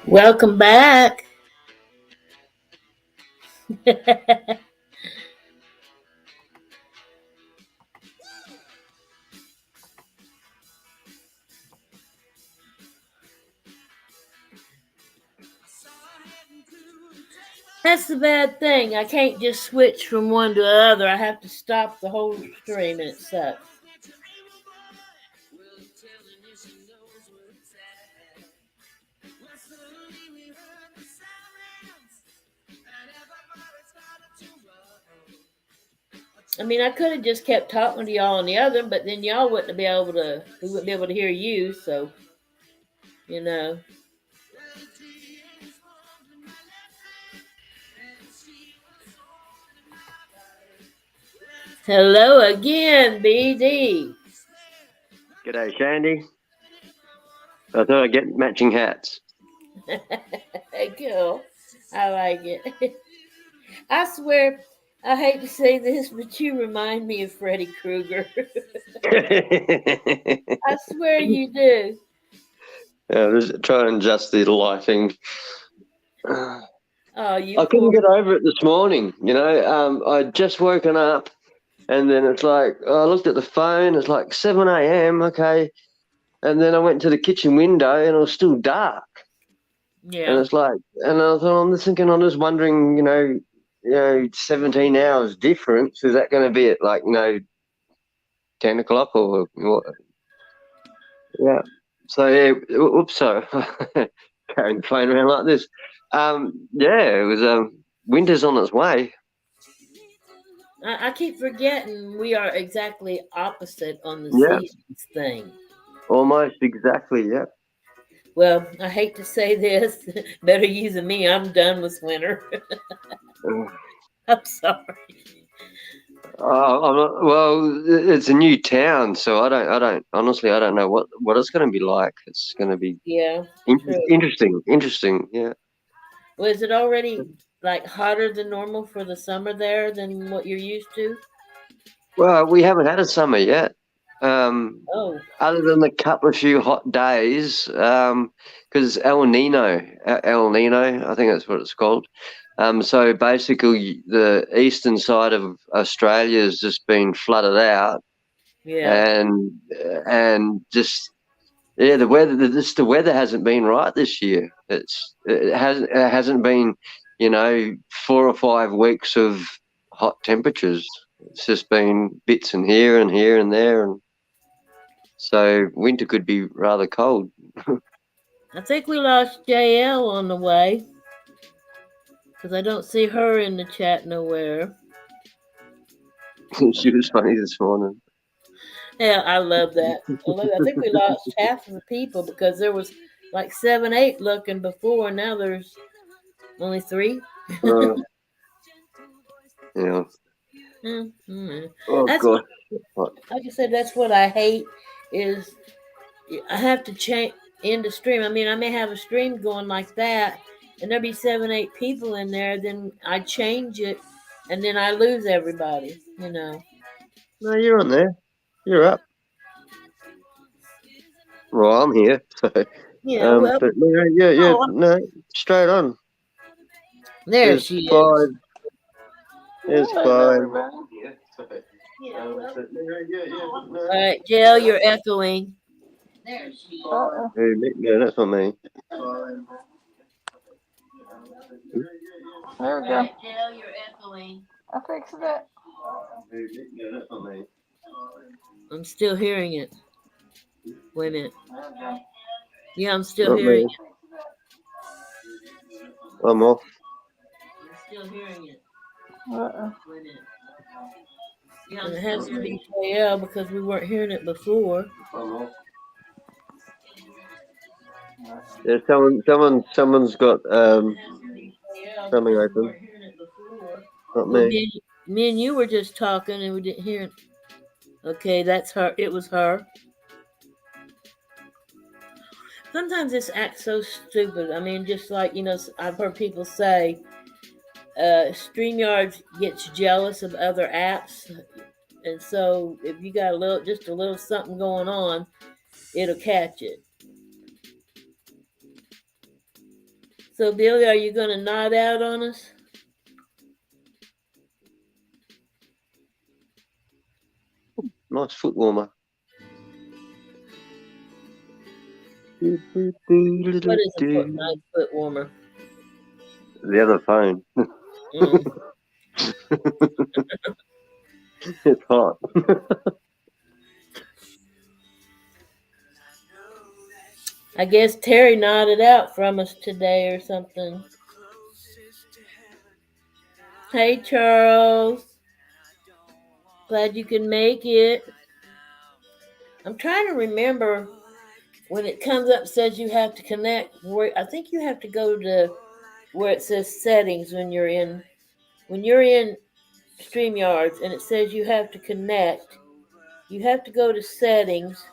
Welcome back. That's the bad thing. I can't just switch from one to the other. I have to stop the whole stream and it sucks. I mean, I could have just kept talking to y'all on the other, but then y'all wouldn't be able to. We wouldn't be able to hear you. So, you know. Hello again, BD. G'day, Shandy. I thought I'd get matching hats. Cool. I like it. I swear, I hate to say this, but you remind me of Freddy Krueger. I swear you do. Yeah, just try and adjust the lighting. Oh, you I couldn't get over it this morning. I'd just woken up, and then it's like I looked at the phone. It's like 7 a.m. Okay, and then I went to the kitchen window, and it was still dark. Yeah. And it's like, and I thought, I'm just thinking, I'm just wondering, 17 hours difference. Is that going to be at 10 o'clock or what? Yeah. So yeah, oops, sorry, carrying the phone around like this. It was winter's on its way. I keep forgetting we are exactly opposite on the seasons thing. Almost exactly, yeah. Well, I hate to say this, better you than me. I'm done with winter. I'm sorry. Well, it's a new town, so I don't honestly, I don't know what it's going to be like. It's going to be interesting, yeah. Well, is it already like hotter than normal for the summer there than what you're used to? Well, we haven't had a summer yet. Other than a couple of few hot days, because El Nino, I think that's what it's called. So basically, the eastern side of Australia has just been flooded out, and just the weather hasn't been right this year. It hasn't been 4 or 5 weeks of hot temperatures. It's just been bits and here and here and there, and so winter could be rather cold. I think we lost JL on the way because I don't see her in the chat nowhere. She was funny this morning. Yeah, I love that. I think we lost half of the people because there was like 7, 8 looking before, and now there's only 3. Yeah. Oh, God. Like I said, that's what I hate is I have to change end the stream. I mean, I may have a stream going like that, and there'll be 7, 8 people in there. Then I change it, and then I lose everybody. No, you're on there. You're up. Well, I'm here. So, yeah, well, but no, straight on. There she is. There's 5. All right, Jill, you're echoing. There she is. No, that's not me. There we go. Jill, you're echoing. I fixed it. No, that's not me. I'm still hearing it. Wait a minute. Yeah, I'm still hearing it. I'm off. I'm still hearing it. Wait a minute. Yeah, it has to be JL because we weren't hearing it before. I'm off. Yeah, someone's got something open. Not me. Me and you were just talking and we didn't hear it. Okay, that's her. It was her. Sometimes this acts so stupid. I mean, just like I've heard people say, StreamYard gets jealous of other apps, and so if you got just a little something going on, it'll catch it. So, Billy, are you going to nod out on us? Nice foot warmer. What is nice foot warmer? The other phone. Mm. It's hot. I guess Terry nodded out from us today or something. Hey, Charles. Glad you can make it. I'm trying to remember when it comes up says you have to connect. I think you have to go to where it says settings when you're in StreamYards and it says you have to connect. You have to go to settings,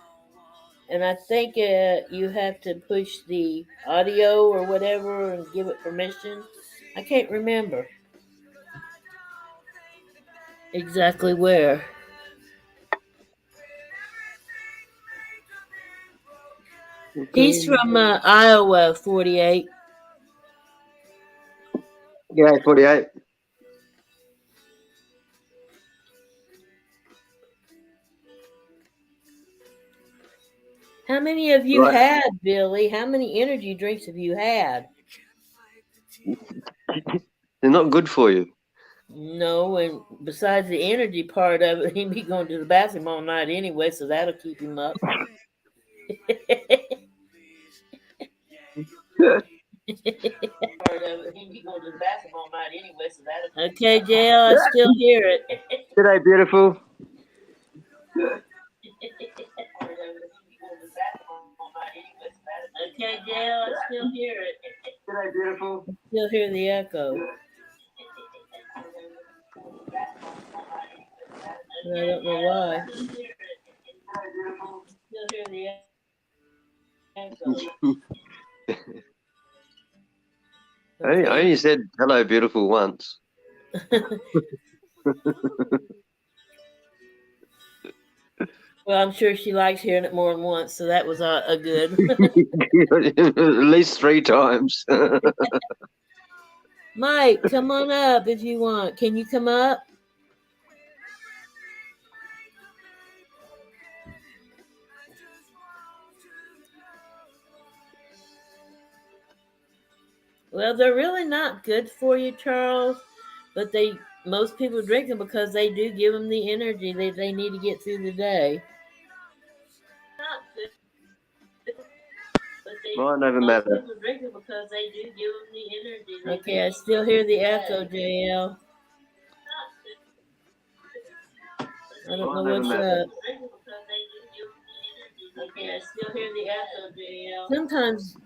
and I think you have to push the audio or whatever and give it permission. I can't remember exactly where. He's from Iowa, 48. Yeah, 48. How many have you Right. had, Billy? How many energy drinks have you had? They're not good for you. No, and besides the energy part of it, he'd be going to the bathroom all night anyway, so that'll keep him up. Okay, JL, I still hear it. G'day, beautiful. Okay, JL, I still hear it. G'day, beautiful. Still hear the echo. And I don't know why. Still hear the echo. I Okay. only said hello, beautiful once. Well, I'm sure she likes hearing it more than once, so that was a good. At least 3 times. Mike, come on up if you want. Can you come up? Well, they're really not good for you, Charles, but most people drink them because they do give them the energy that they need to get through the day. Mine never Most matter. people drink them because they do give them the energy. Okay, I still hear the echo, JL. I don't know Mine never what's matter. up. Okay, I still hear the echo, JL. Sometimes,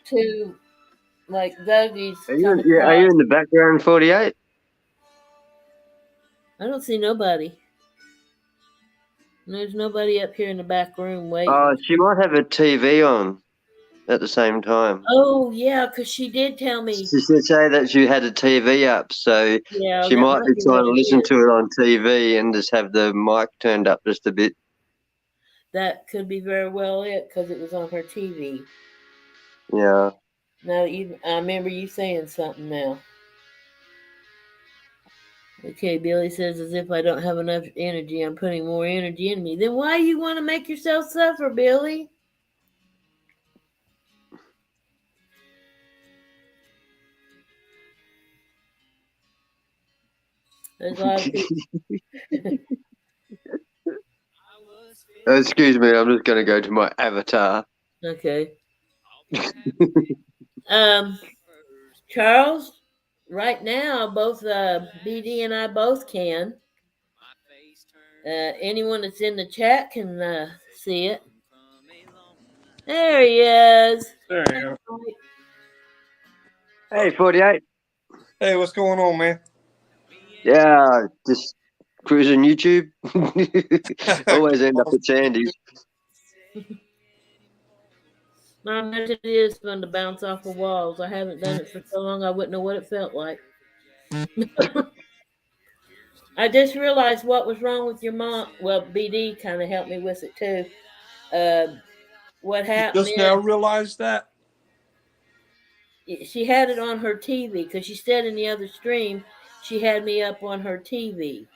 too, like Dougie's come Are you across. in the background, 48? I don't see nobody. There's nobody up here in the back room Oh, waiting. she might have a TV on at the same time. Oh yeah, because she did tell me. She did say that she had a TV up, so Yeah, she that might might be be trying what to it listen to is. it on TV and just have the mic turned up just a bit. That could be very well it because it was on her TV. Yeah. Now I remember you saying something now. Okay, Billy says as if I don't have enough energy, I'm putting more energy in me. Then why you want to make yourself suffer, Billy? There's a lot of people. Excuse me, I'm just going to go to my avatar. Okay. Um, Charles, right now, both BD and I both can. Anyone that's in the chat can see it. There he is. There you go. Hey, 48. Hey, what's going on, man? Yeah, just cruising YouTube. Always end up at Sandy's. I imagine it is fun to bounce off the walls. I haven't done it for so long I wouldn't know what it felt like. I just realized what was wrong with your mom. Well, BD kind of helped me with it too. Uh, what You happened just now is realized that? she had it on her TV because she said in the other stream she had me up on her TV.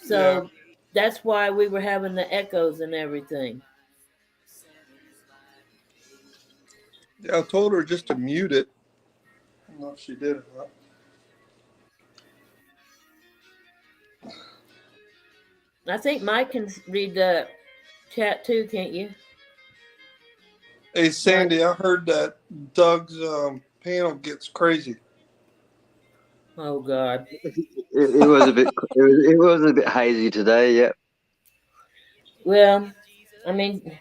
Yeah. So that's why we were having the echoes and everything. Yeah, I told her just to mute it. I don't know if she did or not. I think Mike can read the chat too, can't you? Hey, Sandy, I heard that Doug's panel gets crazy. Oh God. It was a bit. It was a bit hazy today. Yeah. Well, I mean,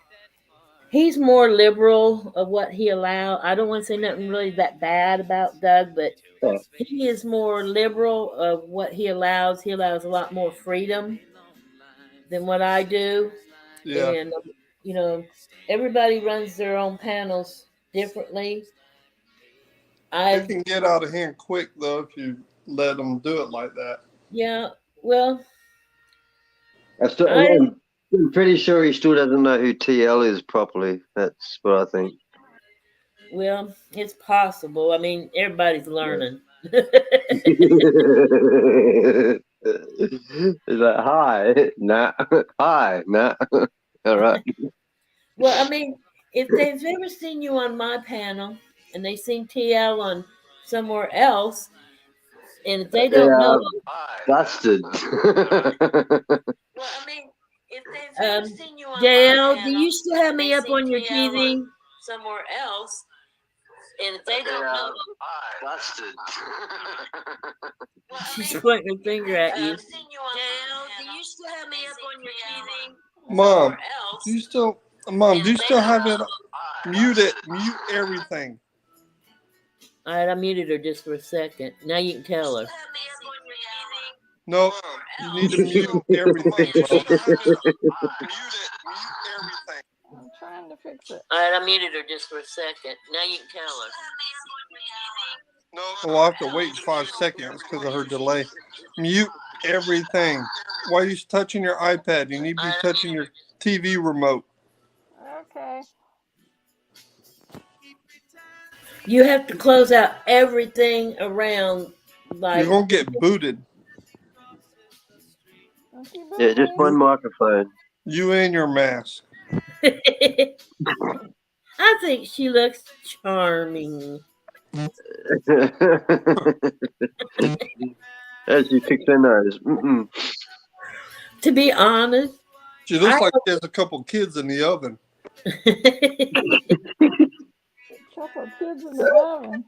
he's more liberal of what he allowed. I don't want to say nothing really that bad about Doug, but Oh. he is more liberal of what he allows. He allows a lot more freedom than what I do. Yeah. And, you know, everybody runs their own panels differently. It I, can get out of hand quick, though, if you let them do it like that. yeah, well, I, I'm pretty sure he still doesn't know who TL is properly. That's what I think. well, it's possible. I mean, everybody's Yeah. learning. It's like, hi, nah, hi, nah. All right. Well, I mean, if they've ever seen you on my panel and they seen TL on somewhere else, and if they don't Yeah, know, busted. well, I mean, if they've ever seen you on JL, my panel, do you still have me up on your TV somewhere else? And if they don't know, busted. well, she's pointing her finger at you. JL, do you still have me up on your TV? Mom, do you still, have it? Mute it. Mute everything. All right, I muted her just for a second. Now you can tell her. No, you need to mute everything, Mom. I'm trying to fix it. All right, I muted her just for a second. Now you can tell her. No, I'll have to wait 5 seconds because of her delay. Mute everything. Why are you touching your iPad? You need to be touching your TV remote. Okay. You have to close out everything around. Like You're going to get booted. Yeah, just one microphone. You and your mask. I think she looks charming. As you fix her nose. Mm-mm. To be honest, She looks like there's a couple kids in the oven. Couple kids in the oven.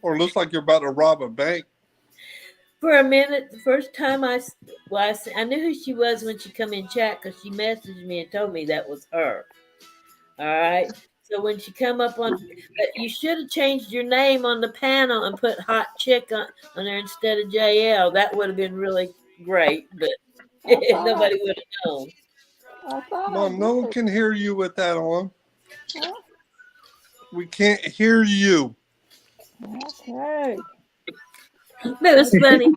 Or looks like you're about to rob a bank. For a minute, the first time I knew who she was when she come in chat because she messaged me and told me that was her. All right. So when she come up on, but you should have changed your name on the panel and put Hot Chick on there instead of JL. That would have been really great, but nobody would have known. Mom, no one can hear you with that on. Huh? We can't hear you. Okay. That was funny.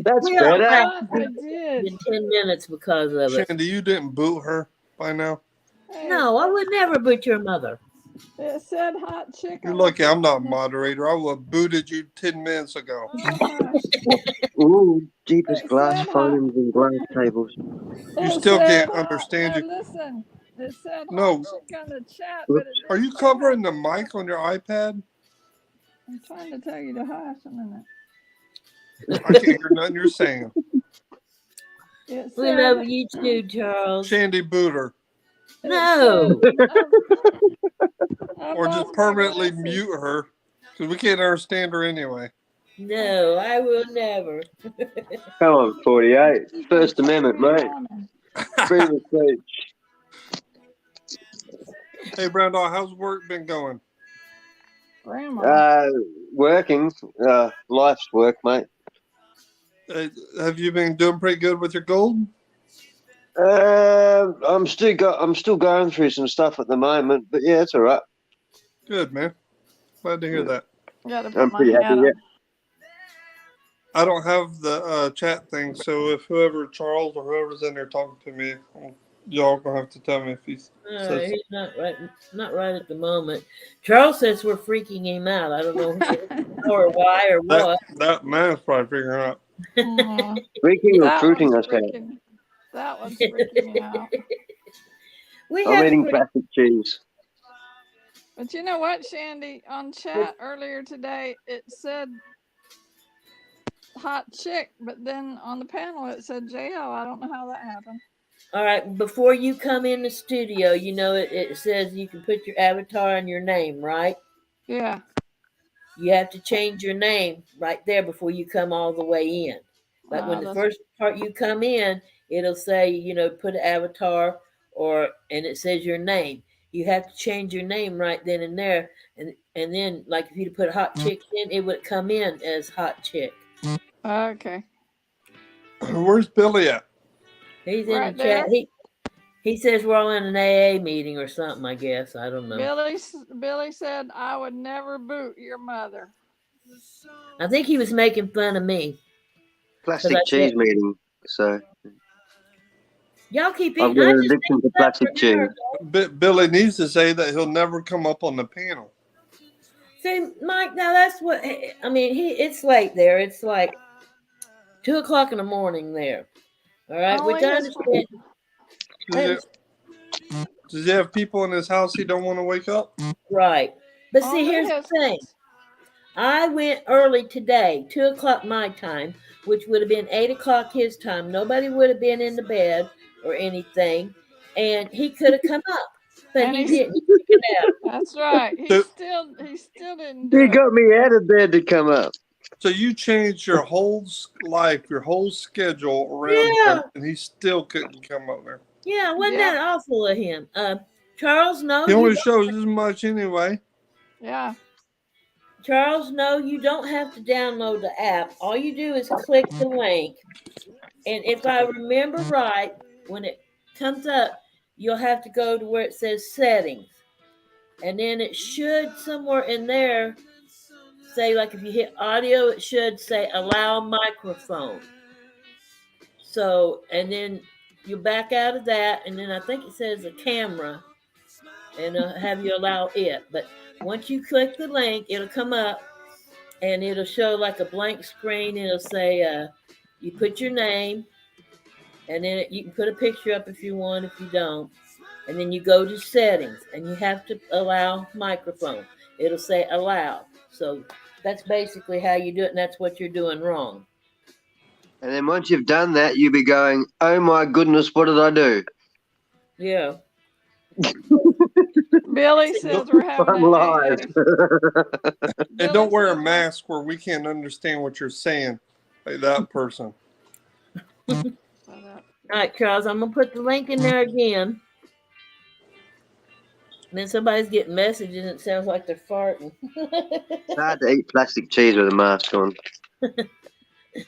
That's We better. I did. In 10 minutes because of it. Shandy, you didn't boot her by now? Hey, No, I would never boot your mother. it said hot chicken. You're lucky I'm not moderator. I would have booted you 10 minutes ago. Ooh, deepest glass phones and glass tables. You still can't understand you. Listen, it said No. hot chick on the chat, but it Are you covering the mic on your iPad? I'm trying to tell you to hush a minute. I can't hear nothing you're saying. It We said, love you too, Charles. Shandy booter. No. I Or lost just my permanently glasses. mute her. Because we can't understand her anyway. No, I will never. Come on, 48. First Amendment, mate. Freedom of speech. Hey, Brandon, how's work been going? Grandma. Working. Life's work, mate. Have you been doing pretty good with your gold? I'm still going through some stuff at the moment, but yeah, it's all right. Good, man. Glad to hear that. Got to I'm put my pretty hat happy. on. Yeah. I don't have the chat thing, so if whoever Charles or whoever's in there talking to me, y'all gonna have to tell me if he says He's not right at the moment. Charles says we're freaking him out. I don't know how or why or what. that man's probably figuring out. Freaking or That fruiting one's us out. freaking. That one's freaking me out. We I'm have eating pretty, plastic cheese. But you know what, Shandy? On chat earlier today, it said hot chick, but then on the panel it said JL. I don't know how that happened. all right. Before you come in the studio, you know it says you can put your avatar and your name, right? Yeah. You have to change your name right there before you come all the way in. Like when the That's first part you come in, it'll say, put an avatar and it says your name. You have to change your name right then and there. And then like if you put hot chick in, it would come in as hot chick. okay. Where's Billy at? He's in Right the chat. there. He says we're all in an AA meeting or something, I guess. I don't know. Billy said I would never boot your mother. I think he was making fun of me. Plastic cheese meeting. So Y'all keep I've eating. got I an just addiction ate to plastic that for cheese. dinner. Billy needs to say that he'll never come up on the panel. See, Mike, now that's what I mean. It's late there. It's like 2:00 in the morning there. All right, Only we're done. Does he have people in his house he don't want to wake up? Right, but see, only here's the his- thing. I went early today, 2:00 my time, which would have been 8:00 his time. Nobody would have been in the bed or anything, and he could have come up, but And he he's- didn't. He took it out. That's right. He still didn't do You it. got me out of bed to come up. So you changed your whole life, your whole schedule around Yeah. him, and he still couldn't come up there. Yeah, wasn't Yep. that awful of him? Charles, no, He you only don't. shows as much anyway. Yeah. Charles, no, you don't have to download the app. All you do is click the link. And if I remember right, when it comes up, you'll have to go to where it says settings. And then it should somewhere in there say, like if you hit audio, it should say allow microphone. So, and then you back out of that, and then I think it says a camera, and have you allow it. But once you click the link, it'll come up and it'll show like a blank screen. It'll say, you put your name, and then you can put a picture up if you want, if you don't. And then you go to settings, and you have to allow microphone. It'll say allow. So that's basically how you do it, and that's what you're doing wrong. And then once you've done that, you'll be going, oh my goodness, what did I do? Yeah. Billy says we're having I'm an live. And don't wear a mask where we can't understand what you're saying, like that person. All right, Charles, I'm going to put the link in there again. And then somebody's getting messages and it sounds like they're farting. It's hard to eat plastic cheese with a mask on.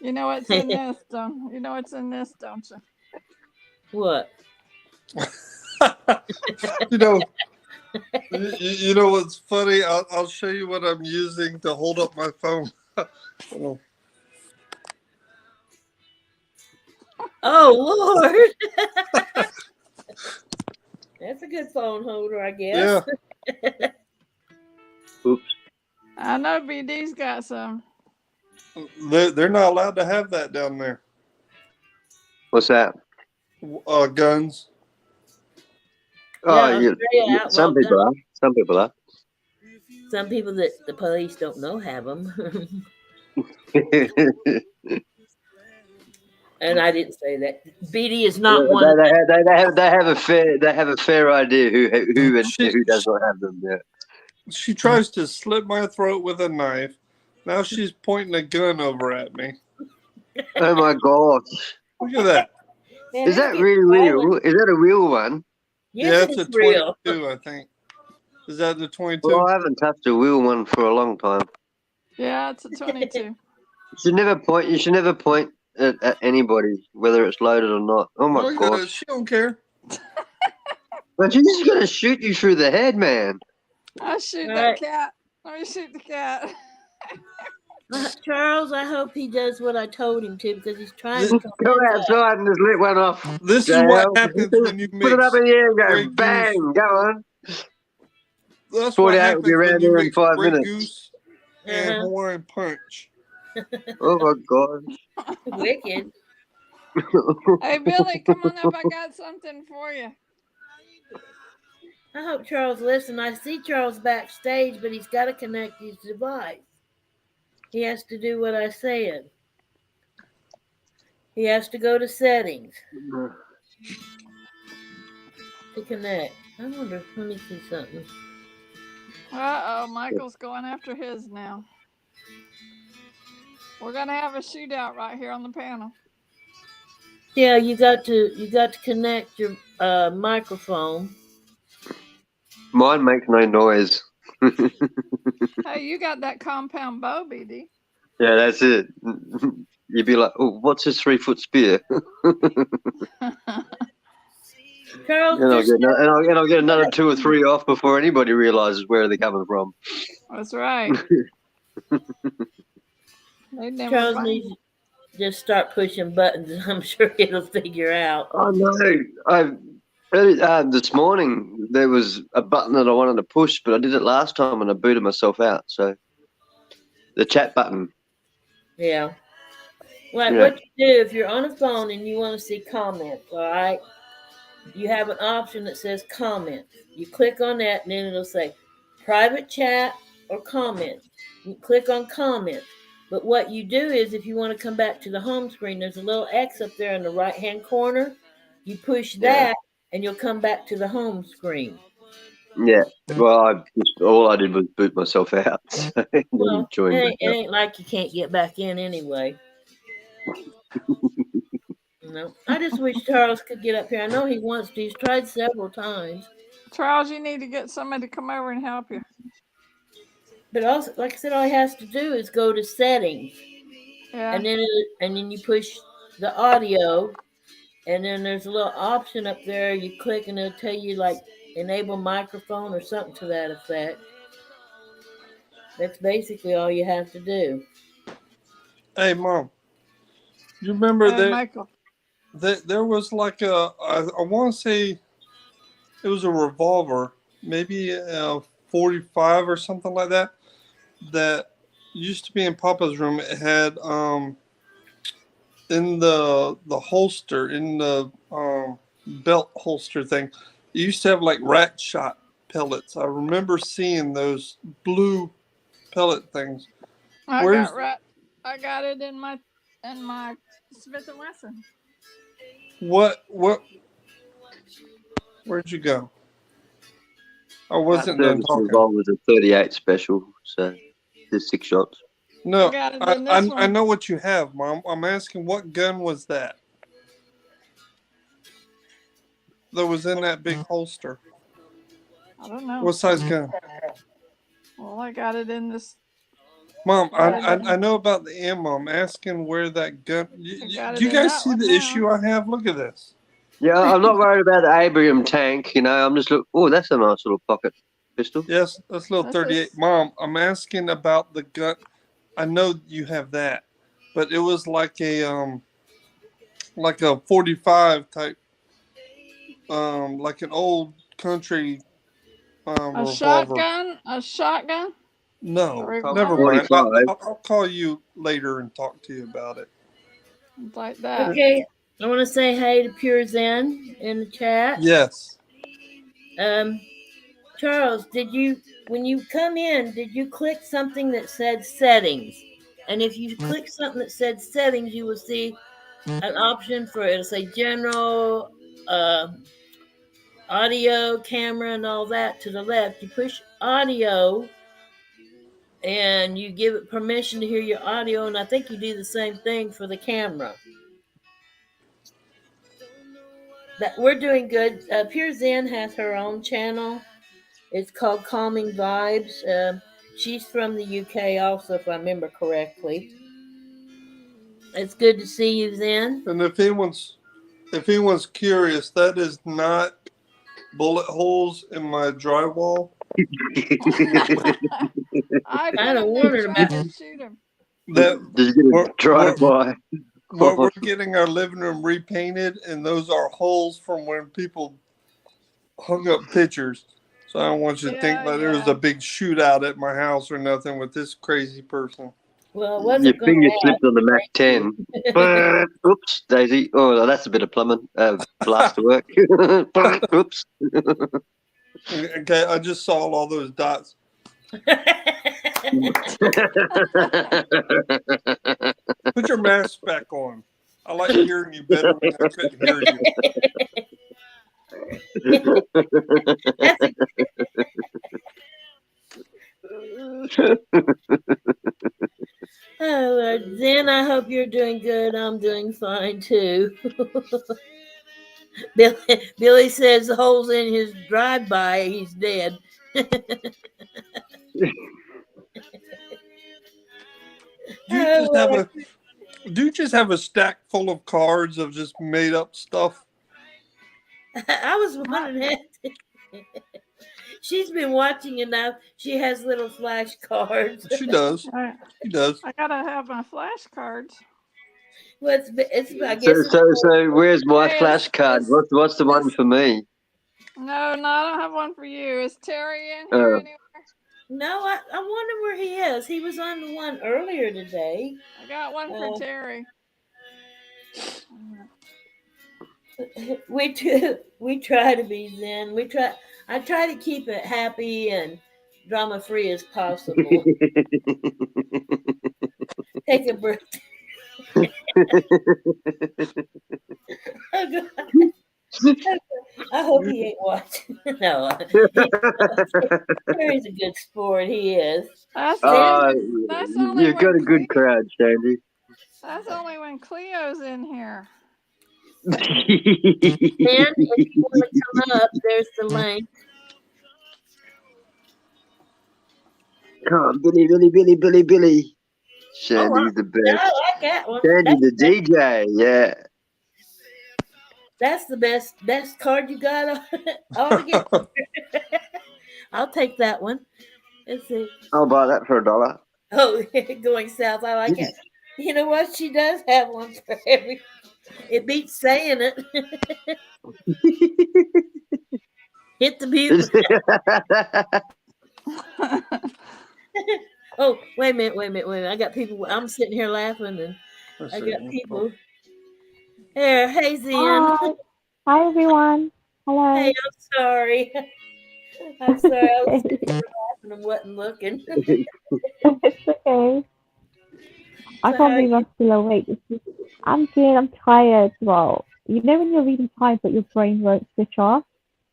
You know what's in this, don't you? Know what's in this, don't you? What? you know what's funny? I'll show you what I'm using to hold up my phone. Oh, Lord. That's a good phone holder, I guess. Yeah. Oops. I know BD's got some. They're not allowed to have that down there. What's that? Guns. Oh, yeah, some people are. Some people are. Some people that the police don't know have them. And I didn't say that. BD is not one. They have a fair idea who does not have them. Yeah. She tries to slit my throat with a knife. Now she's pointing a gun over at me. Oh my gosh! Look at that. Man, Is that really real? Is that a real one? Yes, it's a real. 22, I think. Is that the 22? Well, I haven't touched a real one for a long time. Yeah, it's a 22. You should never point. at anybody, whether it's loaded or not. Oh my Oh, god! yeah, she don't care. But she's just gonna shoot you through the head, man. I shoot All that right. cat. Let me shoot the cat. Charles, I hope he does what I told him to because he's trying to come Go inside. outside and just lit one off. This is what happens when you Put it up mix in the air and Grey go bang. Goose. Go on. That's 48 what will be happens when around you there in mix 5 Grey minutes. Goose and Hawaiian Punch. Oh my god. Wicked. Hey, Billy, come on up. I got something for you. I hope Charles listens. I see Charles backstage, but he's got to connect his device. He has to do what I said. He has to go to settings to connect. I wonder, let me see something. Uh-oh, Michael's going after his now. We're gonna have a shootout right here on the panel. Yeah, you got to connect your microphone. Mine makes no noise. Hey, you got that compound bow, BD. Yeah, that's it. You'd be like, oh, what's this 3-foot spear? Charles, And just I'll get another 2 or 3 off before anybody realizes where they're coming from. That's right. They never Charles find needs it. to just start pushing buttons, and I'm sure it'll figure out. Oh no! This morning there was a button that I wanted to push, but I did it last time and I booted myself out. So the chat button. Yeah. Like Yeah. what you do if you're on a phone and you want to see comments, all right? You have an option that says comments. You click on that and then it'll say private chat or comments. You click on comments. But what you do is if you want to come back to the home screen, there's a little X up there in the right hand corner. You push that and you'll come back to the home screen. Yeah. Well, all I did was boot myself out. So Well, join it back up. ain't like you can't get back in anyway. No, I just wish Charles could get up here. I know he wants to. He's tried several times. Charles, you need to get somebody to come over and help you. But also, like I said, all he has to do is go to settings, Yeah. and then you push the audio, and then there's a little option up there. You click, and it'll tell you like enable microphone or something to that effect. That's basically all you have to do. Hey, Mom. You remember Michael. there was like I want to say it was a revolver, maybe a 45 or something like that, that used to be in Papa's room. It had in the holster, in the belt holster thing, it used to have like rat shot pellets. I remember seeing those blue pellet things. I Where's got it in my Smith and Wesson. what where'd you go? I wasn't done Service talking. revolver was a 38 special, so there's 6 shots. No, I got it in this I one. know what you have, Mom. I'm asking what gun was that was in that big holster? I don't know. What size gun? Well, I got it in this. Mom, I know about the ammo. I'm asking where that gun. Do you guys see the issue I have? Look at this. Yeah, I'm not worried about the Abraham tank. You know, I'm just looking. Oh, that's a nice little pocket pistol. Yes, that's a little 38. Mom, I'm asking about the gun. I know you have that, but it was like a 45 type, like an old country revolver. A shotgun. No, revolver? never mind. 45. I'll call you later and talk to you about it. Like that. Okay, I want to say hey to Pure Zen in the chat. Yes. Charles, when you come in, did you click something that said settings? And if you click something that said settings, you will see an option for it'll say general, audio, camera, and all that to the left. You push audio and you give it permission to hear your audio, and I think you do the same thing for the camera. But we're doing good. Pure Zen has her own channel. It's called Calming Vibes. She's from the UK also, if I remember correctly. It's good to see you, Zen. And if anyone's curious, that is not bullet holes in my drywall. I put I don't him there wonder trying about. to shoot him. That Did you get we're, a drive-by? we're getting our living room repainted, and those are holes from when people hung up pictures. So I don't want you to think that there was a big shootout at my house or nothing with this crazy person. Well, I Your wasn't going finger to slipped on the Mac 10. Oops, Daisy. Oh, that's a bit of plumbing. Blast to work. Oops. Okay, I just saw all those dots. Put your mask back on. I like hearing you better when I couldn't hear you. Oh, Lord. Zen, I hope you're doing good. I'm doing fine too. Billy says the holes in his drive-by, he's dead. Do you just have a stack full of cards of just made up stuff? I was wondering that. She's been watching enough. She has little flashcards. She does. She does. I gotta have my flashcards. Well, I guess So where's my Hey, flashcard? What's the one for me? No, I don't have one for you. Is Terry in here anywhere? No, I wonder where he is. He was on the one earlier today. I got one for Terry. We try to be Zen. I try to keep it happy and drama free as possible. Take a breath. Oh, God. I hope he ain't watching. No, Terry's a good sport. He is. That's only you've got a good crowd, Sandy. That's only when Cleo's in here. And if you want to come up, there's the link. Come on, Billy. Sandy's the best. I like that one. Sandy the DJ, yeah. That's the best card you got altogether. I'll take that one. Let's see. I'll buy that for $1. Oh, going south. I like it. You know what? She does have one for every. It beats saying it. Hit the mute. Oh, wait a minute. I got people. I'm sitting here laughing, and I got people. There, hey Zen. Hi everyone. Hello. Hey, I'm sorry. I was laughing and wasn't looking. It's okay. I can't believe I'm still awake. I'm good. I'm tired. Well, you know when you're really tired but your brain won't switch off?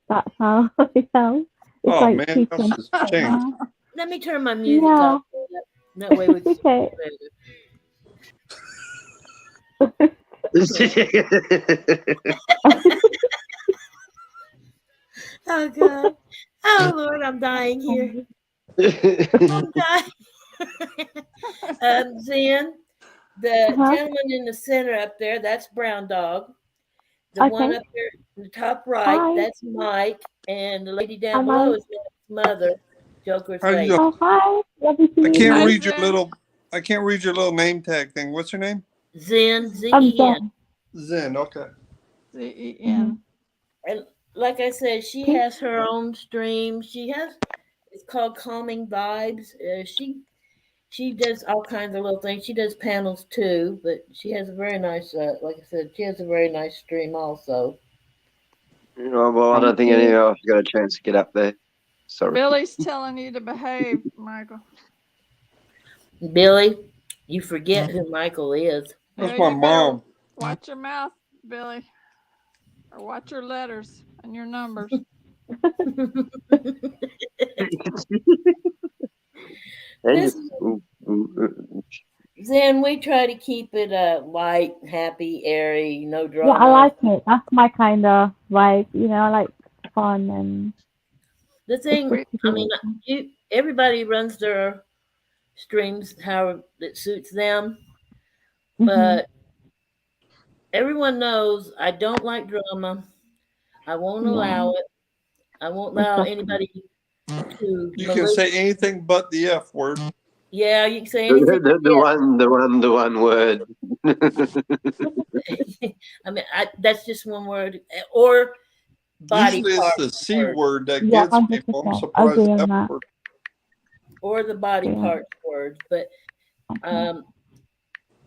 That's how I sound. It's like man, that's a shame. Let me turn my music off. That way we can okay. Oh God. Oh Lord, I'm dying here. I'm dying. Zen, the gentleman in the center up there, that's Brown Dog. The one up there in the top right, that's Mike. And the lady down below is Mike's mother, Joker's lady. Oh, hi. I can't read your little name tag thing. What's your name? Zen, Z-E-N. Zen, okay. Z-E-N. And like I said, she has her own stream. It's called Calming Vibes. She does all kinds of little things. She does panels too, but she has a very nice, like I said, she has a very nice stream also. Well, I don't think any of us got a chance to get up there. Sorry. Billy's telling you to behave, Michael. Billy, you forget who Michael is. That's my mom. Watch your mouth, Billy. Or watch your letters and your numbers. Then we try to keep it light, happy, airy, no drama. Yeah, I like it. That's my kind of vibe. I like fun and. The thing, I mean, everybody runs their streams how it suits them. But everyone knows I don't like drama. I won't allow it. I won't allow Exactly. anybody to You can molest. say anything but the F word. Yeah, you can say anything. The one word. I mean, that's just one word. Or body Usually it's part the C word. word that Yeah, gets people. I'm 100%. surprised Agree the on F that. word. Or the body Yeah. parts words. But Okay.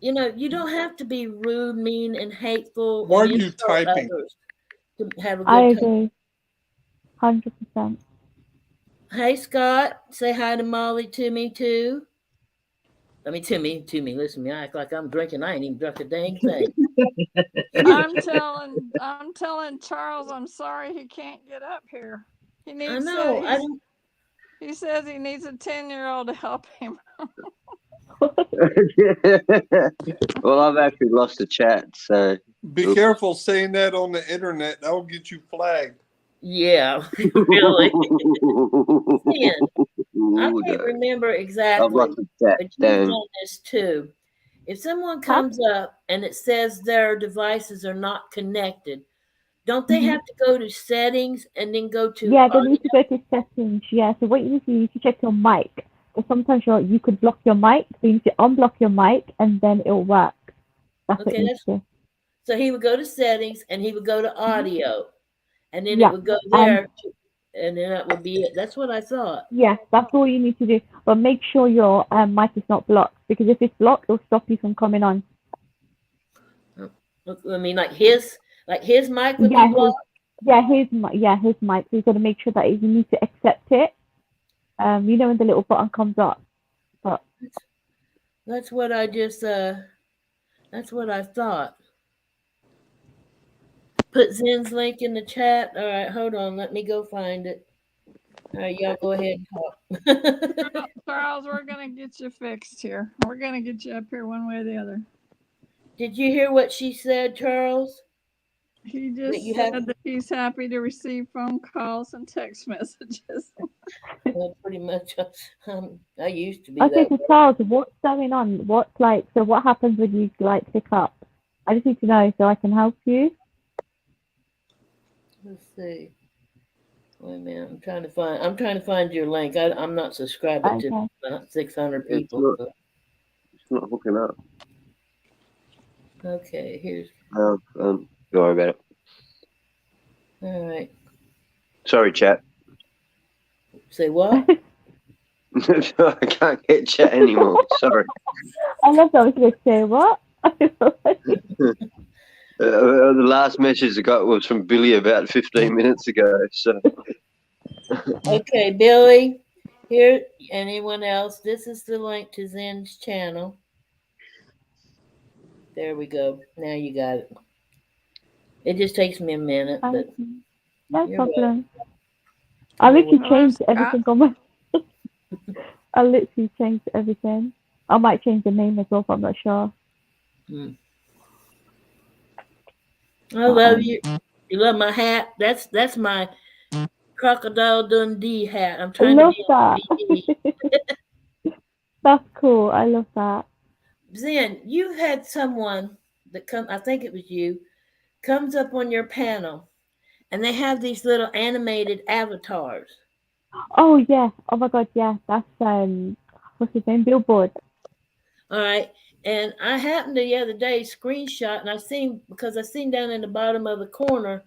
you don't have to be rude, mean, and hateful Why are and you insult typing? others to have a I good time. agree. 100%. Hey Scott, say hi to Molly to me too. I mean to me. Listen to me, I act like I'm drinking. I ain't even drunk a dang thing. I'm telling Charles I'm sorry he can't get up here. He I needs know. I he's, don't. he says he needs a 10-year-old to help him. Well, I've actually lost the chat, so. Be careful saying that on the internet. That will get you flagged. Yeah, really. Man, I Ooh, can't no. remember I've exactly, lost the chat but you've down. done this too. If someone Huh? comes up and it says their devices are not connected, don't they Mhm. have to go to settings and then go to Yeah, they audio? need to go to settings. Yeah, so what you need to check your mic. Because sometimes you could block your mic, so you need to unblock your mic and then it'll work. That's what Okay, you need to do. so he would go to settings and he would go to audio, and then it Yeah, would go and there, and then that would be it. That's what I thought. yeah, that's all you need to do. But make sure your mic is not blocked because if it's blocked, it'll stop you from coming on. I mean, like his mic would be Yeah, blocked. his mic. So you got to make sure that you need to accept it. When the little button comes up. But That's what I just. That's what I thought. Put Zen's link in the chat. All right, hold on. Let me go find it. All right, y'all go ahead and talk. Charles, we're gonna get you fixed here. We're gonna get you up here one way or the other. Did you hear what she said, Charles? He That just you have said that he's happy to receive phone calls and text messages. well, pretty much. I used to be okay, that so way. Charles, what's going on? So what happens when you pick up? I just need to know so I can help you. Let's see. Wait a minute. I'm trying to find your link. I'm not subscribed to Okay. 600 It's people. not, So. it's not hooking up. Okay, here's. Don't worry about it. All right. Sorry, chat. Say what? I can't get chat anymore. Sorry. I love that. I was going to say what? The last message I got was from Billy about 15 minutes ago. So Okay, Billy. Here, anyone else? This is the link to Zen's channel. There we go. Now you got it. It just takes me a minute, but No you're welcome. problem. I You're literally Hello, changed Scott. everything on my. I literally changed everything. I might change the name as well, but I'm not sure. welcome. I love you. You love my hat? That's my Crocodile Dundee hat. I'm I trying to love be that. on That's cool. I love that. BD. Zen, you had someone that I think it was you, comes up on your panel, and they have these little animated avatars. Oh yeah. Oh my god. Yeah. That's what's his name? Billboard. All right. And I happened to the other day screenshot, and I seen down in the bottom of the corner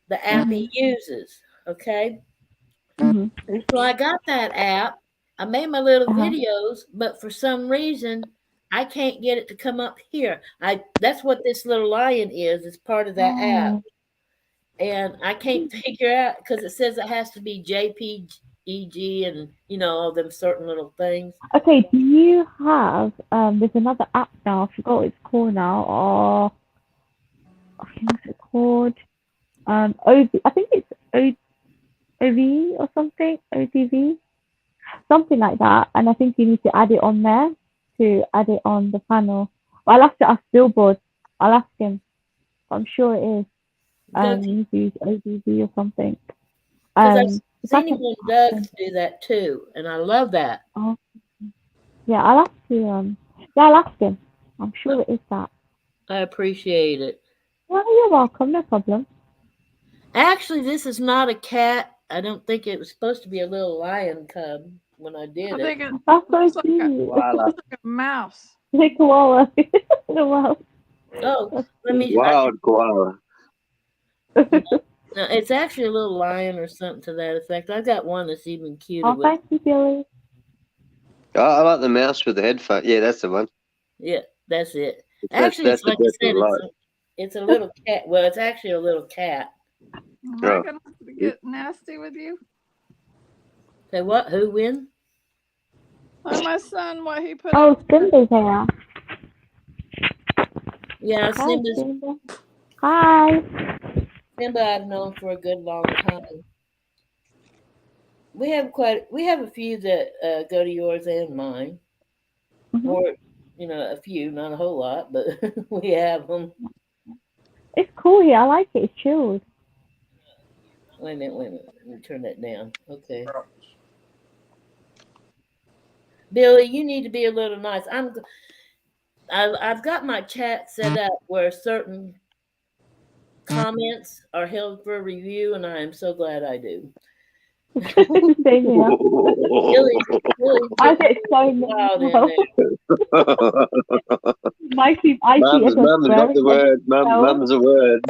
the app he uses. Okay. Mhm. So I got that app. I made my little Uh-huh. videos, but for some reason I can't get it to come up here. That's what this little lion is. It's part of that app. Oh. And I can't figure out because it says it has to be JPEG and all them certain little things. Okay. Do you have There's another app now. I forgot what it's called now. Oh, what's it called? I think it's OV or something. OTV. Something like that. And I think you need to add it on there to add it on the panel. Well, I'll have to ask Billboard. I'll ask him. I'm sure it is. Does You need to use ODB or something. because I've If I seen him can on ask Doug's him. do that too, and I love that. Oh, yeah, I'll have to. Yeah, I'll ask him. I'm sure it is that. I appreciate it. Well, you're welcome. No problem. Actually, this is not a cat. I don't think it was supposed to be a little lion cub when I I did it. think it That's so looks like a, cute. Koala. looks like a mouse. The koala. The mouse. Oh, That's let me. Wild koala. cute. No, it's actually a little lion or something to that effect. I got one that's even cuter. Oh, With thank you, Billy. I like the mouse with the headphone. Yeah, that's the one. yeah, that's it. That's Actually, it's the like I best said, I like. it's a little cat. Well, it's actually a little cat. Am Oh. I gonna have to get nasty with you? Say what? Who win? Oh, my son, what he put Oh, up there. Simba's here. Yeah, Hi, Simba's Simba. Hi. Simba I've known for a good long time. We have a few that go to yours and mine, Mhm. or a few, not a whole lot, but we have them. It's cool here. I like it. It's chilled. Wait a minute, wait a minute. Let me turn that down. Okay, Billy, you need to be a little nice. I've got my chat set up where certain comments are held for review, and I am so glad I do. Same here. Billy's I getting get so many. wild in Well, there. my team, I see Mum's everyone got the swearing. word. No. Mum's a word.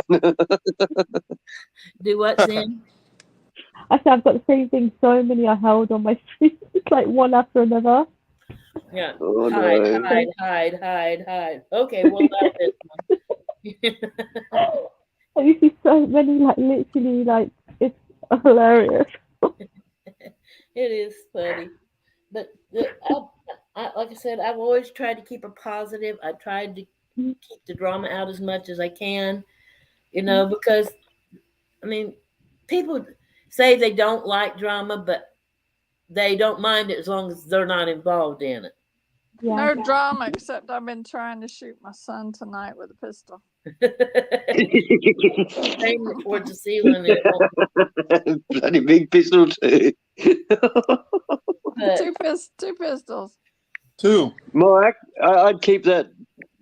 Do what, Sam? I said I've got the same thing. So many I held on my street. It's like one after another. Yeah. Oh, Hide, no. hide. Okay, we'll allow this one. And you see so many, like literally, like it's hilarious. It is funny. But like I said, I've always tried to keep a positive. I tried to keep the drama out as much as I can, because, I mean, people say they don't like drama, but they don't mind it as long as they're not involved in it. Yeah. No drama, except I've been trying to shoot my son tonight with a pistol. Aim it towards the ceiling. It won't. Bloody big pistol too. But Two pistols. Two. Mike, I'd keep that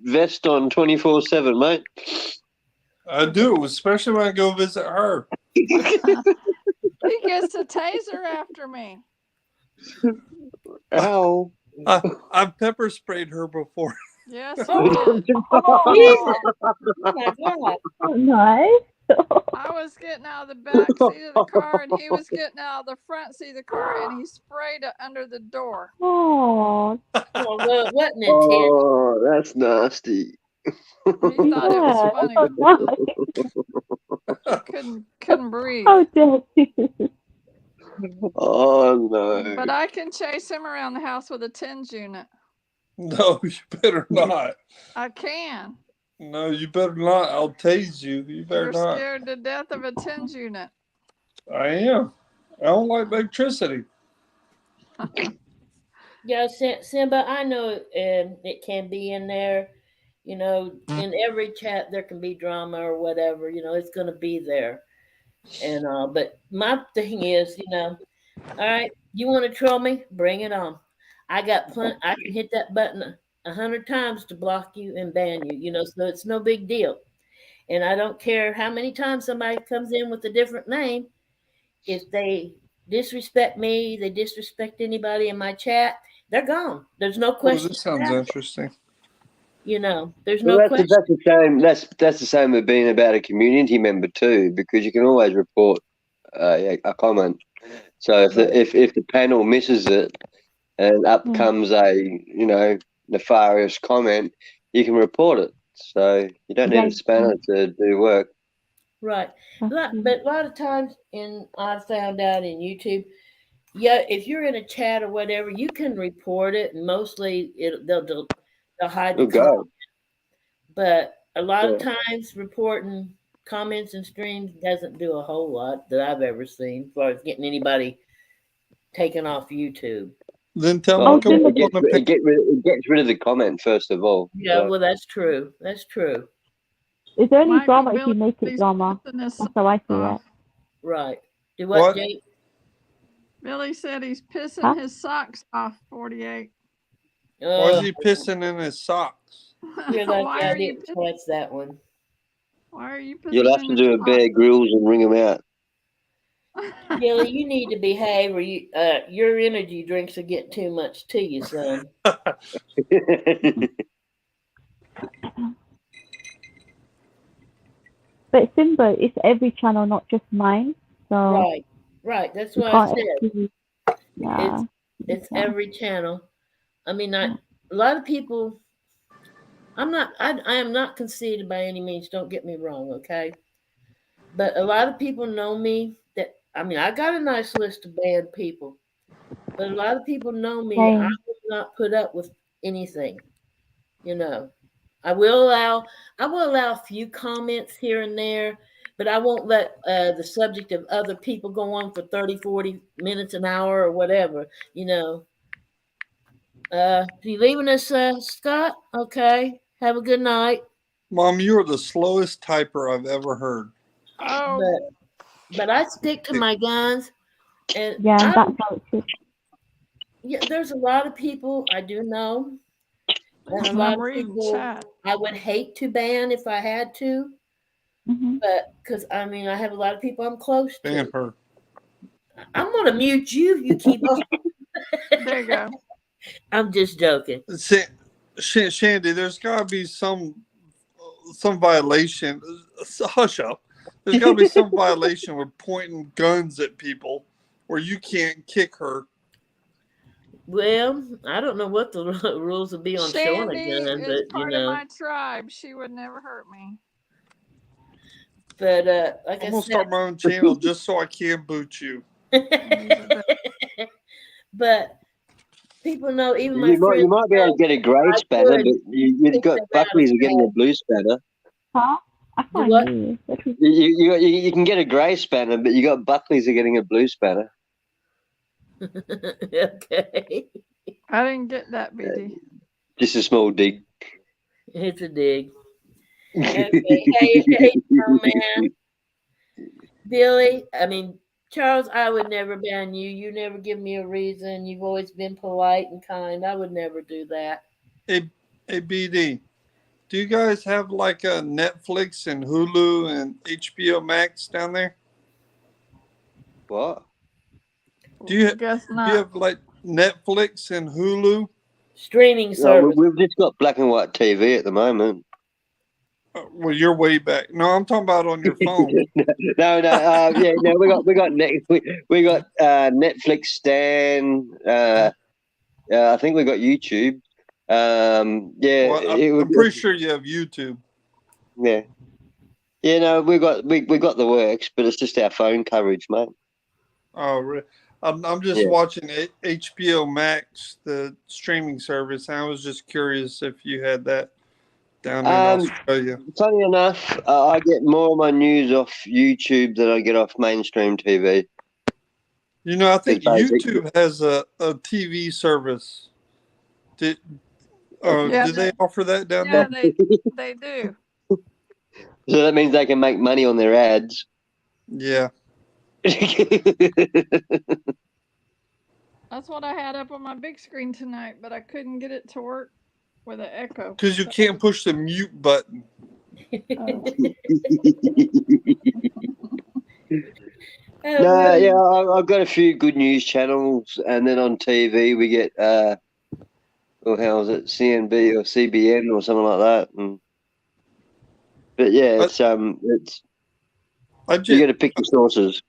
vest on 24/7, mate. I do, especially when I go visit her. He gets a taser after me. Ow. I've pepper sprayed her before. Yes, you did. Jesus, oh my God. Oh, nice. I was getting out of the back seat of the car, and he was getting out of the front seat of the car, and he sprayed it under the door. Oh, Oh, well, it wasn't intense. Oh, that's nasty. He thought it was yeah. funny. Oh, nice. He couldn't breathe. Oh, dear. Oh, no. But I can chase him around the house with a TENS unit. No, you better not. I can. No, you better not. I'll tase you. You better You're not. scared to death of a TENS unit. I am. I don't like electricity. Yeah, Simba, I know it can be in there. In every chat there can be drama or whatever. It's going to be there. And but my thing is, all right, you want to troll me? Bring it on. I got plenty. I can hit that button 100 times to block you and ban you. So it's no big deal. And I don't care how many times somebody comes in with a different name. If they disrespect me, they disrespect anybody in my chat, they're gone. There's no Oh, question. this sounds interesting. There's no question. That's the same. That's the same with being about a community member too, because you can always report a comment. So if the panel misses it and up comes a nefarious comment, you can report it. So you don't need a spanner to do work. Right. But a lot of times, I've found out in YouTube, if you're in a chat or whatever, you can report it, and mostly they'll hide the comment. But a lot of times, reporting comments and streams doesn't do a whole lot that I've ever seen as far as getting anybody taken off YouTube. Then tell Well, them it gets rid of the comment first of all. Yeah, well, that's true. That's true. It's only Michael, drama if Billy, you make it drama. That's how I see it. Right. Do what, Jake? Billy said he's pissing his socks off, 48. Why is he pissing in his socks? You're lucky Why I are you didn't watch that one. why are you pissing You'll have in to the do a Bear Grylls and ring them out. Billy, you need to behave, or your energy drinks will get too much to you, son. But Simba, it's every channel, not just mine. So Right. That's you what I can't said. excuse. It's Yeah. it's Yeah. every channel. I mean, a lot of people. I am not conceited by any means. Don't get me wrong, okay? But a lot of people know me. That I mean, I got a nice list of bad people, but a lot of people know me. I Same. will not put up with anything. You know, I will allow a few comments here and there, but I won't let the subject of other people go on for 30, 40 minutes, an hour, or whatever. You know, you leaving us, Scott? Okay. Have a good night. Mom, you are the slowest typer I've ever heard. Oh, But I stick to my guns, and Yeah, and that's how it should. yeah, there's a lot of people I do know, and a lot I'm of reading people chat. I would hate to ban if I had to, Hmm. but because I mean I have a lot of people I'm close Ban to. her. I'm gonna mute you if you keep on. There you go. I'm just joking. Shandy, there's got to be some violation. Hush up. There's got to be some violation with pointing guns at people where you can't kick her. Well, I don't know what the rules would be on showing a Shandy gun, is but part of my tribe. She would never hurt me. like I'm I gonna said, start my own channel just so I can boot you. but people know even my You friends might be able know to get a grey I spanner, would but you've kick got them out Buckley's if are I getting a had blue spanner. Huh? I do can't what? hear you. What was- You can get a grey spanner, but you got Buckley's are getting a blue spanner. Okay, I didn't get that, BD. Just a small dig. it's a dig. Okay, hey, young man, Billy. I mean, Charles. I would never ban you. You never give me a reason. You've always been polite and kind. I would never do that. Hey, BD, do you guys have like a Netflix and Hulu and HBO Max down there? What? Do you Guess do you not. have like Netflix and Hulu? Streaming No, service. we've just got black and white TV at the moment. Well, you're way back. No, I'm talking about on your phone. Yeah, no, we got Netflix, Stan. I think we got YouTube. Yeah, Well, I'm pretty sure you have YouTube. yeah. Yeah, no, we got the works, but it's just our phone coverage, mate. Oh, really? I'm just Yeah. watching HBO Max, the streaming service. I was just curious if you had that down in Australia. Funny enough, I get more of my news off YouTube than I get off mainstream TV. You know, I think It's basic. YouTube has a TV service. Did Yeah, do they offer that down yeah, there? they do. So that means they can make money on their ads. Yeah. That's what I had up on my big screen tonight, but I couldn't get it to work with an echo. Because you can't push the mute button. Oh. No, yeah, I've got a few good news channels, and then on TV we get how was it, CNB or CBN or something like that. But yeah, it's you got to pick your sources.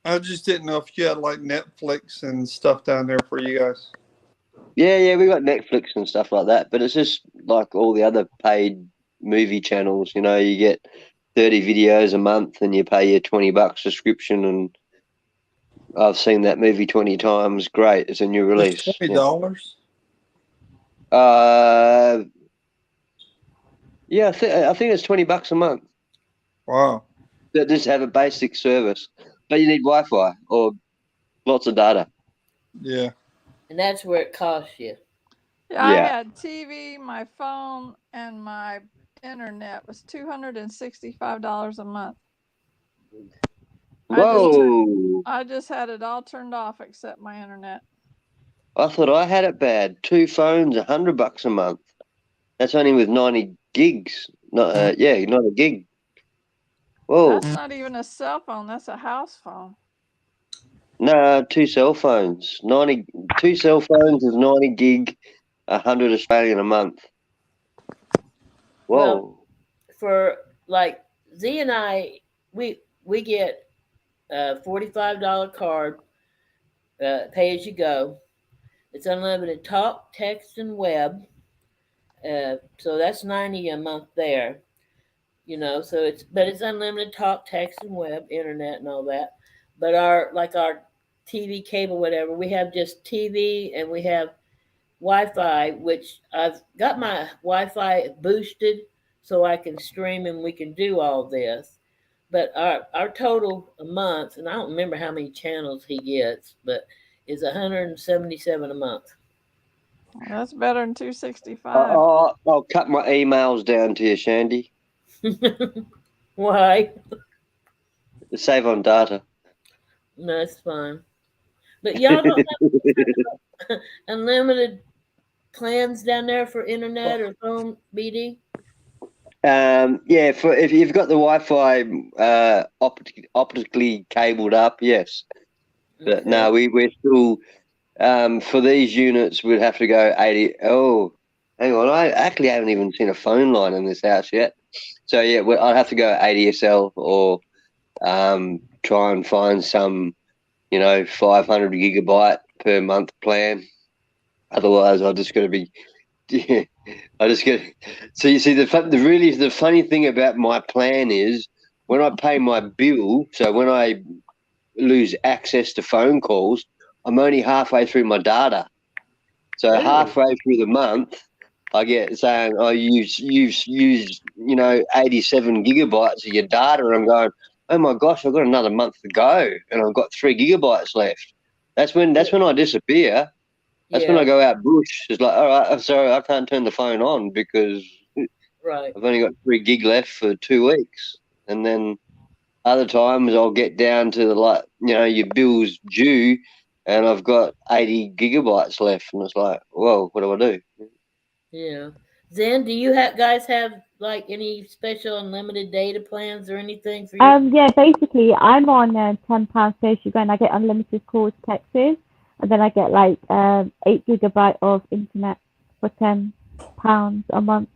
I just didn't know if you had like Netflix and stuff down there for you guys. Yeah, we got Netflix and stuff like that, but it's just like all the other paid movie channels. You know, you get 30 videos a month, and you pay your $20 subscription, and I've seen that movie 20 times. Great, it's a new release. $20? Yeah, I think it's $20 a month. Wow. That just have a basic service, but you need Wi-Fi or lots of data. Yeah. And that's where it costs you. Yeah, I Yeah. had TV, my phone, and my internet was $265 a month. Whoa! I just had it all turned off except my internet. I thought I had it bad. 2 phones, $100 a month. That's only with 90 gigs. Not not a gig. Whoa. That's not even a cell phone. That's a house phone. No, 2 cell phones. 2 cell phones is 90 gig, 100 Australian a month. Whoa. Well, for like Z and I, we get a $45 card, pay as you go. It's unlimited talk, text, and web. So that's 90 a month there. So it's unlimited talk, text, and web, internet, and all that. But our TV cable, whatever, we have just TV and we have Wi-Fi, which I've got my Wi-Fi boosted so I can stream and we can do all this. But our total a month, and I don't remember how many channels he gets, but is 177 a month. That's better than 265. I'll cut my emails down to you, Shandy. Why? To save on data. No, that's fine. But y'all don't have unlimited plans down there for internet or phone, BD? For if you've got the Wi-Fi optically cabled up, yes. But Okay. no, we're still for these units we'd have to go 80. Oh, hang on, I actually haven't even seen a phone line in this house yet. So yeah, I'd have to go ADSL or try and find some 500 gigabyte per month plan. Otherwise, I just got to be. Yeah, I just get. So you see, the funny thing about my plan is when I pay my bill. So when I lose access to phone calls, I'm only halfway through my data. So Really? halfway through the month, I get saying, "Oh, you've used 87 gigabytes of your data," and I'm going, "Oh my gosh, I've got another month to go, and I've got 3 gigabytes left." That's when I disappear. That's when I Yeah, go out bush. It's like, all right, I'm sorry, I can't turn the phone on because right. I've only got 3 gig left for 2 weeks. And then other times I'll get down to your bill's due and I've got 80 gigabytes left. And it's like, whoa, what do I do? Yeah. Zen, do you guys have like any special unlimited data plans or anything for you? Yeah, basically, I'm on £10 pay as you go, and I get unlimited calls, texts, and then I get like 8 GB of internet for £10 a month.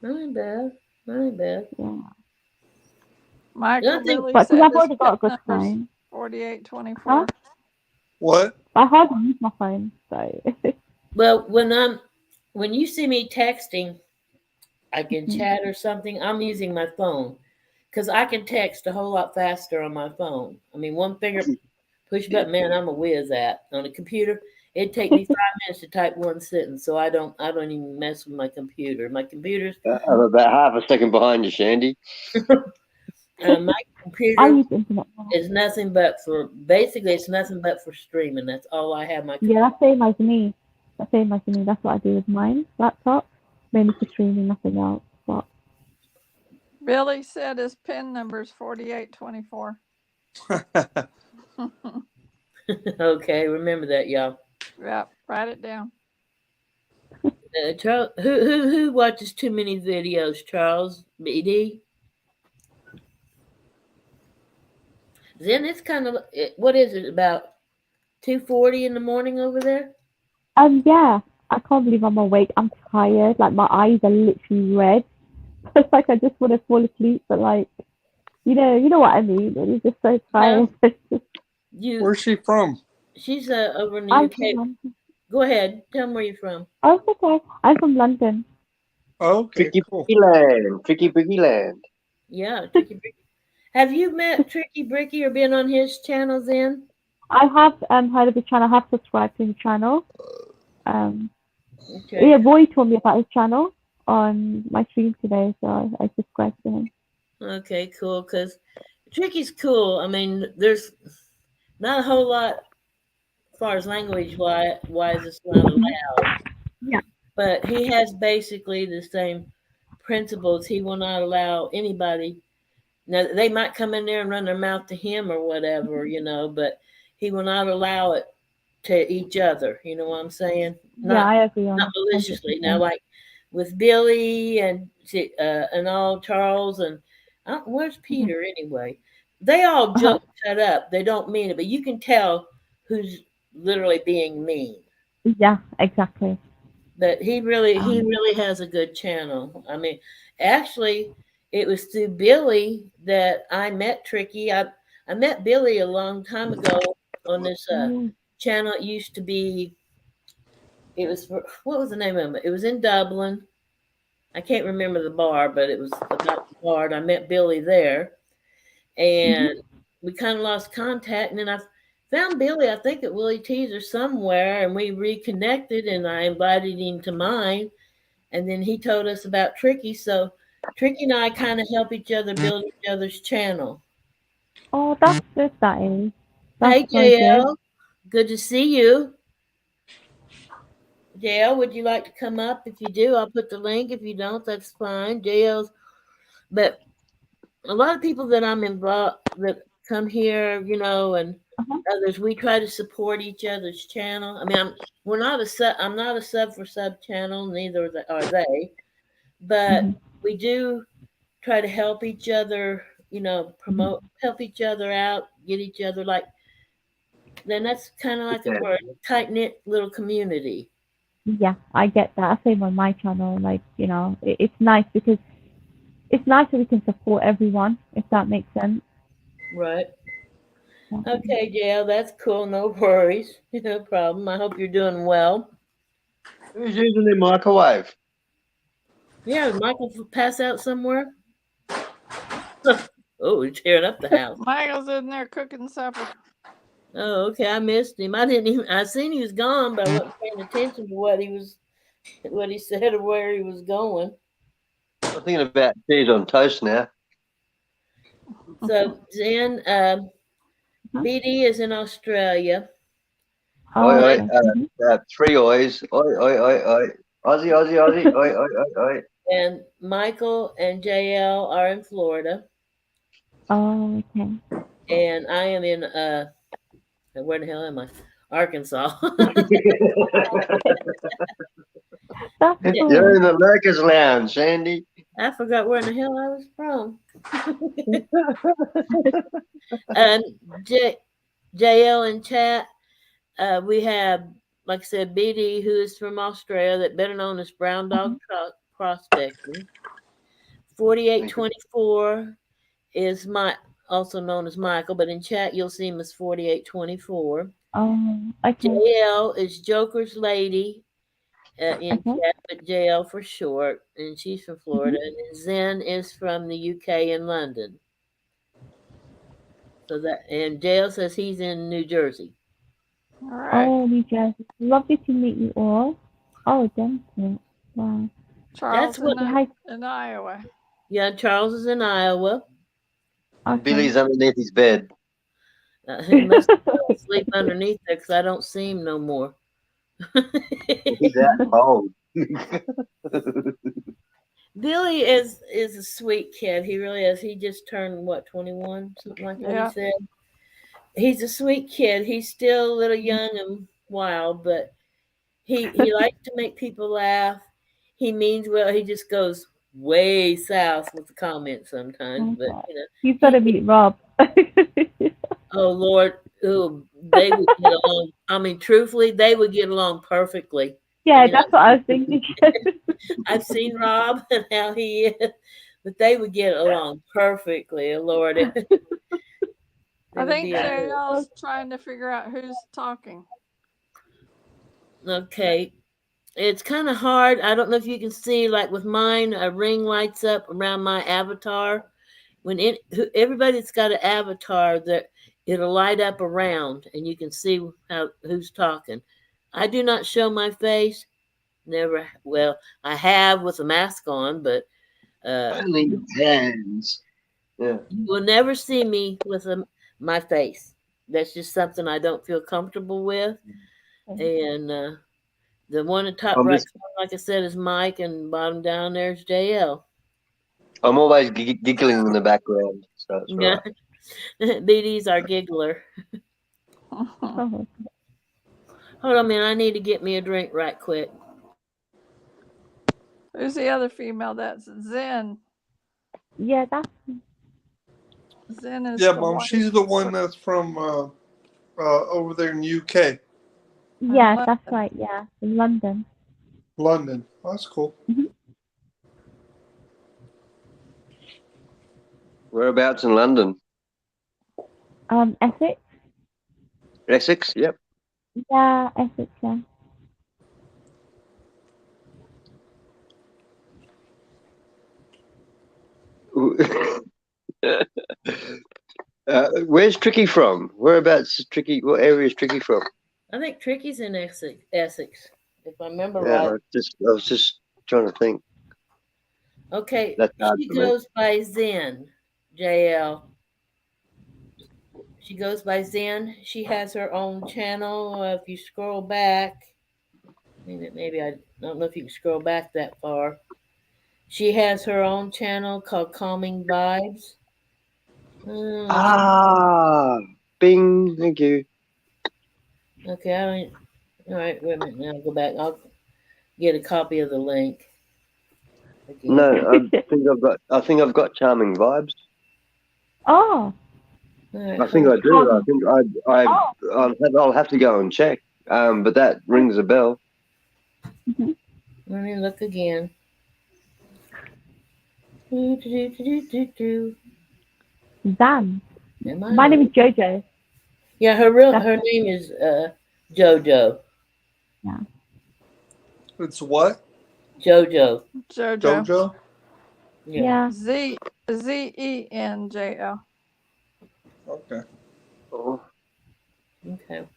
Not ain't bad. Not ain't bad. Yeah, Michael Nothing. Billy but because said I've his already got a good number's phone, 4824. What? I hardly use my phone, so Well, when you see me texting, I can chat or something. I'm using my phone because I can text a whole lot faster on my phone. I mean, one finger push button, man, I'm a whiz at on a computer. It'd take me 5 minutes to type one sentence, so I don't even mess with my computer. My computer's I'm about half a second behind you, Shandy. my I computer use internet now. is nothing but for basically it's nothing but for streaming. That's all I have my Yeah, that's same as me. That's same as me. That's what I do with mine laptop, mainly for streaming, nothing else. But Billy said his PIN number's 4824. Okay, remember that, y'all. Yep, write it down. Charles, who watches too many videos? Charles, BD. Then it's kind of what is it about 2:40 in the morning over there? yeah, I can't believe I'm awake. I'm tired. Like my eyes are literally red. It's like I just want to fall asleep, but like you know what I mean. It's just so No, tired. you. Where's she from? She's over in the I'm from UK. London. Go ahead, tell me where you're from. Oh, it's okay. I'm from London. Oh, okay, Tricky cool. Bricky Land. Tricky Bricky Land. Yeah, Tricky Bricky. Have you met Tricky Bricky or been on his channel then? I have heard of his channel. I have subscribed to his channel. Um, Okay. yeah, Boy told me about his channel on my stream today, so I subscribed to him. Okay, cool. Because Tricky's cool. I mean, there's not a whole lot as far as language wise it's not allowed, Yeah. but he has basically the same principles. He will not allow anybody. Now they might come in there and run their mouth to him or whatever, but he will not allow it to each other. You know what I'm saying? Yeah, I agree Not on maliciously. Now, 100%. like with Billy and all Charles and where's Mhm. Peter anyway? They all Uh-huh. joke, shut up. They don't mean it, but you can tell who's literally being mean. Yeah, exactly. But he Um, really has a good channel. I mean, actually, it was through Billy that I met Tricky. I met Billy a long time ago on this oh, channel. It used to be. What was the name of it? It was in Dublin. I can't remember the bar, but it was about the bar. And I met Billy there, and mhm. we kind of lost contact. And then I found Billy, I think at Willie T's or somewhere, and we reconnected. And I invited him to mine, and then he told us about Tricky. So Tricky and I kind of help each other build each other's channel. Oh, that's good. That is. That's Hey so good. JL, good to see you. JL, would you like to come up? If you do, I'll put the link. If you don't, that's fine. JL's, but a lot of people that I'm involved that come here, and Uh-huh. others, we try to support each other's channel. I mean, I'm not a sub for sub channel, neither are they, but Mhm. we do try to help each other, Mhm. help each other out, get each other like. Then that's kind of like Yeah. we're a tight knit little community, Yeah, I get that. Same on my channel. Like, it's nice because it's nice that we can support everyone, if that makes sense. right? Um, Okay, JL, that's cool. No worries. No problem. I hope you're doing well. Who's using the microwave? Yeah, did Michael pass out somewhere? Oh, he's tearing up the house. Michael's in there cooking supper. Oh, okay. I missed him. I didn't even. I seen he was gone, but I wasn't paying attention to what he said, or where he was going. I'm thinking about cheese on toast now. So then, uh-huh. BD is in Australia. Oi, Oh, oi, Mike okay. Mhm. three oys. Oi, oi, oi, oi. Aussie, Aussie, Aussie. Oi, oi, oi, oi. and Michael and JL are in Florida, Oh, okay. and I am in where the hell am I? Arkansas. That's You're cool. in the Lurkers Lounge, Sandy. I forgot where in the hell I was from. And JL in chat, we have, like I said, BD, who is from Australia, that better known as Brown Dog Mhm. Prospecting. 4824 is also known as Michael, but in chat you'll see him as 4824. Oh, okay. JL is Joker's Lady in Okay. chat, but JL for short, and she's from Mhm. Florida. And then Zen is from the UK in London. And JL says he's in New Jersey. All right. Oh, New Jersey. Lovely to meet you all. Oh, Denton. Wow. That's Charles what. Yeah, hi. in Iowa. Yeah, Charles is in Iowa. And Okay. Billy's underneath his bed. He must sleep underneath there because I don't see him no more. He's out cold. Billy is a sweet kid. He really is. He just turned what, 21, something like that. He Yeah. said he's a sweet kid. He's still a little young and wild, but he likes to make people laugh. He means well. He just goes way south with the comments sometimes, but Okay. you know You've got he. to meet Rob. Oh Lord, oh, they would get along. I mean, truthfully, they would get along perfectly. I Yeah, mean, that's what I was thinking. I've seen Rob and how he is, but they would get along perfectly. Lord, they I would think be a hoot. JL's trying to figure out who's talking. Okay. It's kind of hard. I don't know if you can see, like with mine, a ring lights up around my avatar. Everybody that's got an avatar, that it'll light up around, and you can see who's talking. I do not show my face. Never. Well, I have with a mask on, but Only hands. Yeah. you will never see me with my face. That's just something I don't feel comfortable with. And the one at top I'm right just. corner, like I said, is Mike, and bottom down there is JL. I'm always giggling in the background, so it's all Yeah, right. BD's our giggler. Oh, Hold on a minute, I need to get me a drink right quick. Who's the other female? That's Zen. Yeah, that's Zen is Yeah, the Mom, one. she's the one that's from over there in UK, yeah, London. that's right. Yeah, in London. London. Oh, that's cool. Whereabouts in London? Essex. Essex. Yep. Yeah, Essex. Yeah. Where's Tricky from? Whereabouts is Tricky? What area is Tricky from? I think Tricky's in Essex, if I remember Yeah, right. I was just trying to think. Okay, That's hard she for me. goes by Zen, JL. She goes by Zen. She has her own channel. If you scroll back, maybe I don't know if you can scroll back that far. She has her own channel called Calming Vibes. Ah, bing. Thank you. Okay, I don't. All right, wait a minute. Now I'll go back. I'll get a copy of the link again. No, I think I've got charming vibes. Oh. All right, I think hold I do. I think I'll have to go and check. But that rings a bell. on. Let me look again. Do. Zan. Am I My name is on? Jojo. Yeah, her name is JoJo. Yeah. It's what? JoJo. Jojo. Jojo? Yeah. Zenjl. Okay. Oh, Okay.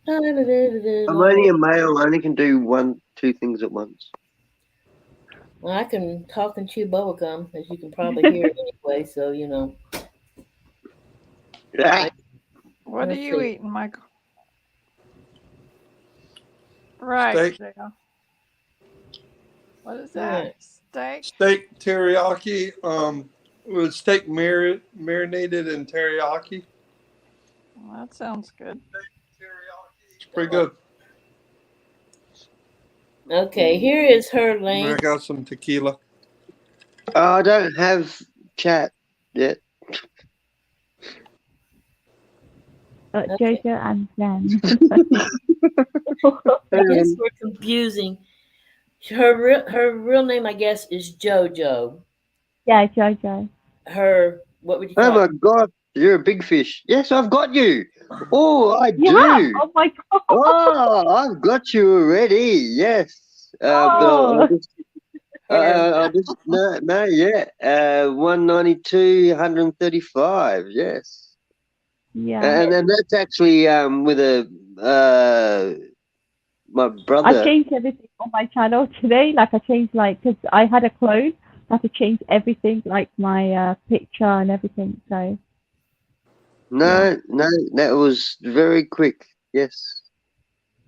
I'm only a male. I only can do two things at once. Well, I can talk and chew bubblegum, as you can probably hear anyway, so you know. Ah, What are Let's you see. eating, Michael? Right, Steak. JL. What is All that? right. Steak? Steak teriyaki. With steak marinated in teriyaki. Well, that sounds good. It's pretty good. Okay, here is her And I link. got some tequila. I don't have chat yet. Okay. Jojo and Zen. I guess we're confusing. Her real name, I guess, is JoJo. Yeah, Jojo. What would you Oh call my it? God, you're a big fish. Yes, I've got you. Oh, I You have? do. Oh my god. Oh, I've got you already. Yes. But Oh. I'll just no, yeah. 192, 135. Yes. Yeah. And that's actually with my I brother. changed everything on my channel today. Like I changed because I had a clone. I had to change everything, like my picture and everything. So No, that was very quick. Yes.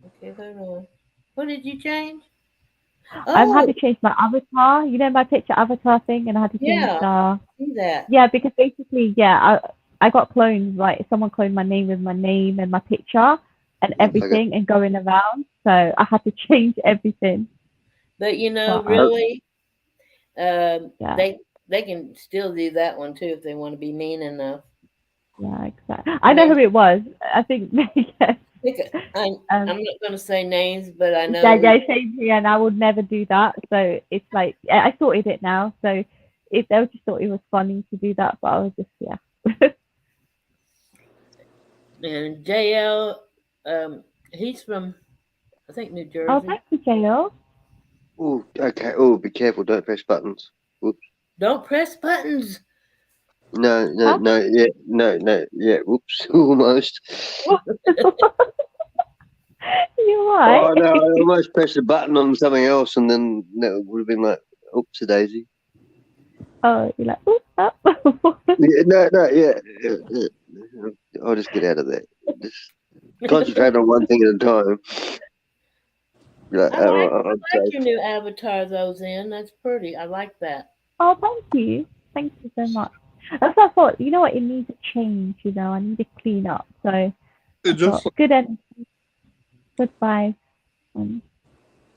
Okay, hold on. What did you change? I've had Oh, to change my avatar. You know my picture avatar thing, and I had to change yeah. See that? yeah, because basically, yeah, I got cloned. Like someone cloned my name with my name and my picture and Okay. everything, and going around. So I had to change everything. But you know, But, really, yeah, they can still do that one too if they want to be mean enough. yeah, exactly. I know who it was. I think yes. I'm Um, not going to say names, but I yeah, know. yeah, same here, and I would never do that. So it's like I sorted it now. So if they just thought it was funny to do that, but I was just And JL, he's from, I think, New Oh, Jersey. thank you, JL. Oh, okay. Oh, be careful. Don't press buttons. Whoops. Don't press buttons. No, Huh? yeah. Whoops. Almost. You're right. Oh, no, I almost pressed a button on something else and then that would have been like, oops, a daisy. Oh, you're like, oops, up. Yeah. I'll just get out of there. Just concentrate on one thing at a time. Yeah, I like I'm safe. your new avatar, though, Zen. That's pretty. I like that. Oh, thank you. Thank you so much. That's what I thought. You know what? It needs a change. I need to clean up. So I It just thought, good energy, good vibes.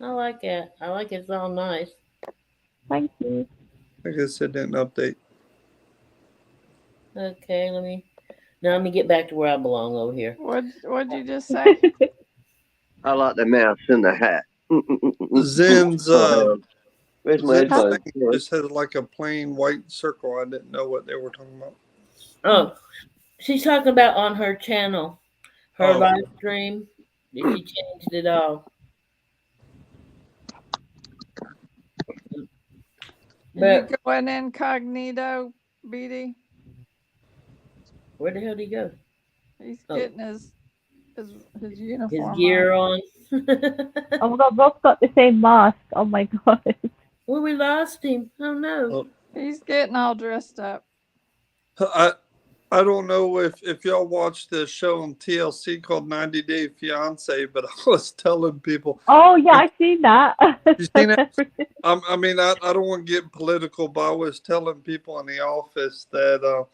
I like it. I like it. It's all nice. Thank you. I guess it didn't update. Okay, let me get back to where I belong over here. What'd you just say? I like the mouse and the hat. Zen's Where's my Zen's headphones? thing just has like a plain white circle. I didn't know what they were talking about. Oh, she's talking about on her channel, her Oh. live stream. She changed it all. But You go in incognito, BD? where the hell did he go? He's Oh. getting his His uniform gear on. on. Oh my god, both got the same mask. Oh my god. Well, we lost him. Oh no. Oh. He's getting all dressed up. I don't know if y'all watched the show on TLC called 90 Day Fiance, but I was telling people. Oh yeah, I've seen that. You seen it? I mean, I don't want to get political, but I was telling people in the office that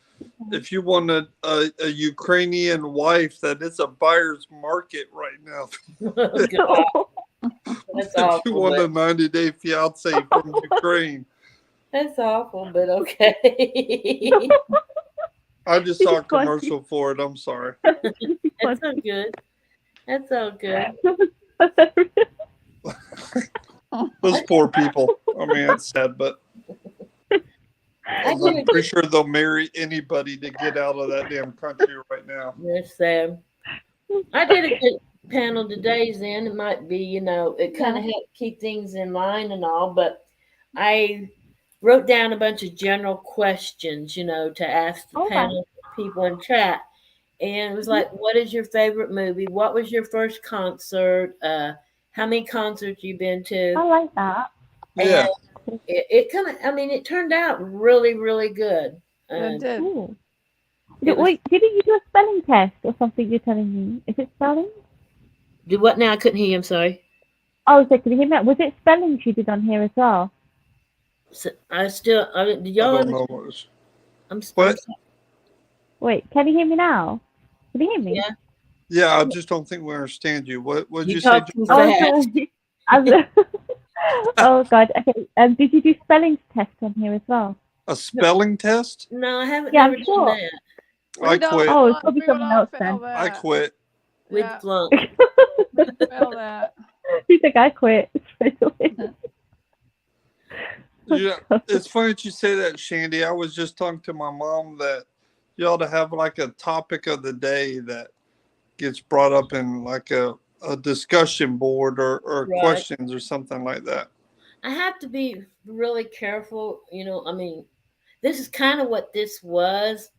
if you want a Ukrainian wife, that it's a buyer's market right now. Oh, God. That's If you awful. want a But 90-day fiance from Ukraine. that's awful, but okay. I just saw a It's funny. commercial for it. I'm sorry. That's all good. That's all good. Those poor people. I mean, it's sad, but I I'm did a pretty good, sure they'll marry anybody to get out of that damn country right now. that's sad. I did a good panel today, Zen. It might be, it kind of helped keep things in line and all, but I wrote down a bunch of general questions, to ask the Okay. panel people in chat. And it was like, what is your favorite movie? What was your first concert? How many concerts you been to? I like that. Yeah. And it kind of, it turned out really, really good. It did. Cool. It was- Wait, didn't you do a spelling test or something you're telling me? Is it spelling? Do what now? I couldn't hear you. I'm sorry. Oh, so can you hear me? Was it spelling she did on here as well? So did I y'all don't know understand? what was. I'm What? sorry. Wait, can you hear me now? Can you hear me? Yeah. Yeah, I just don't think we understand you. What did You you say? talk too Oh, fast. sorry. Oh God. Okay. Did you do spelling test on here as well? A spelling test? No, I haven't Yeah, never I'm done sure. that. I quit. Oh, it's probably we would someone all else fail then. I that. quit. We'd Yeah, flunk. fail that. He's like, I quit straight away. Yeah, it's funny that you say that, Shandy. I was just talking to my mom that you ought to have like a topic of the day that gets brought up in like a discussion board or Right. questions or something like that. I have to be really careful. This is kind of what this was.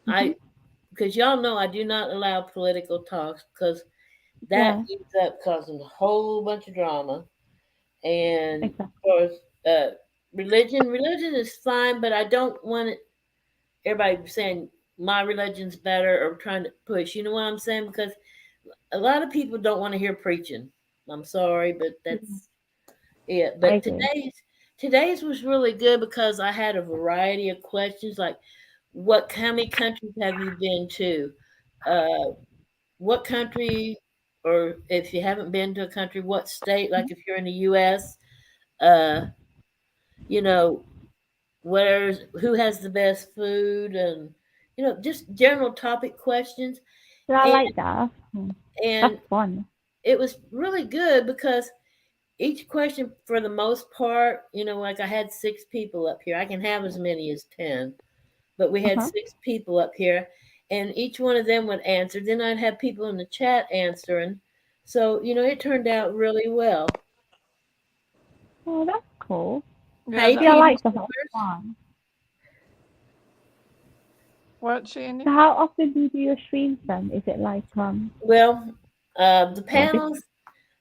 Because y'all know I do not allow political talks because that Yeah. ends up causing a whole bunch of drama. And Exactly. of course, religion is fine, but I don't want everybody saying my religion's better or trying to push. You know what I'm saying? Because a lot of people don't want to hear preaching. I'm sorry, but that's it. I But agree. today's was really good because I had a variety of questions like how many countries have you been to? What country, or if you haven't been to a country, what state? Like if you're in the U.S., uh, you know, who has the best food, and just general topic questions. So I And like that. and That's fun. it was really good because each question, for the most part, like I had 6 people up here. I can have as many as 10, but we had 6 people up here, and each one of them would answer. Then I'd have people in the chat answering. So, it turned out really well. Oh, that's cool. Hey, Yeah, See, I Petey like stuff Slippers. that's fun. what, Shandy? So how often do you do your streams then? Is it like Well, the Oh, panels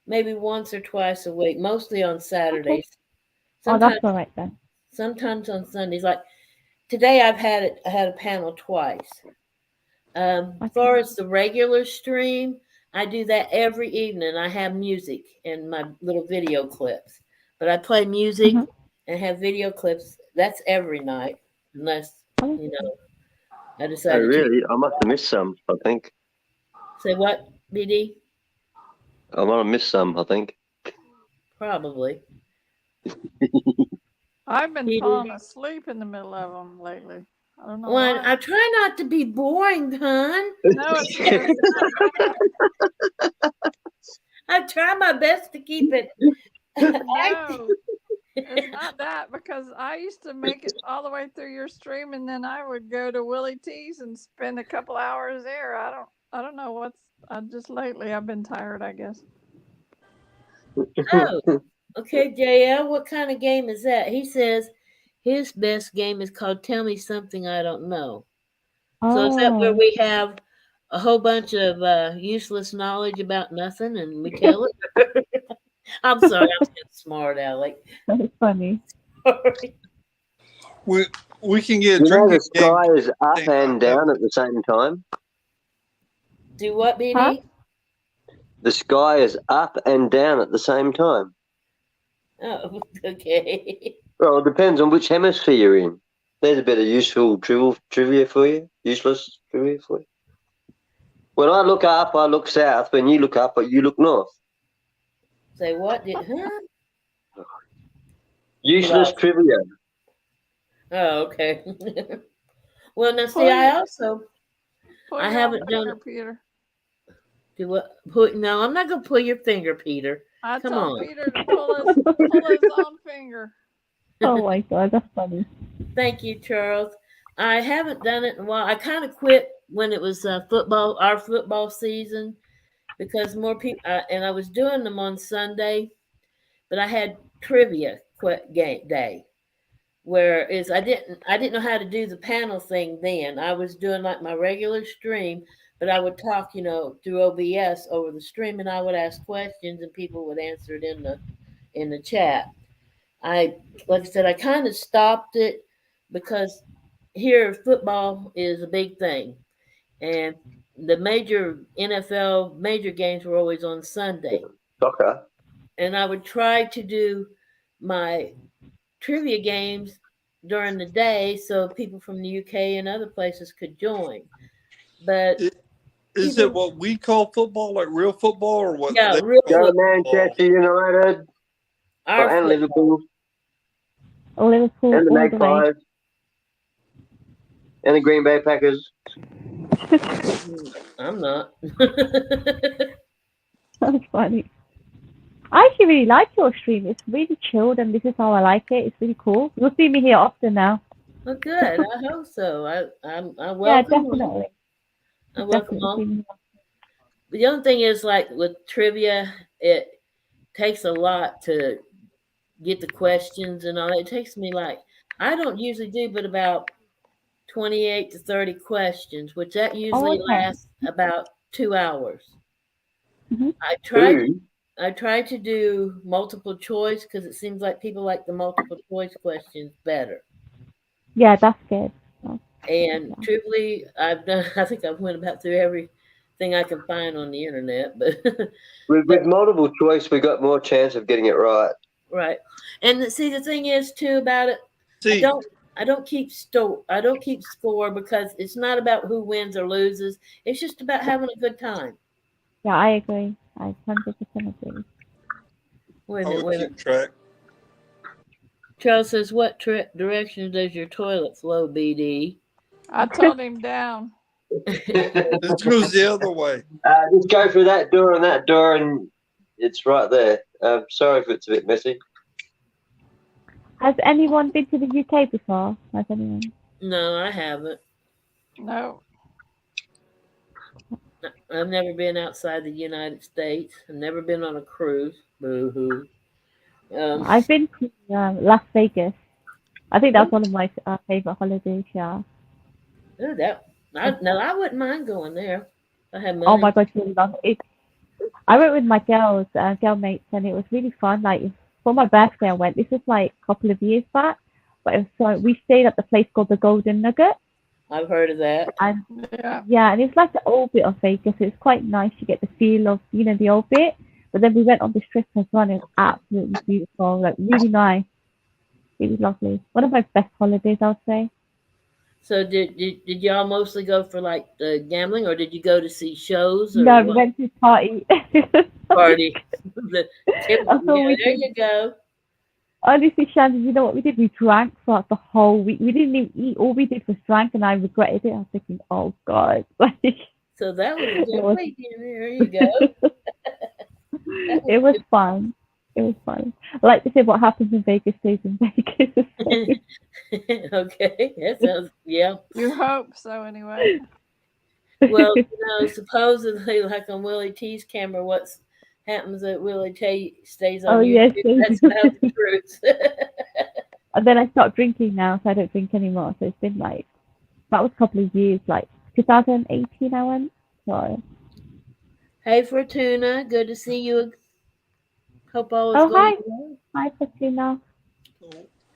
maybe once or twice a week, mostly on Saturdays. Oh, Sometimes, that's all right then. sometimes on Sundays. Like today, I had a panel twice. As far as the regular stream, I do that every evening. I have music and my little video clips, but I play music and have video clips. That's every night, unless Oh, I Oh, decide to change. really? I must have missed some, I think. Say what, BD? I might have missed some, I think. Probably. I've been Peter. falling asleep in the middle of them lately. I don't know Well, why. I try not to be boring, hon. No, it's not that. I try my best to keep it active. No, it's not that because I used to make it all the way through your stream, and then I would go to Willie T's and spend a couple hours there. I don't know what's. I just lately I've been tired, I guess. Oh, okay, JL, what kind of game is that? He says his best game is called Tell Me Something I Don't Know. So is that where Oh, we have a whole bunch of useless knowledge about nothing and we tell it? I'm sorry, I'm getting smart, Alec. that's funny. Sorry. We can get a You know, drinking the game. sky is up Thing and like that. down at the same time. Do what, BD? Huh? The sky is up and down at the same time. Oh, okay. Well, it depends on which hemisphere you're in. There's a bit of useful trivia for you. Useless trivia for you. When I look up, I look south. When you look up, you look north. Say what? Huh? Useless Lost. trivia. Oh, okay. Well, now see, Pull I your, also pull I your haven't own done finger, Peter. do what? Put no, I'm not gonna pull your finger, Peter. I Come told on. Peter to pull his own finger. Oh my god, that's funny. Thank you, Charles. I haven't done it in a while. I kind of quit when it was our football season, because more people, and I was doing them on Sunday, but I had trivia game day, where is I didn't know how to do the panel thing then. I was doing like my regular stream, but I would talk, through OBS over the stream, and I would ask questions, and people would answer it in the chat. I like I said, I kind of stopped it because here football is a big thing, and the major NFL major games were always on Sunday, Soccer. and I would try to do my trivia games during the day so people from the UK and other places could join. But Is it people, what we call football, like real football, or what yeah, they real call Go football, Manchester United our and football. Liverpool Liverpool and the all the way. Magpies and the Green Bay Packers. I'm not. That's funny. I actually really like your stream. It's really chilled, and this is how I like it. It's really cool. You'll see me here often now. Well, good. I hope so. I Yeah, welcome them. definitely. I welcome Definitely see them. me. The other thing is, like with trivia, it takes a lot to get the questions and all. It takes me I don't usually do but about 28 to 30 questions, which that Oh, usually okay. lasts about 2 hours. Mhm. I tried Ooh. I tried to do multiple choice because it seems like people like the multiple choice questions better. Yeah, that's good. And Yeah. truthfully, I've done. I think I've went about through everything I can find on the internet, but With multiple choice, we got more chance of getting it right. right. And see, the thing is too about it, I see. don't. I don't keep score because it's not about who wins or loses. It's just about having a good time. Yeah, I agree. I 100% agree. Wait a I minute. would Wait a keep minute. track. Charles says, "What direction does your toilet flow, BD?" I told him down. It goes the other way. Just go through that door, and it's right there. Sorry if it's a bit messy. Has anyone been to the UK before? Has anyone? No, I haven't. No, I've never been outside the United States. I've never been on a cruise. Boo hoo. I've been to Las Vegas. I think that's one of my favorite holidays. Yeah. I wouldn't mind going there. I have Oh money. my gosh, really love it. I went with my girl mates, and it was really fun. Like for my birthday, I went. This was like a couple of years back, but it was so we stayed at the place called the Golden Nugget, I've heard of that. and yeah, yeah, and it's like the old bit of Vegas. It's quite nice. You get the feel of the old bit. But then we went on the strip as well. And it was absolutely beautiful. Like really nice, really lovely. One of my best holidays, I would say. So did y'all mostly go for like the gambling, or did you go to see shows, or No, we what went to party. party? The tip, That's all yeah, we there did. you go. Honestly, Shannon, you know what we did? We drank throughout the whole week. We didn't even eat. All we did was drank, and I regretted it. I was thinking, oh God, like So that was a it good was. weekend. There you go. That was It was fun. It was fun. I like to say what happens in Vegas stays in Vegas. good. Okay, that sounds yeah. You hope so, anyway. Well, supposedly, like on Willie T's camera, what happens at Willie T stays Oh on yes. YouTube. That's about the truth. And then I stopped drinking now, so I don't drink anymore. So it's been like that was a couple of years, like 2018 I went. So Hey, Fortuna, good to see you. Hope all is oh going hi, well. hi Fatima.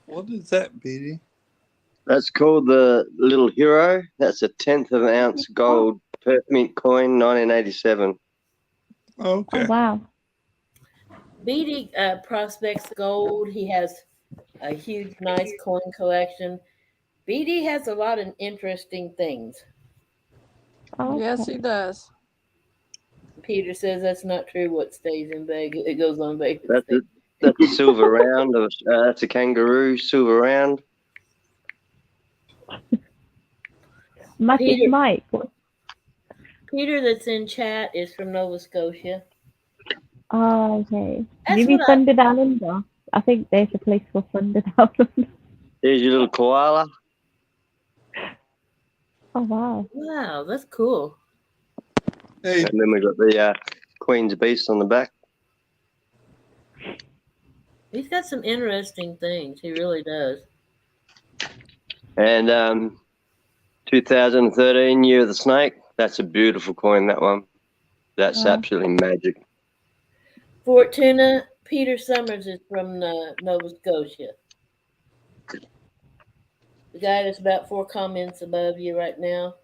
What is that, BD? That's called the Little Hero. That's a 1/10 of an ounce gold mint coin, 1987. Okay. Oh wow. BD prospects gold. He has a huge, nice coin collection. BD has a lot of interesting things. Oh, Yes, okay. he does. Peter says that's not true. What stays in Vegas, it goes on Vegas. That's a silver round. That's a kangaroo silver round. Magic Peter, Mike. What? Peter, that's in chat is from Nova Scotia. Oh, okay. That's Maybe what I. Thunder Down Under. I think there's a place for Thunder Down Under. There's your little koala. Oh wow. Wow, that's cool. Hey, And then we got the Queen's Beast on the back. He's got some interesting things. He really does. And 2013 Year of the Snake. That's a beautiful coin, that one. That's Wow. absolutely magic. Fortuna, Peter Summers is from Nova Scotia. The guy that's about 4 comments above you right now,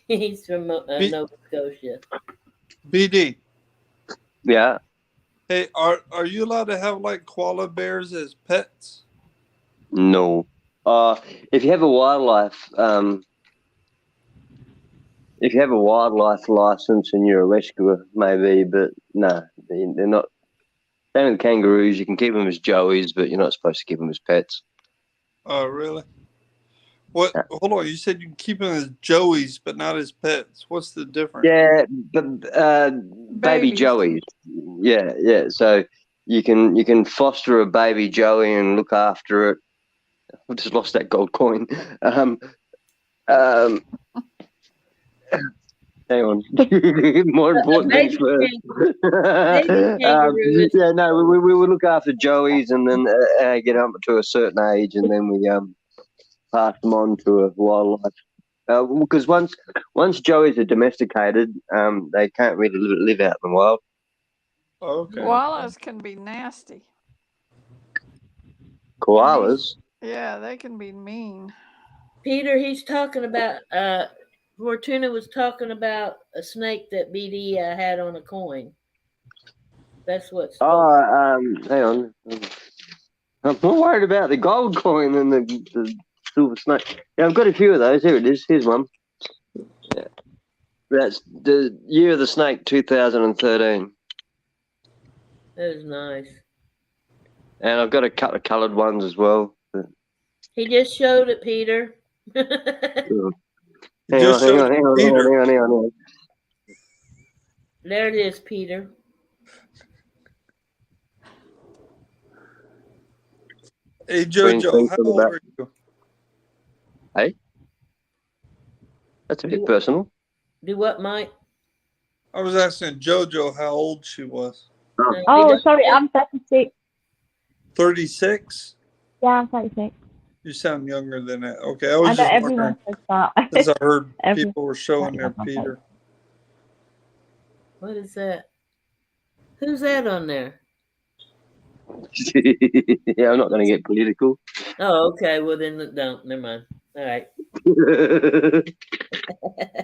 he's from Nova Scotia. BD. Yeah. Hey, are you allowed to have like koala bears as pets? No. If you have a wildlife, license and you're a rescuer, maybe, but no, they're not. Same with kangaroos. You can keep them as joeys, but you're not supposed to keep them as pets. Oh, really? What? Yeah. Hold on. You said you can keep them as joeys, but not as pets. What's the difference? Yeah, but baby Babies. joeys. Yeah. So you can foster a baby joey and look after it. I've just lost that gold coin. Hang on. More important things first. kangaroo is Yeah, no, we would look after joeys and then get up to a certain age, and then we pass them on to a wildlife. Because once joeys are domesticated, they can't really live out in the wild. Okay. Koalas can be nasty. Koalas. Yeah, they can be mean. Peter, he's talking about Fortuna was talking about a snake that BD had on a coin. That's what's Hang on. I'm more worried about the gold coin than the silver snake. Yeah, I've got a few of those. Here it is. Here's one. Yeah. That's the Year of the Snake, 2013. that is nice. And I've got a couple of coloured ones as well. He just showed it, Peter. Hang on. There it is, Peter. Hey, Jojo, how old are you? Hey? That's a bit personal. Do what, Mike? I was asking Jojo how old she was. Oh, sorry, I'm 36. 36? Yeah, I'm 36. You sound younger than that. Okay, I I was know just everyone wondering, says that. because I heard Everyone people were showing says their that. Peter. What is that? Who's that on there? Yeah, I'm not going to get political. Oh, okay. Well, then don't. Never mind. All right.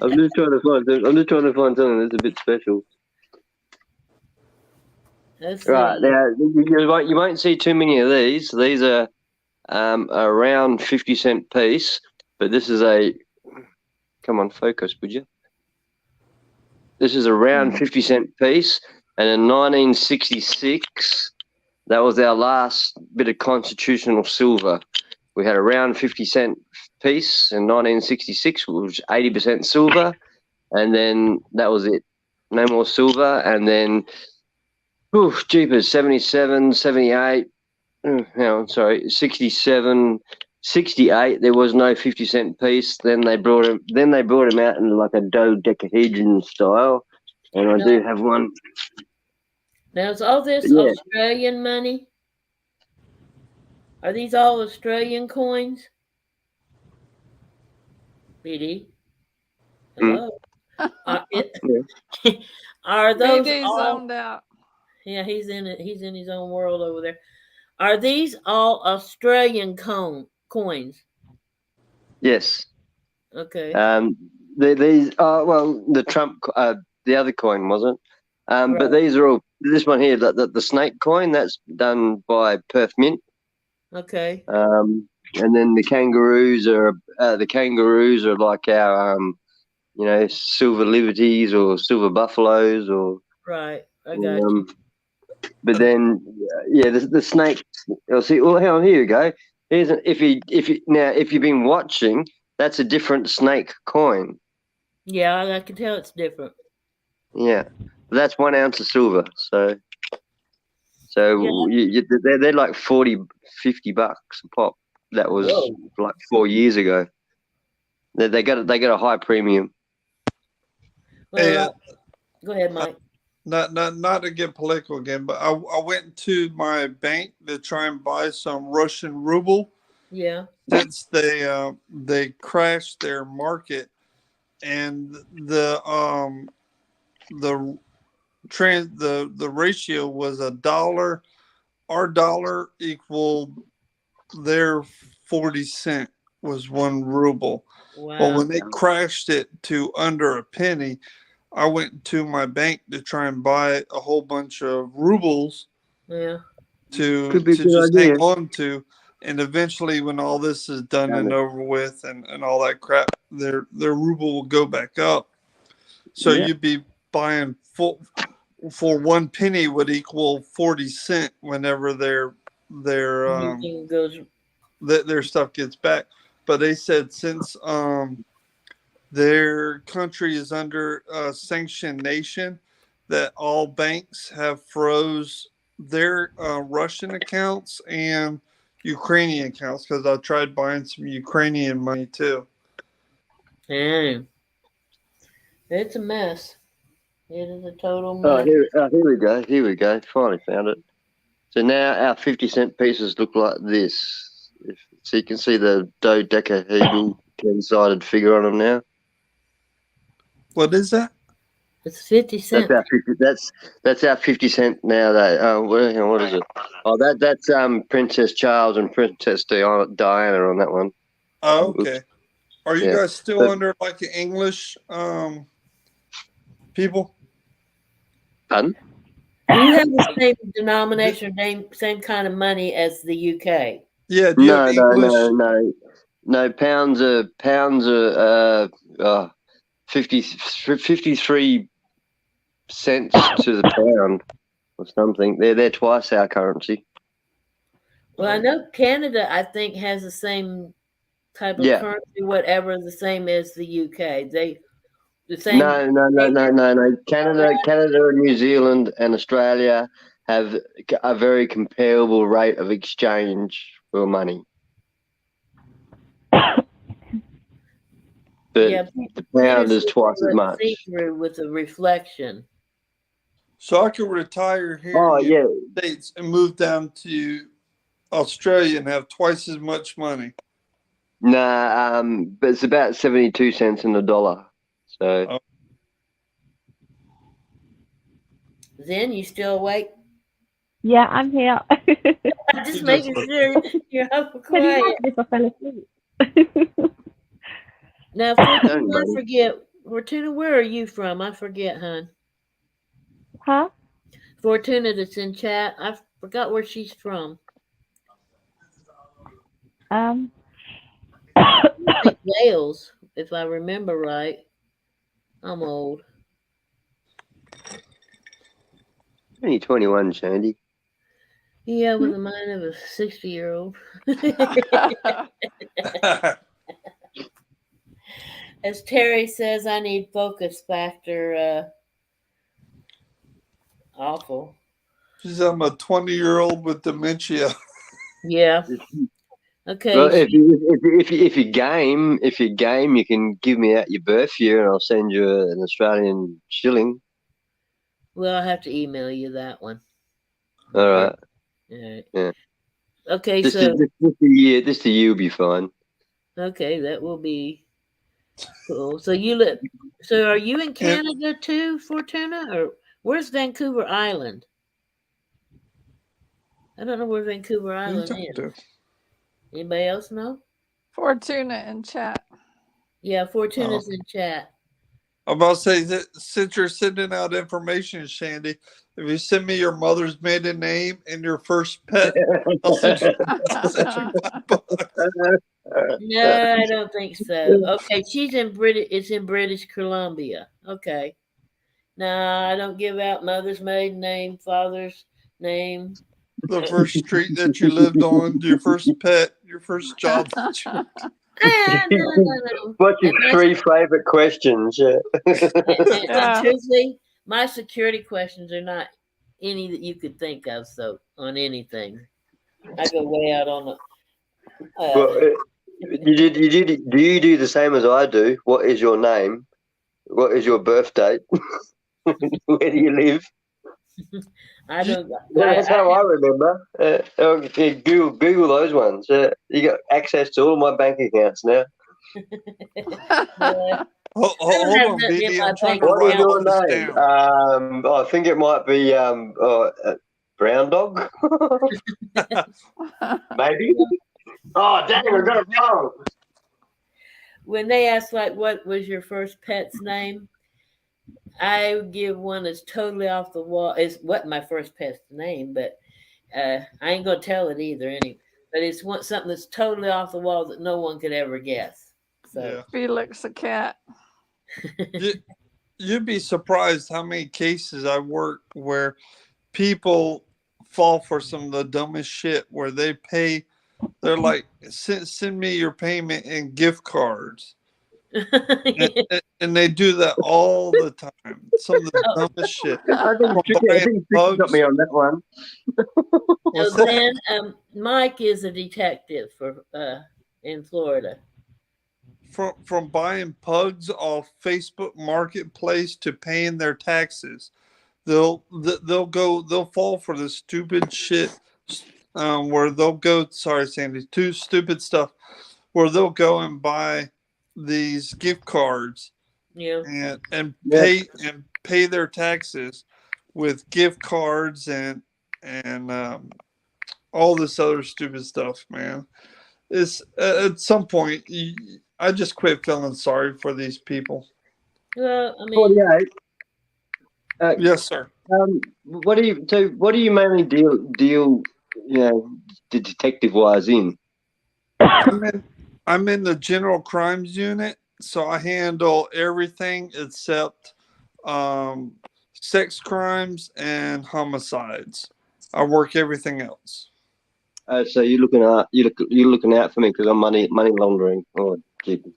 I'm just trying to find something that's a bit special. Let's Right see. now, you won't see too many of these. These are around 50-cent piece, but this is a. Come on, focus, would you? This is a round 50-cent piece, and in 1966, That was our last bit of constitutional silver. We had a round 50-cent piece in 1966, which was 80% silver, and then that was it. No more silver, and then, jeepers, 77, 78, no, sorry, 67, 68. There was no 50-cent piece. Then they brought him. Out in like a dodecahedron style, and I do have one. Now, is all this Yeah. Australian money? Are these all Australian coins? BD? Hello? Are those BD all? zoned out. Yeah, he's in it. He's in his own world over there. Are these all Australian coins? Yes. Okay. These well, the Trump, the other coin wasn't. But Right. these are all. This one here, the snake coin, that's done by Perth Mint. Okay. And then the kangaroos are like our silver liberties or silver buffaloes or. Right. I got you. But then, the snake. You'll see. Well, hang on, here you go. Here's if you've been watching, that's a different snake coin. Yeah, I can tell it's different. Yeah, that's 1 ounce of silver. So they're like $40, $50 a pop. That was like 4 years ago. They got a high premium. Well, go ahead, Mike. Not to get political again, but I went to my bank to try and buy some Russian ruble. Yeah. Since they crashed their market, and the ratio was $1. Our dollar equaled their 40 cent was 1 ruble. Wow. Well, when they crashed it to under a penny, I went to my bank to try and buy a whole bunch of rubles. Yeah. To just hang on to, and eventually, when all this is done and over with, and all that crap, their ruble will go back up. So you'd be buying for 1 penny would equal 40 cent whenever their stuff gets back. But they said since their country is under sanctioned nation, that all banks have froze their Russian accounts and Ukrainian accounts, because I tried buying some Ukrainian money too. Damn. It's a mess. It is a total mess. Oh, here we go. Here we go. Finally found it. So now our 50-cent pieces look like this. So you can see the dodecahedral 10-sided figure on them now. What is that? It's 50 cents. That's our 50-cent now. What is it? Oh, that's Princess Charles and Princess Diana on that one. Oh, okay. Are you guys still under like the English people? Pardon? Do you have the same denomination, same kind of money as the UK? Yeah. No. Pounds are 53 cents to the pound or something. They're twice our currency. Well, I know Canada, I think, has the same type of currency, whatever, the same as the UK. The same. No. Canada and New Zealand and Australia have a very comparable rate of exchange for money. But the pound is twice as much. See-through with a reflection. So I could retire here in the United States and move down to Australia and have twice as much money. Nah, but it's about 72 cents in the dollar. So. Zen, you still awake? Yeah, I'm here. I'm just making sure you're up quiet. If I fell asleep. Now, Fortuna, I forget. Fortuna, where are you from? I forget, hon. Huh? Fortuna that's in chat. I forgot where she's from. I think Wales, if I remember right. I'm old. 2021, Shandy. Yeah, with the mind of a 60-year-old. As Terry says, I need focus factor. Awful. I'm a 20-year-old with dementia. Yeah. Okay. Well, if you game, you can give me out your birth year, and I'll send you an Australian shilling. Well, I'll have to email you that one. All right. All right. Yeah. Okay. Just So. the year. Just the year will be fine. Okay, that will be cool. So you live. So are you in Canada too, Fortuna, or where's Vancouver Island? I don't know where Vancouver Who you Island talking to? is. Anybody else know? Fortuna in chat. Yeah, Fortuna's Oh. in chat. I'm about to say that since you're sending out information, Shandy, if you send me your mother's maiden name and your first pet, I'll send you $5. No, I don't think so. Okay, she's in British. It's in British Columbia. Okay. No, I don't give out mother's maiden name, father's name. The first street that you lived on, your first pet, your first job. No. What's your And 3 favorite questions? Yeah. and Yeah. truthfully, my security questions are not any that you could think of. So on anything, I go way out on the. Well, do you do the same as I do? What is your name? What is your birth date? Where do you live? I don't. That's how I remember. Google those ones. You got access to all my bank accounts now. Yeah, Hold have on, nothing in BD. my I'm trying bank to What is write account. all your this name? down. I think it might be Brown Dog. Maybe. Oh, dang! I got it wrong. When they ask like, "What was your first pet's name?" I would give one that's totally off the wall. It's what my first pet's name, but I ain't gonna tell it either. But it's something that's totally off the wall that no one could ever guess. So. Yeah. Felix the cat. You'd be surprised how many cases I work where people fall for some of the dumbest shit where they're like, send me your payment in gift cards. And they do that all the time. Some of the dumbest shit. I think From Tricky buying got pugs. me on that one. What's So that? then, Mike is a detective for in Florida. From buying pugs off Facebook Marketplace to paying their taxes, they'll fall for this stupid shit where they'll go. Sorry, Sandy, too stupid stuff where they'll go and buy these gift cards Yeah. and Yeah. pay their taxes with gift cards and all this other stupid stuff, man. It's at some point I just quit feeling sorry for these people. Well, I mean, 48. Yes, sir. What do you mainly deal the detective wise in? I'm in the general crimes unit, so I handle everything except sex crimes and homicides. I work everything else. So you're looking out for me because I'm money laundering. Oh, Jesus.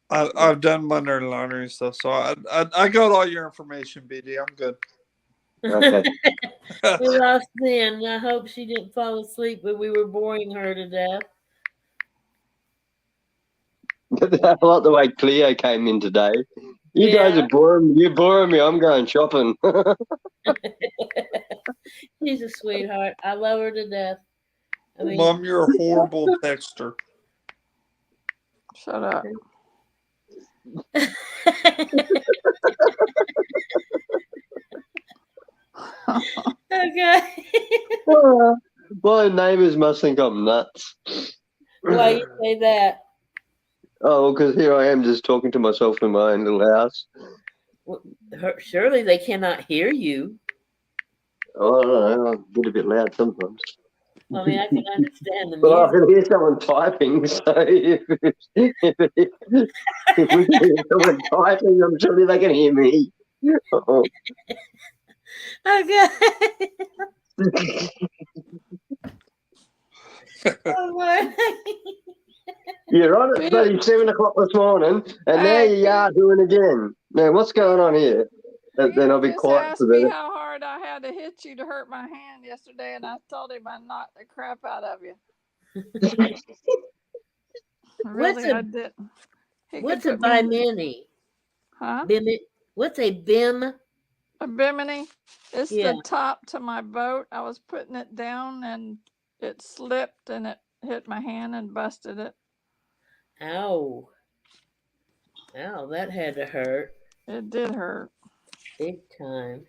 I've done money laundering stuff, so I got all your information, BD. I'm good. Okay. we lost Lynn. I hope she didn't fall asleep, but we were boring her to death. I like the way Cleo came in today. You guys are boring. You're boring me. I'm going shopping. She's a sweetheart. I love her to death. I mean, Mom, you're a horrible texter. Shut up. Okay. My neighbours must think I'm nuts. Why you say that? Oh, because here I am just talking to myself in my own little house. Surely they cannot hear you. Oh, I don't know. I get a bit loud sometimes. I mean, I can understand the Well, I music. can hear someone typing, so if we can hear someone typing, I'm sure they can hear me. Okay. Oh my. You're on at Peter, bloody 7 o'clock this morning, and now hey, you're yahooing again. Now, what's going on here? Then I'll Peter be just quiet for asked a me minute. how hard I had to hit you to hurt my hand yesterday, and I told him I knocked the crap out of you. What's Really, a I didn't. He could what's a put me in, bimini? huh? What's a bim? A bimini. It's Yeah. the top to my boat. I was putting it down and it slipped and it hit my hand and busted it. Ow. Ow, that had to hurt. It did hurt. Big time.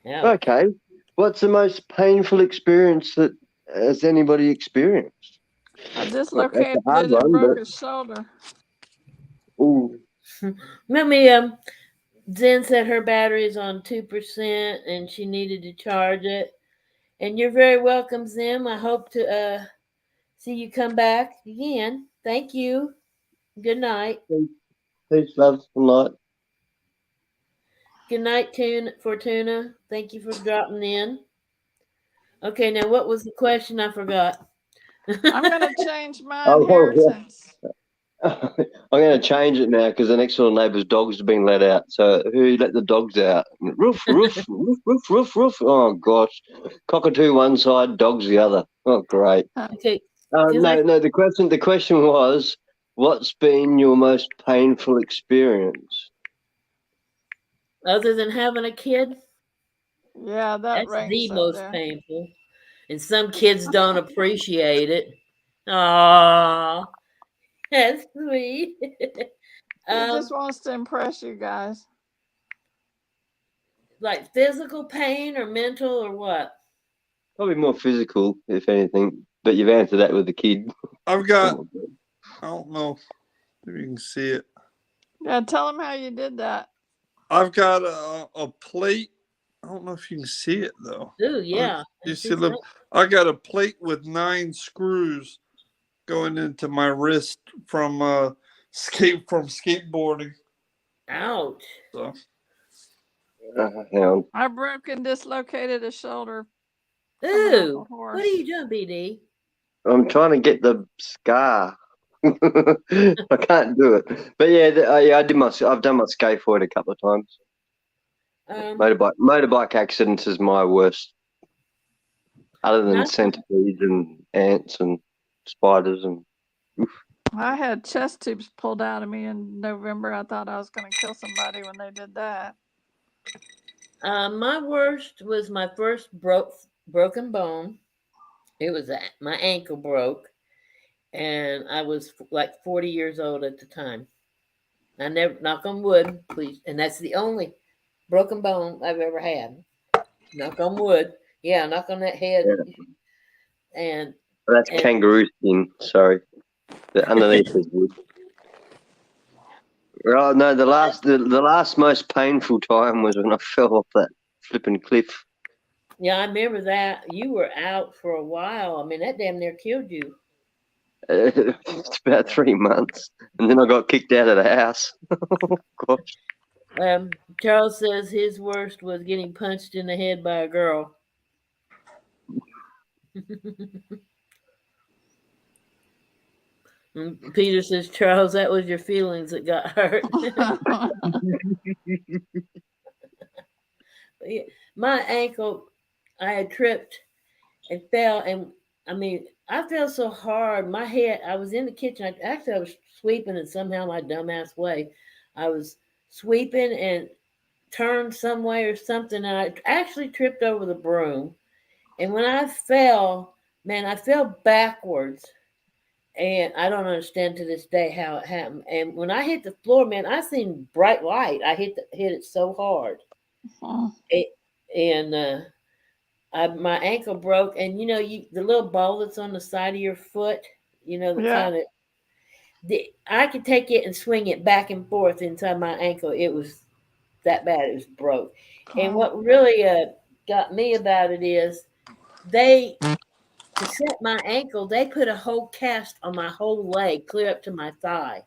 Ouch. Okay. What's the most painful experience that has anybody experienced? I Look, that's dislocated a hard it and one, broke but his shoulder. ooh, Let me Zen said her battery is on 2% and she needed to charge it. And you're very welcome, Zim. I hope to see you come back again. Thank you. Good night. peace, love, and light. Good night, Fortuna. Thank you for dropping in. Okay, now what was the question? I forgot. I'm going to change my Oh, well, inheritance. yeah. I'm going to change it now because the next door neighbour's dogs have been let out. So who let the dogs out? Roof, roof, roof, roof, roof, roof. Oh gosh, cockatoo one side, dogs the other. Oh great. Okay, because No. The question was, what's been your most painful experience? other than having a kid, Yeah, that that's the ranks up most there. painful. And some kids don't appreciate it. Aww, that's sweet. He just um, wants to impress you guys. like physical pain or mental or what? Probably more physical, if anything. But you've answered that with the kid. I've got, I don't know if you can see it. Yeah, tell him how you did that. I've got a plate. I don't know if you can see it though. Ooh, yeah. You see, look, I got a plate with 9 screws going into my wrist from skateboarding. Ouch. So Hang on. I broke and dislocated a shoulder coming off a Ooh, horse. what are you doing, BD? I'm trying to get the scar. I can't do it. But yeah, I did I've done my skateboard a couple of times. Motorbike accidents is my worst, other than Not centipedes and ants and spiders and. I had chest tubes pulled out of me in November. I thought I was going to kill somebody when they did that. my worst was my first broken bone. It was my ankle broke, and I was like 40 years old at the time. I never, knock on wood, please, and that's the only broken bone I've ever had. Knock on wood. Yeah, knock on that head. Yeah, And that's kangaroo skin. Sorry, the underneath is wood. Right, no, the last most painful time was when I fell off that flipping cliff. yeah, I remember that. You were out for a while. I mean, that damn near killed you. It's about 3 months, and then I got kicked out of the house. Oh, gosh. Charles says his worst was getting punched in the head by a girl. And Peter says, Charles, that was your feelings that got hurt. Yeah, my ankle, I had tripped and fell, and I mean, I fell so hard. My head, I was in the kitchen. I was sweeping, and somehow my dumbass way, I was sweeping and turned some way or something, and I actually tripped over the broom. And when I fell, man, I fell backwards. And I don't understand to this day how it happened. And when I hit the floor, man, I seen bright light. I hit it so hard. It, and my ankle broke, and the little ball that's on the side of your foot, the Yeah. kind of I could take it and swing it back and forth inside my ankle. It was that bad. It was broke. And what really got me about it is they to set my ankle, they put a whole cast on my whole leg, clear up to my thigh.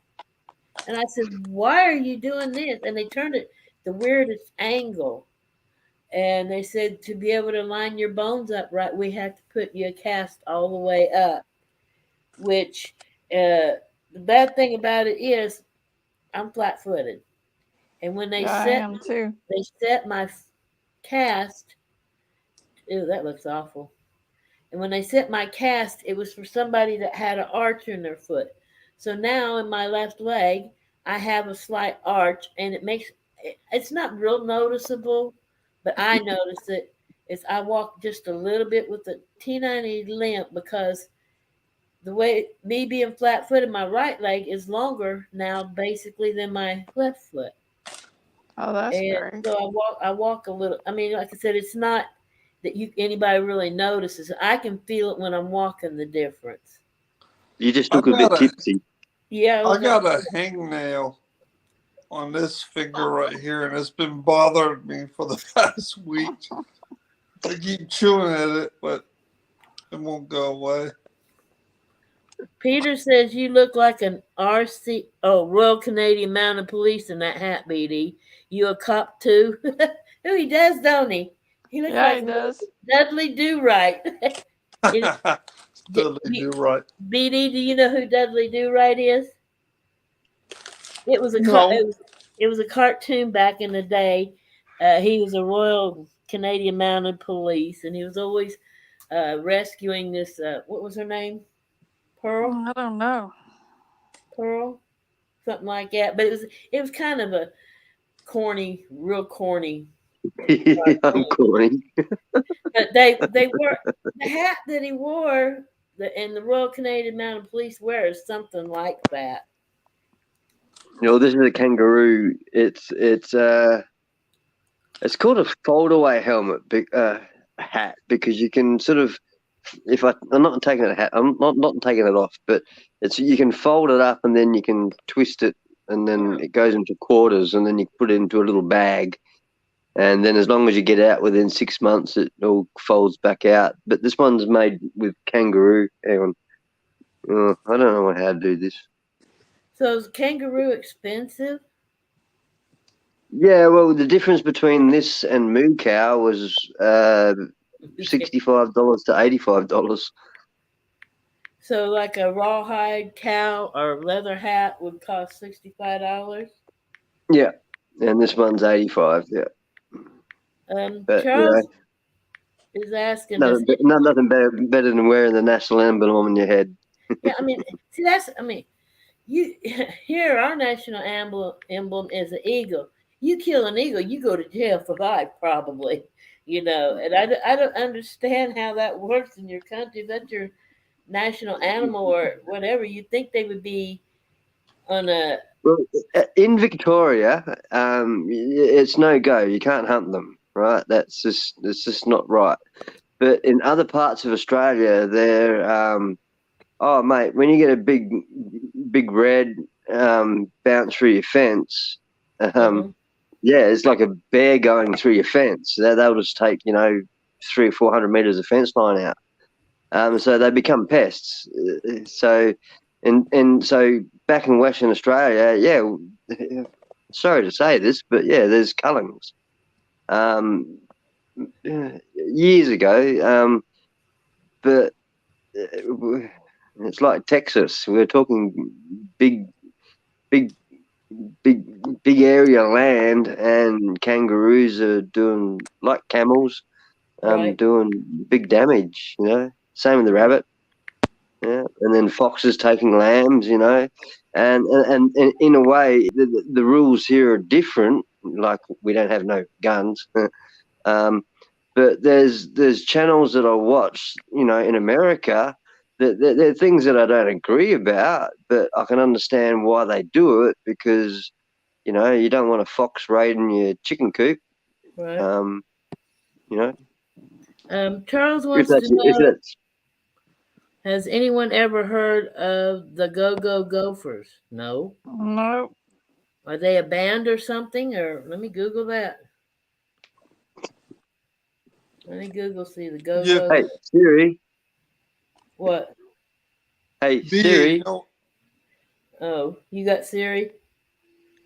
And I said, "Why are you doing this?" And they turned it the weirdest angle. and they said to be able to line your bones up right, we have to put you a cast all the way up. Which the bad thing about it is I'm flat-footed, and when Yeah, I am too. they set my cast. Ew, that looks awful. And when they set my cast, it was for somebody that had an arch in their foot. So now in my left leg, I have a slight arch, and it's not real noticeable, but I notice it. Is I walk just a little bit with a teeny limp because the way me being flat footed, my right leg is longer now basically than my left foot. Oh, that's And great. so I walk a little. I mean, like I said, it's not that you anybody really notices. I can feel it when I'm walking the difference. You just I look a bit got a tipsy. Yeah, I got a hangnail on this finger right here, and it's been bothering me for the past week. I keep chewing at it, but it won't go away. Peter says you look like an Royal Canadian Mounted Police in that hat, BD. You a cop too? Oh, he does, don't he? He looks Yeah, like he does. Dudley Do Right. Totally do right. BD, do you know who Dudley Do Right is? It was a No. it was a cartoon back in the day. He was a Royal Canadian Mounted Police, and he was always rescuing this. What was her name? Pearl. I don't know. Pearl, something like that. But it was kind of a corny, real corny. I'm corny. But they wore the hat that he wore, and the Royal Canadian Mounted Police wears something like that. You know, this is a kangaroo. It's called a foldaway helmet, hat, because you can sort of, I'm not taking the hat, I'm not taking it off, but you can fold it up and then you can twist it, and then it goes into quarters, and then you put it into a little bag, and then as long as you get out within 6 months, it all folds back out. But this one's made with kangaroo. Hang on, I don't know how to do this. So is kangaroo expensive? Yeah, well, the difference between this and moo cow was $65 to $85. So like a rawhide cow or leather hat would cost $65. Yeah, and this one's 85. Yeah, but Charles is asking us. nothing better than wearing the national emblem on your head. Yeah, I mean, see, you here our national emblem is an eagle. You kill an eagle, you go to jail for life, probably. And I don't understand how that works in your country. If that's your national animal or whatever. You'd think they would be on a. Well, in Victoria, it's no go. You can't hunt them, right? It's just not right. But in other parts of Australia, they're oh mate, when you get a big red bounce through your fence, yeah, it's like a bear going through your fence. They'll just take 300 or 400 meters of fence line out. So they become pests. So back in Western Australia, yeah, sorry to say this, but yeah, there's cullings. Years ago, but it's like Texas. We're talking big area land, and kangaroos are doing like camels, Right. doing big damage. Same with the rabbit. Yeah, and then foxes taking lambs. And in a way, the rules here are different. Like we don't have no guns. But there's channels that I watch, in America. There are things that I don't agree about, but I can understand why they do it, because, you don't want a fox raiding your chicken coop. Right. Charles wants to know, has anyone ever heard of the Go-Go Gophers? No. No. Are they a band or something? Or let me Google that. Let me Google see the Go-Go. Hey, Siri. What? Hey, Siri. Oh, you got Siri?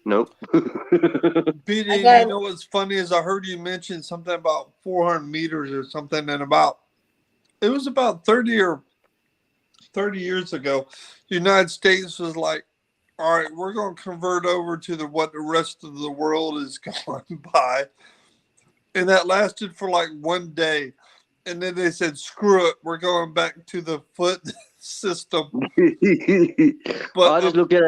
Nope. BD, got- you know what's funny is I heard you mention something about 400 meters or something, and it was about 30 years ago, the United States was like, all right, we're going to convert over to what the rest of the world is going by. And that lasted for like one day. And then they said, screw it, we're going back to the foot system. But I just look at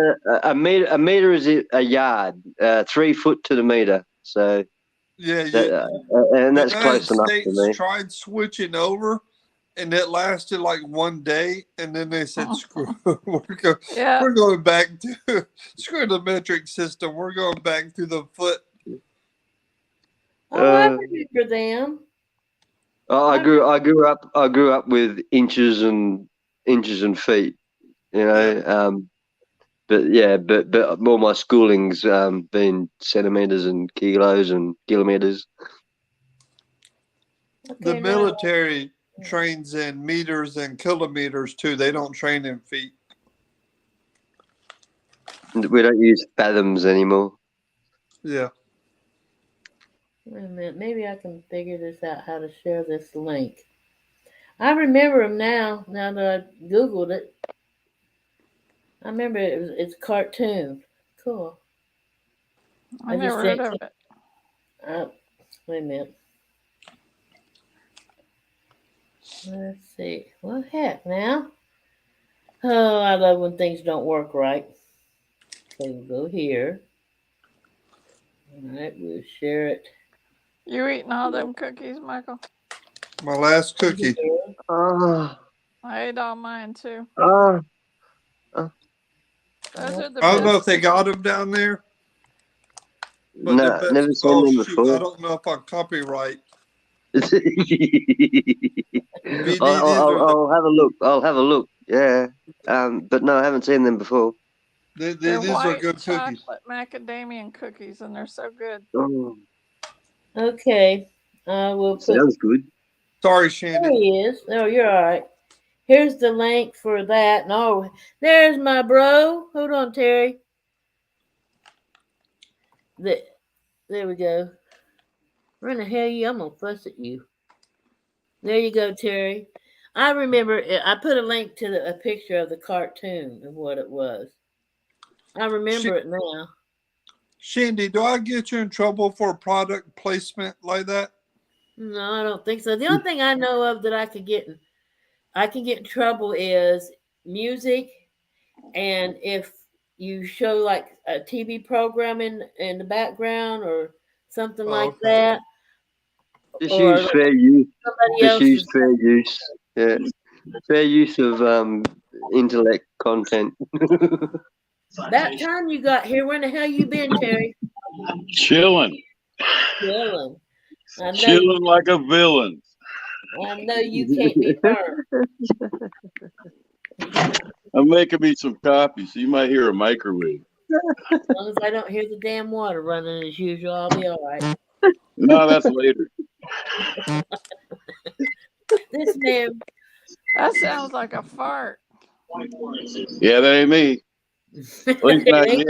a meter. A meter is a yard, 3 foot to the meter. So yeah, and the that's close United enough to States me. tried switching over, and it lasted like one day, and then they said, "Screw, we're going back to screw the metric system. We're going back to the foot." Oh, I remember them. I grew up with inches and feet. You know, but all my schooling's been centimeters and kilos and kilometers. The Okay, now, military trains in meters and kilometers too. They don't train in feet. We don't use fathoms anymore. Yeah. wait a minute. Maybe I can figure this out, how to share this link. I remember them now that I Googled it. I remember it's a cartoon. Cool. I never heard of it. Wait a minute. Let's see. What heck now? Oh, I love when things don't work right. Okay, we'll go here. All right, we'll share it. You eating all them cookies, Michael? My last cookie. Oh, I ate all mine too. oh. Those are the I don't know best if they got cookies. them down there. But No, never seen them before. I don't know if I'm copyright. I'll have a look. I'll have a look. Yeah. But no, I haven't seen them before. They're These are white good cookies. chocolate macadamia cookies, and they're so good. Oh, Okay, we'll put. sounds good. Sorry, There Shannon. he is. Oh, you're all right. Here's the link for that. And oh, there's my bro. Hold on, Terry. There we go. Where in the hell you? I'm gonna fuss at you. There you go, Terry. I remember. I put a link to a picture of the cartoon of what it was. I remember it now. Shandy, do I get you in trouble for product placement like that? No, I don't think so. The only thing I know of that I can get in trouble is music, and if you show like a TV program in the background or something like that, Just or use fair use. somebody Just use else's. fair use. Yeah. Fair use of intellect content. That time you got here, where the hell you been, Terry? Chilling. Chilling. Chilling like a villain. I know you can't be burned. I'm making me some coffee, so you might hear a microwave. As long as I don't hear the damn water running as usual, I'll be all right. No, that's later. This man. That sounds like a fart. Yeah, that ain't me. At least not yet.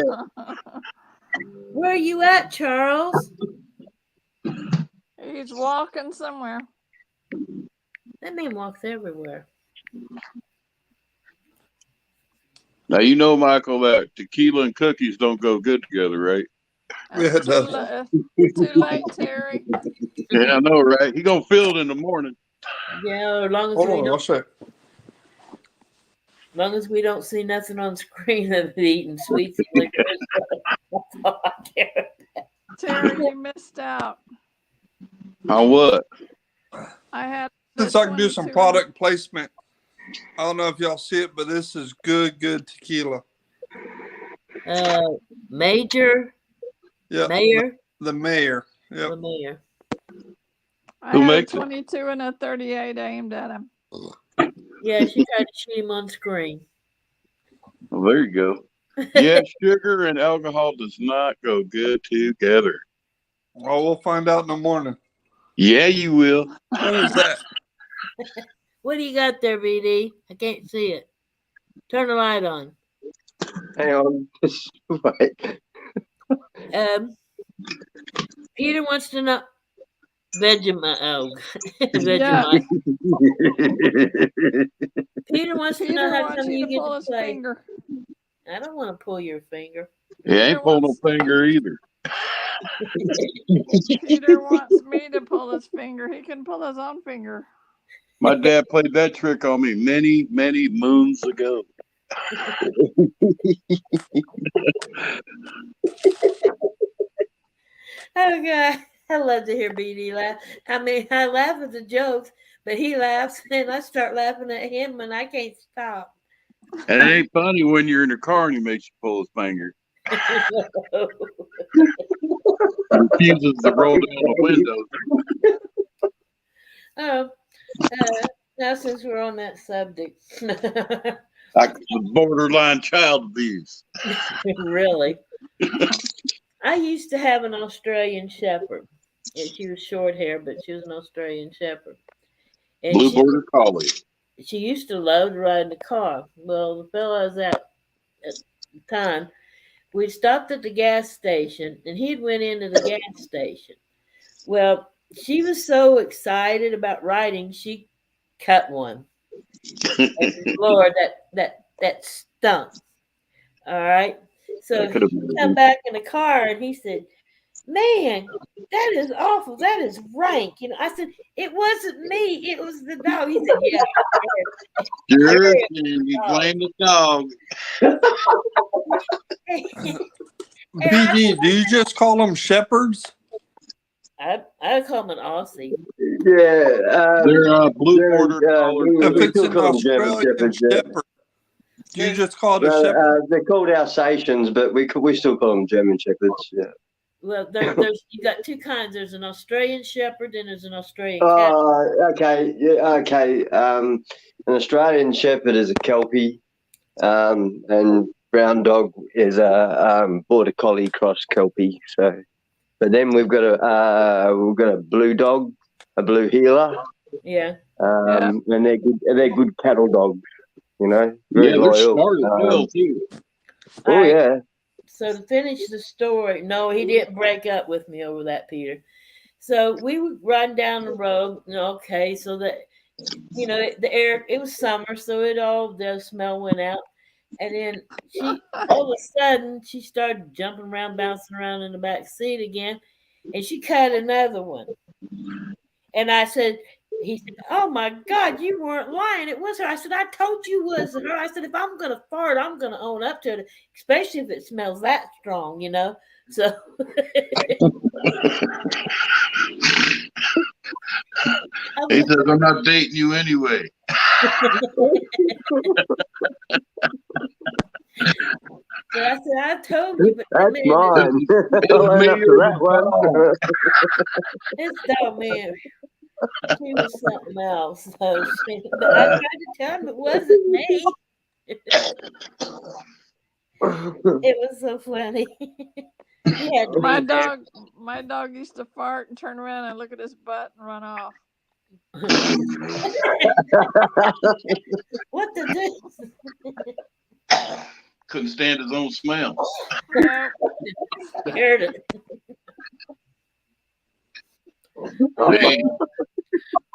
Where are you at, Charles? He's walking somewhere. That man walks everywhere. Now, you know, Michael, that tequila and cookies don't go good together, right? Yeah, it does. Too late, Terry. Yeah, I know, right? He gonna feel it in the morning. Yeah, as long as Hold we on, don't, I'll show you. as long as we don't see nothing on screen of eating sweets and liquor. That's all I care. Terry, you missed out. On what? I had. Since I can do some product placement, I don't know if y'all see it, but this is good tequila. Major. Yeah, Mayor. the mayor. Yeah, The mayor. I Who had makes a it? 22 and a 38 aimed at him. Yeah, she tried to shoot him on screen. Well, there you go. Yeah, sugar and alcohol does not go good together. well, we'll find out in the morning. Yeah, you will. What is that? What do you got there, BD? I can't see it. Turn the light on. Hang on. Just wait. Peter wants to know Vegemite. Oh, Yeah. Vegemite. Peter wants to know Peter how wants come you you to get pull to his play. finger. I don't want to pull your finger. He ain't Peter pulling no wants finger either. Peter wants me to pull his finger. He can pull his own finger. My dad played that trick on me many, many moons ago. Oh God, I love to hear BD laugh. I mean, I laugh at the jokes, but he laughs, and I start laughing at him, and I can't stop. And it ain't funny when you're in the car and he makes you pull his finger. He refuses to roll down the window. Oh, now since we're on that subject, Like the borderline child abuse. really, I used to have an Australian Shepherd. And she was short hair, but she was an Australian Shepherd, and Blue border collie. she used to love to ride in the car. Well, the fellow I was at the time, we stopped at the gas station, and he'd went into the gas station. Well, she was so excited about riding, she cut one. Lord, that stunk. All right. So That could have he been come back in the car and he said, "Man, that is awful. That is rank." I said, "It wasn't me. It was the dog." He said, "Yeah, sure, you blame the dog. BD, do you just call them shepherds? I call him an Aussie. Yeah, They're blue border If we it's still an call them German Australian Shepherds. Yeah. shepherd, do you just call it a shepherd? They're called Alsatians, but we still call them German Shepherds. Yeah. Well, there's you got two kinds. There's an Australian Shepherd and there's an Australian Cat. Okay. Yeah. Okay. An Australian Shepherd is a Kelpie, and Brown Dog is a Border Collie cross Kelpie. So, but then we've got a Blue Dog, a Blue Heeler, Yeah. and they're good cattle dogs. Very Yeah, they're loyal. smart as hell too. Oh All right. yeah. So to finish the story, no, he didn't break up with me over that, Peter. So we would run down the road. Okay, so that the air, it was summer, so the smell went out, and then she all of a sudden she started jumping around, bouncing around in the back seat again, and she cut another one. And he said, "Oh my God, you weren't lying. It was her." I said, "I told you it was her." I said, "If I'm gonna fart, I'm gonna own up to it, especially if it smells that strong, So He says, I'm not dating you anyway. So I said, "I told you, but That's man, mine. It's I went me up to or that the one. dog. this dog, man, she was something else." So but I tried to tell him it wasn't me. It was so funny. He had to My be there. dog used to fart and turn around and look at his butt and run off. What to do? Couldn't stand his own smell. Nope. Scared it. Man,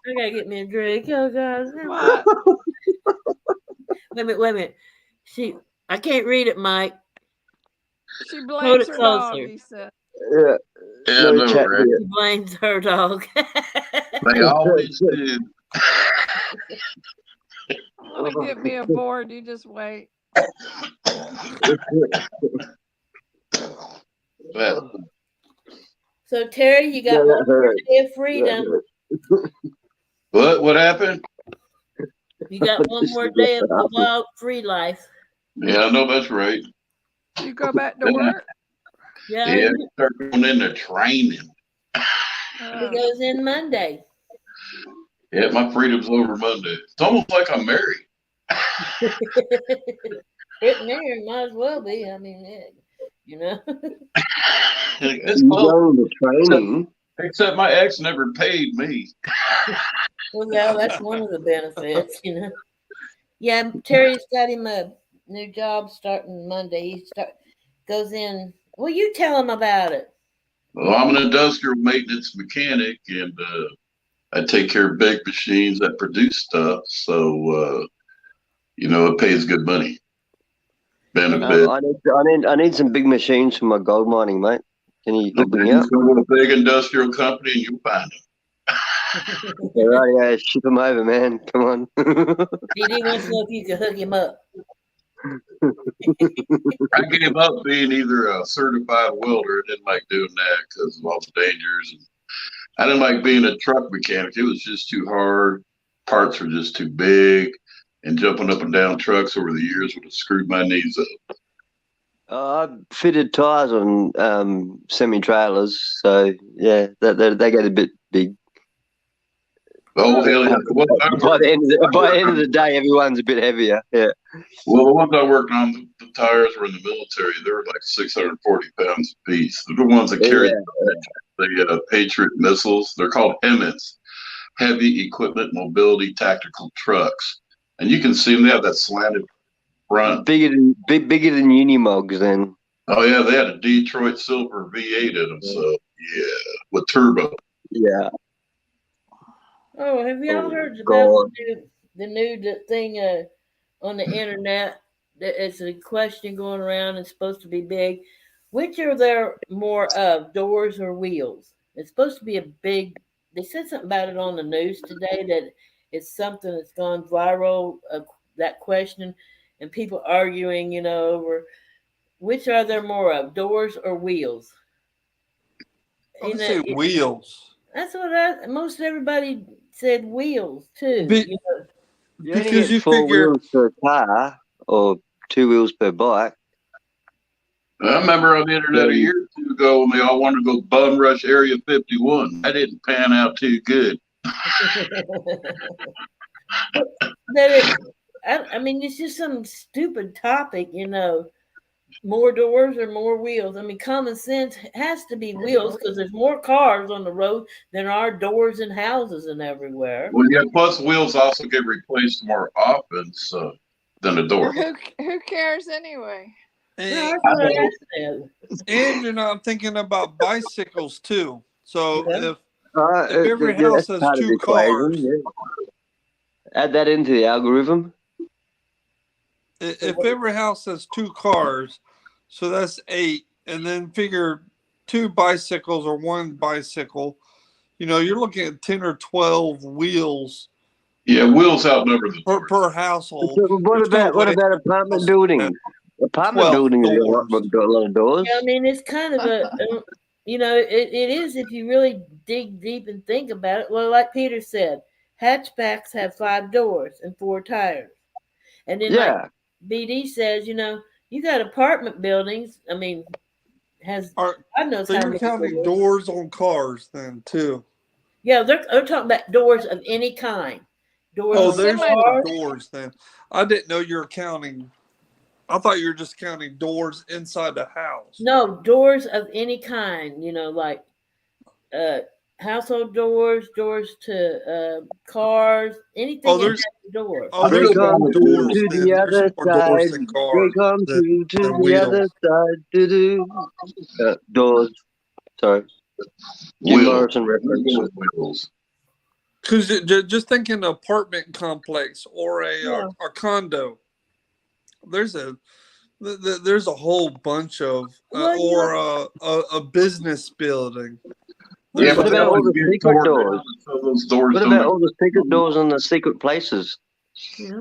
I gotta get me a drink. Oh God. What? Wait a minute. I can't read it, Mike. She Hold blames it her dog, closer. he said. Yeah. yeah, No no, chat right? here. She blames her dog. They always do. I'm gonna get me a board. You just wait. Well, So Terry, you got one more day of freedom. what happened? You got one more day of the wild free life. Yeah, I know that's right. You go back to work. Yeah, start going into training. He goes in Monday. Yeah, my freedom's over Monday. It's almost like I'm married. Quit married, might as well be. I mean, It's You close. go into training. Except my ex never paid me. Well, yeah, that's one of the benefits, Yeah, Terry's got him a new job starting Monday. He goes in Well, you tell them about it. Well, I'm an industrial maintenance mechanic, and I take care of big machines that produce stuff. So, it pays good money. Benefit. I need some big machines for my gold mining, mate. Can you hook me You up? go to a big industrial company and you'll find them. All right, yeah, ship them over, man. Come on. He wants to know if you can hook him up. I gave up being either a certified welder. I didn't like doing that because of all the dangers. And I didn't like being a truck mechanic. It was just too hard. Parts were just too big. And jumping up and down trucks over the years would have screwed my knees up. I fitted tires on semi trailers, so yeah, they get a bit big. Oh, hell yeah. Well, By the end of the day, everyone's a bit heavier. Yeah. well, the ones I worked on, the tires were in the military. They were like 640 pounds a piece. They're the ones that carried the Patriot missiles. They're called HEMTs, Heavy Equipment Mobility Tactical Trucks. And you can see them. They have that slanted front. Bigger than Unimogs then. Oh, yeah. They had a Detroit Silver V8 in them. So, yeah, with turbo. Yeah. Oh, have y'all heard about God. the new thing on the internet? It's a question going around. It's supposed to be big. Which are there more of, doors or wheels? It's supposed to be a big. They said something about it on the news today that it's something that's gone viral. That question, and people arguing, over which are there more of, doors or wheels? I would say wheels. That's what most everybody said, wheels too. Be- You only Because get you 4 figure wheels per car or 2 wheels per bike. I remember on the internet a year or two ago when they all wanted to go bum rush Area 51. That didn't pan out too good. I mean, it's just some stupid topic, more doors or more wheels. I mean, common sense has to be wheels because there's more cars on the road than are doors and houses and everywhere. Well, yeah, plus wheels also get replaced more often than a door. Who cares anyway? No, and, that's what I said. and you're not thinking about bicycles too. So Yeah. if every house has part of the 2 cars, equation, yeah. Add that into the algorithm. if every house has 2 cars, so that's 8, and then figure 2 bicycles or 1 bicycle, you're looking at 10 or 12 wheels Yeah, wheels outnumber the doors. per household. So what about apartment buildings? Apartment buildings got a lot of doors. Yeah, I mean, it's kind of it is if you really dig deep and think about it. Well, like Peter said, hatchbacks have 5 doors and 4 tires. And then like BD says, you got apartment buildings. I mean, God knows So how you're many counting doors on cars then too. Yeah, they're talking about doors of any kind. Doors Oh, on there's cars. more doors then. I didn't know you were counting. I thought you were just counting doors inside the house. No, doors of any kind, like household doors, doors to cars, anything that has a door. Oh, there's Come more to doors the than other there's more doors side. than cars Come than to the wheels. other side. Doors. Sorry. Jim Morrison reference. Wheels. Because just thinking apartment complex or a condo, there's a whole bunch of or a business building. Yeah, What about all the secret doors? Those doors What about all the secret doors and the secret places? Yeah.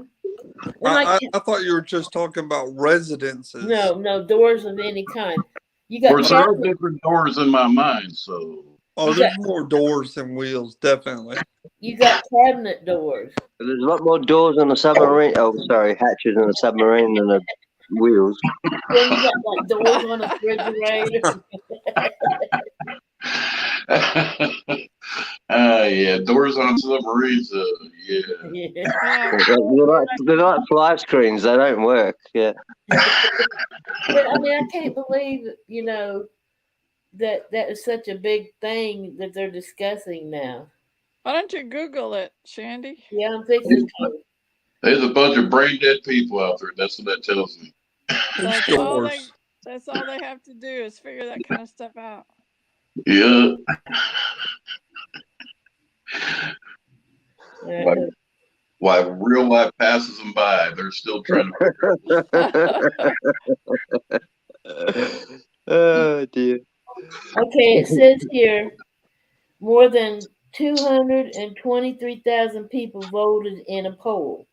I thought you were just talking about residences. No, doors of any kind. You got there are different doors in my mind, so. Oh, there's more doors than wheels, definitely. You got cabinet doors. There's a lot more doors on a submarine. Oh, sorry, hatches on a submarine than the wheels. Then you got like doors on a refrigerator. Yeah, doors on submarines. Yeah. They're like fly screens. They don't work. Yeah. But I mean, I can't believe that is such a big thing that they're discussing now. Why don't you Google it, Shandy? Yeah, I'm fixing to. There's a bunch of brain dead people out there. That's what that tells me. That's all That's all they have to do is figure that kind of stuff out. Yeah. Why real life passes them by, they're still trying to figure it Oh dear. Okay, it says here more than 223,000 people voted in a poll,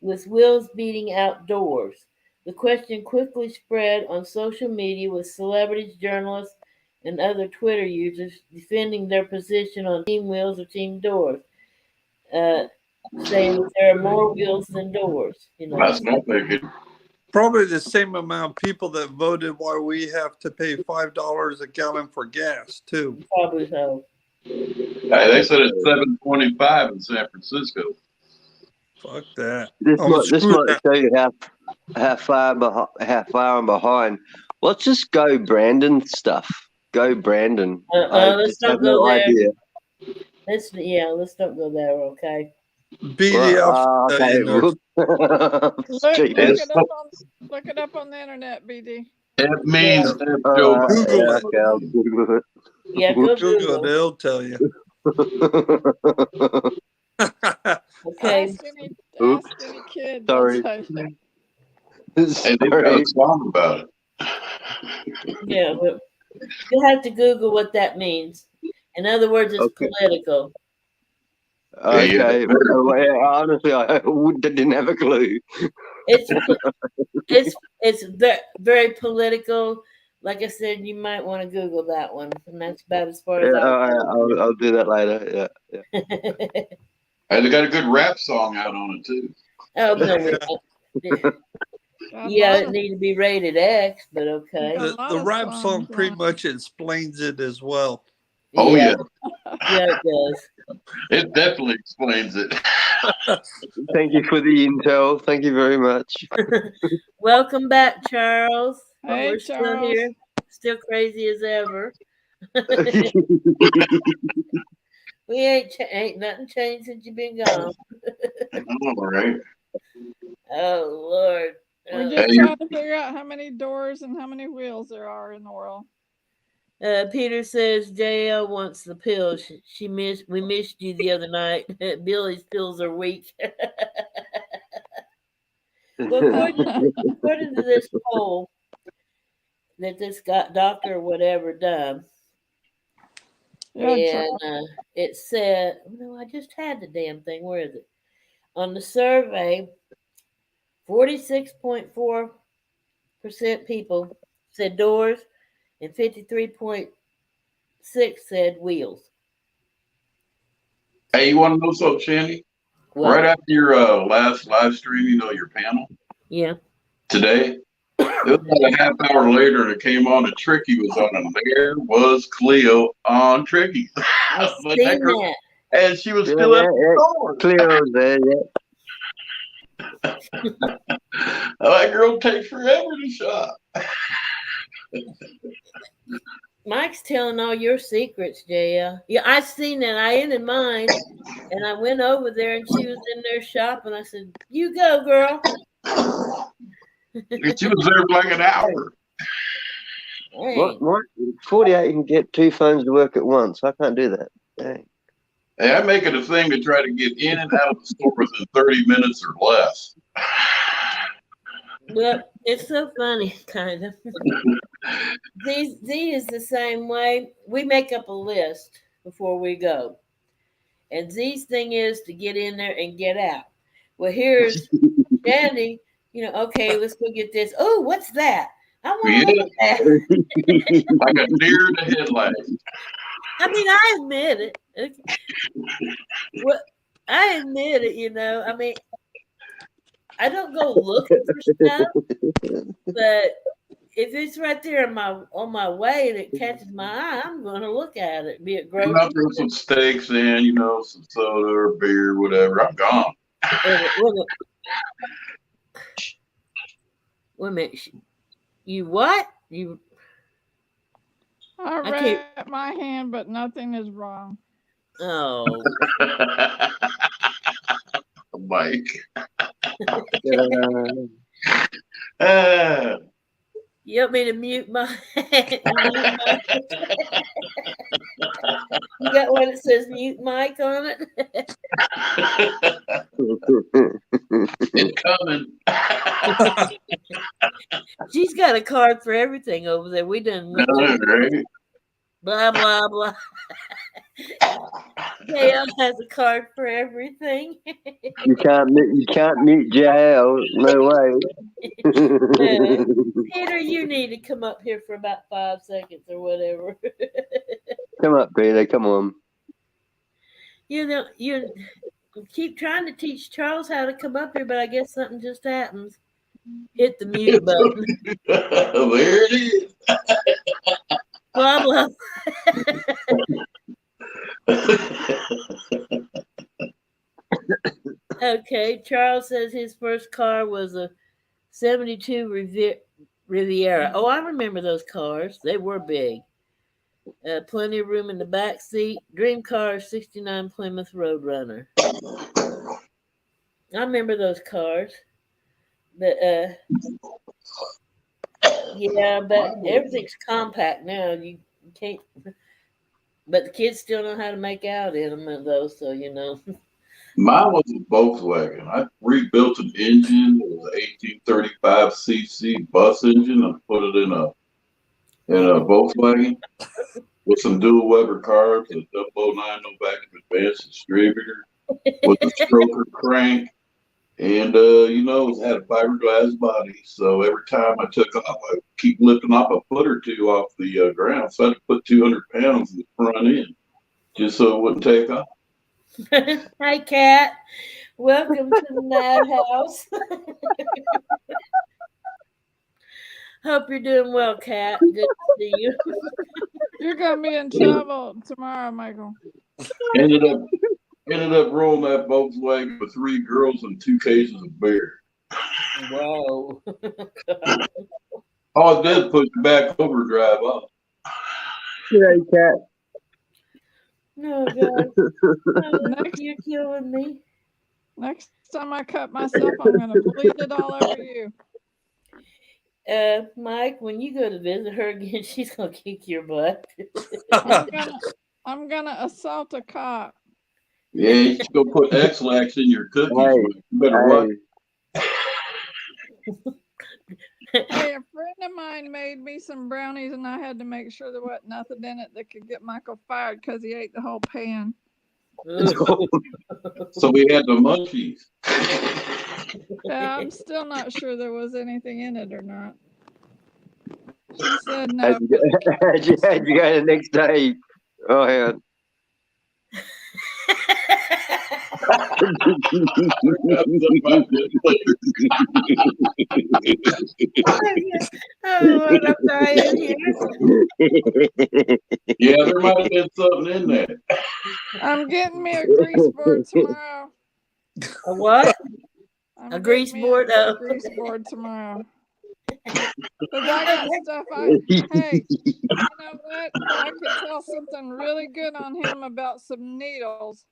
with wheels beating outdoors. The question quickly spread on social media with celebrities, journalists, and other Twitter users defending their position on team wheels or team doors, saying that there are more wheels than doors. That's not making. Probably the same amount of people that voted why we have to pay $5 a gallon for gas too. Probably so. Hey, they said it's 725 in San Francisco. Fuck that. This Oh, might screw that. show you how far I'm behind. Let's just go Brandon stuff. Go Brandon. I Let's just have not go no there. idea. Let's not go there. Okay. BDF. Okay. You know, Look it up on the internet, BD. It means Yeah. Google it. Okay, I'll Google it. Yeah, go Google Google. it. They'll tell you. Okay. Ask any kid. Sorry. Hey, they've got a song about it. Yeah, but you have to Google what that means. In other words, it's political. Okay. Honestly, I didn't have a clue. It's very political. Like I said, you might want to Google that one, and that's about as far as I'll do that later. Yeah. Hey, they got a good rap song out on it too. Oh no, yeah, it need to be rated X, but okay. The rap song pretty much explains it as well. Oh yeah. Yeah, it does. It definitely explains it. Thank you for the intel. Thank you very much. Welcome back, Charles. Hey, We're still here, still crazy as ever. We ain't nothing changed since you've been gone. All right. Oh Lord. We're just trying to figure out how many doors and how many wheels there are in the world. Peter says JL wants the pills. We missed you the other night. Billy's pills are weak. Well, according to this poll that this doctor or whatever done, and it said, no, I just had the damn thing. Where is it? On the survey, 46.4% people said doors, and 53.6% said wheels. Hey, you want to know something, Shandy? What? Right after your last live stream, your panel. Yeah. Today, it was about a half hour later, and it came on, and Tricky was on, and there was Cleo on Tricky. I seen that. And she was still at the door. Cleo was there, That girl takes forever to shop. Mike's telling all your secrets, JL. Yeah, I seen that. I ended mine, and I went over there, and she was in there shopping. I said, "You go, girl." She was there for like an hour. What? 48 can get two phones to work at once. I can't do that. Dang. Hey, I make it a thing to try to get in and out of the store within 30 minutes or less. Well, it's so funny, kind of. Z is the same way. We make up a list before we go. And Z's thing is to get in there and get out. Well, here's Shandy, okay, let's go get this. Oh, what's that? I want to look at that. Like a deer in the headlights. I mean, I admit it. Well, I admit it, I mean, I don't go looking for stuff, but if it's right there on my way and it catches my eye, I'm going to look at it. Be it grocery. I'm throw some steaks in, some soda or beer, whatever. I'm gone. Wait a minute. You what? You? I wrapped my hand, but nothing is wrong. Oh. Mike. You want me to mute my? Mute my you got one that says mute mic on it? It's coming. She's got a card for everything over there. We done went through Right? blah blah blah. JL has a card for everything. You can't mute JL. No way. Peter, you need to come up here for about 5 seconds or whatever. Come up, Peter. Come on. You know, you keep trying to teach Charles how to come up here, but I guess something just happens. Hit the mute button. There it is. Blah blah. Okay, Charles says his first car was a 72 Riviera. Oh, I remember those cars. They were big. Plenty of room in the back seat. Dream car, 69 Plymouth Roadrunner. I remember those cars. But yeah, but everything's compact now. You can't. But the kids still know how to make out in them, though. So you know. Mine was a Volkswagen. I rebuilt an engine. It was an 1835 cc bus engine. I put it in a Volkswagen with some dual Weber carbs, a 009 no vacuum advanced distributor with a stroker crank. And it had a fiberglass body. So every time I took off, I keep lifting off a foot or two off the ground. So I had to put 200 pounds in the front end just so it wouldn't take off. Hi, Kat. Welcome to the madhouse. Hope you're doing well, Kat. Good to see you. You're gonna be in trouble tomorrow, Michael. Ended up rolling that Volkswagen with 3 girls and 2 cases of beer. Whoa. All I did was push the back overdrive up. Hey, Cat. No, God. Oh, you're killing me. Next time I cut myself, I'm gonna bleed it all over you. Mike, when you go to visit her again, she's gonna kick your butt. I'm gonna assault a cop. Yeah, you should go put X-Lax in your cookies. Hey, You better watch. Hey, a friend of mine made me some brownies, and I had to make sure there wasn't nothing in it that could get Michael fired because he ate the whole pan. So we had the munchies. Yeah, I'm still not sure there was anything in it or not. She said no. How'd you go the next day? Oh, yeah. Oh, I'm dying here. Yeah, there might have been something in there. I'm getting me a grease board tomorrow. A what? I'm A grease getting me board? A grease board tomorrow. Because I got stuff hey, you know what? I could tell something really good on him about some needles.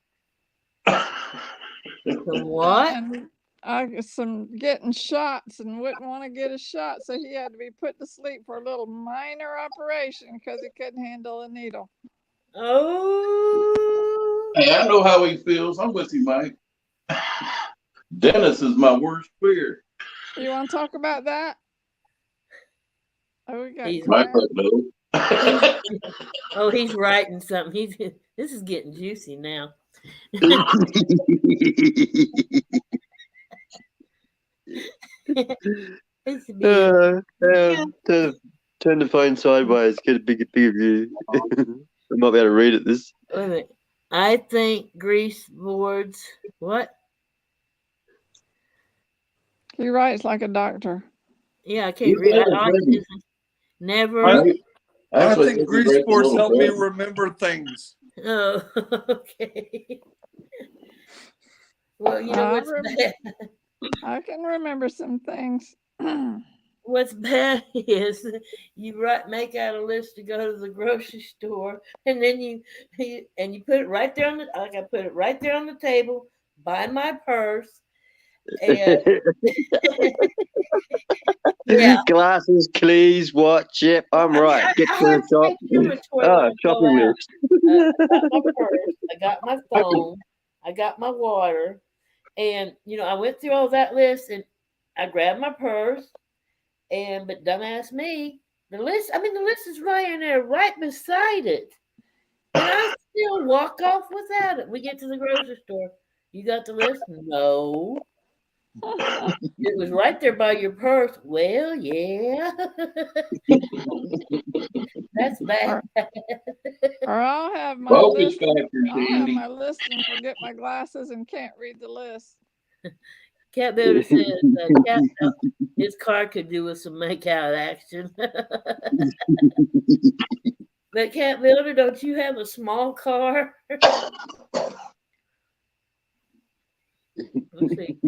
What? And some getting shots and wouldn't want to get a shot, so he had to be put to sleep for a little minor operation because he couldn't handle a needle. Oh. Hey, I know how he feels. I'm with you, Mike. Dennis is my worst fear. You want to talk about that? Oh, we got Mike, no. Oh, he's writing something. This is getting juicy now. Turn the phone sideways. Get a bigger view. I might be able to read it. This. Wait a minute. I think grease boards. What? He writes like a doctor. Yeah, I can't read. Never. I think grease boards help me remember things. Oh, okay. Well, you know what's bad? I can remember some things. What's bad is you make out a list to go to the grocery store, and then you put it right there on the I put it right there on the table by my purse, And yeah, Glasses, keys, watch. Yep, I'm I mean, right. Get I to have the to shop. take inventory when Oh, I go shopping out. list. I got my purse, I got my phone, I got my water, and I went through all that list, and I grabbed my purse, and but dumbass me, the list is right in there, right beside it, and I still walk off without it. We get to the grocery store. You got the list? No. It was right there by your purse. Well, yeah. That's bad. or, or I'll have my Focus list. factor, I'll have Sandy. my list and forget my glasses and can't read the list. Cat Builder says Cat felt his car could do with some make out action. But Cat Builder, don't you have a small car? Let's see.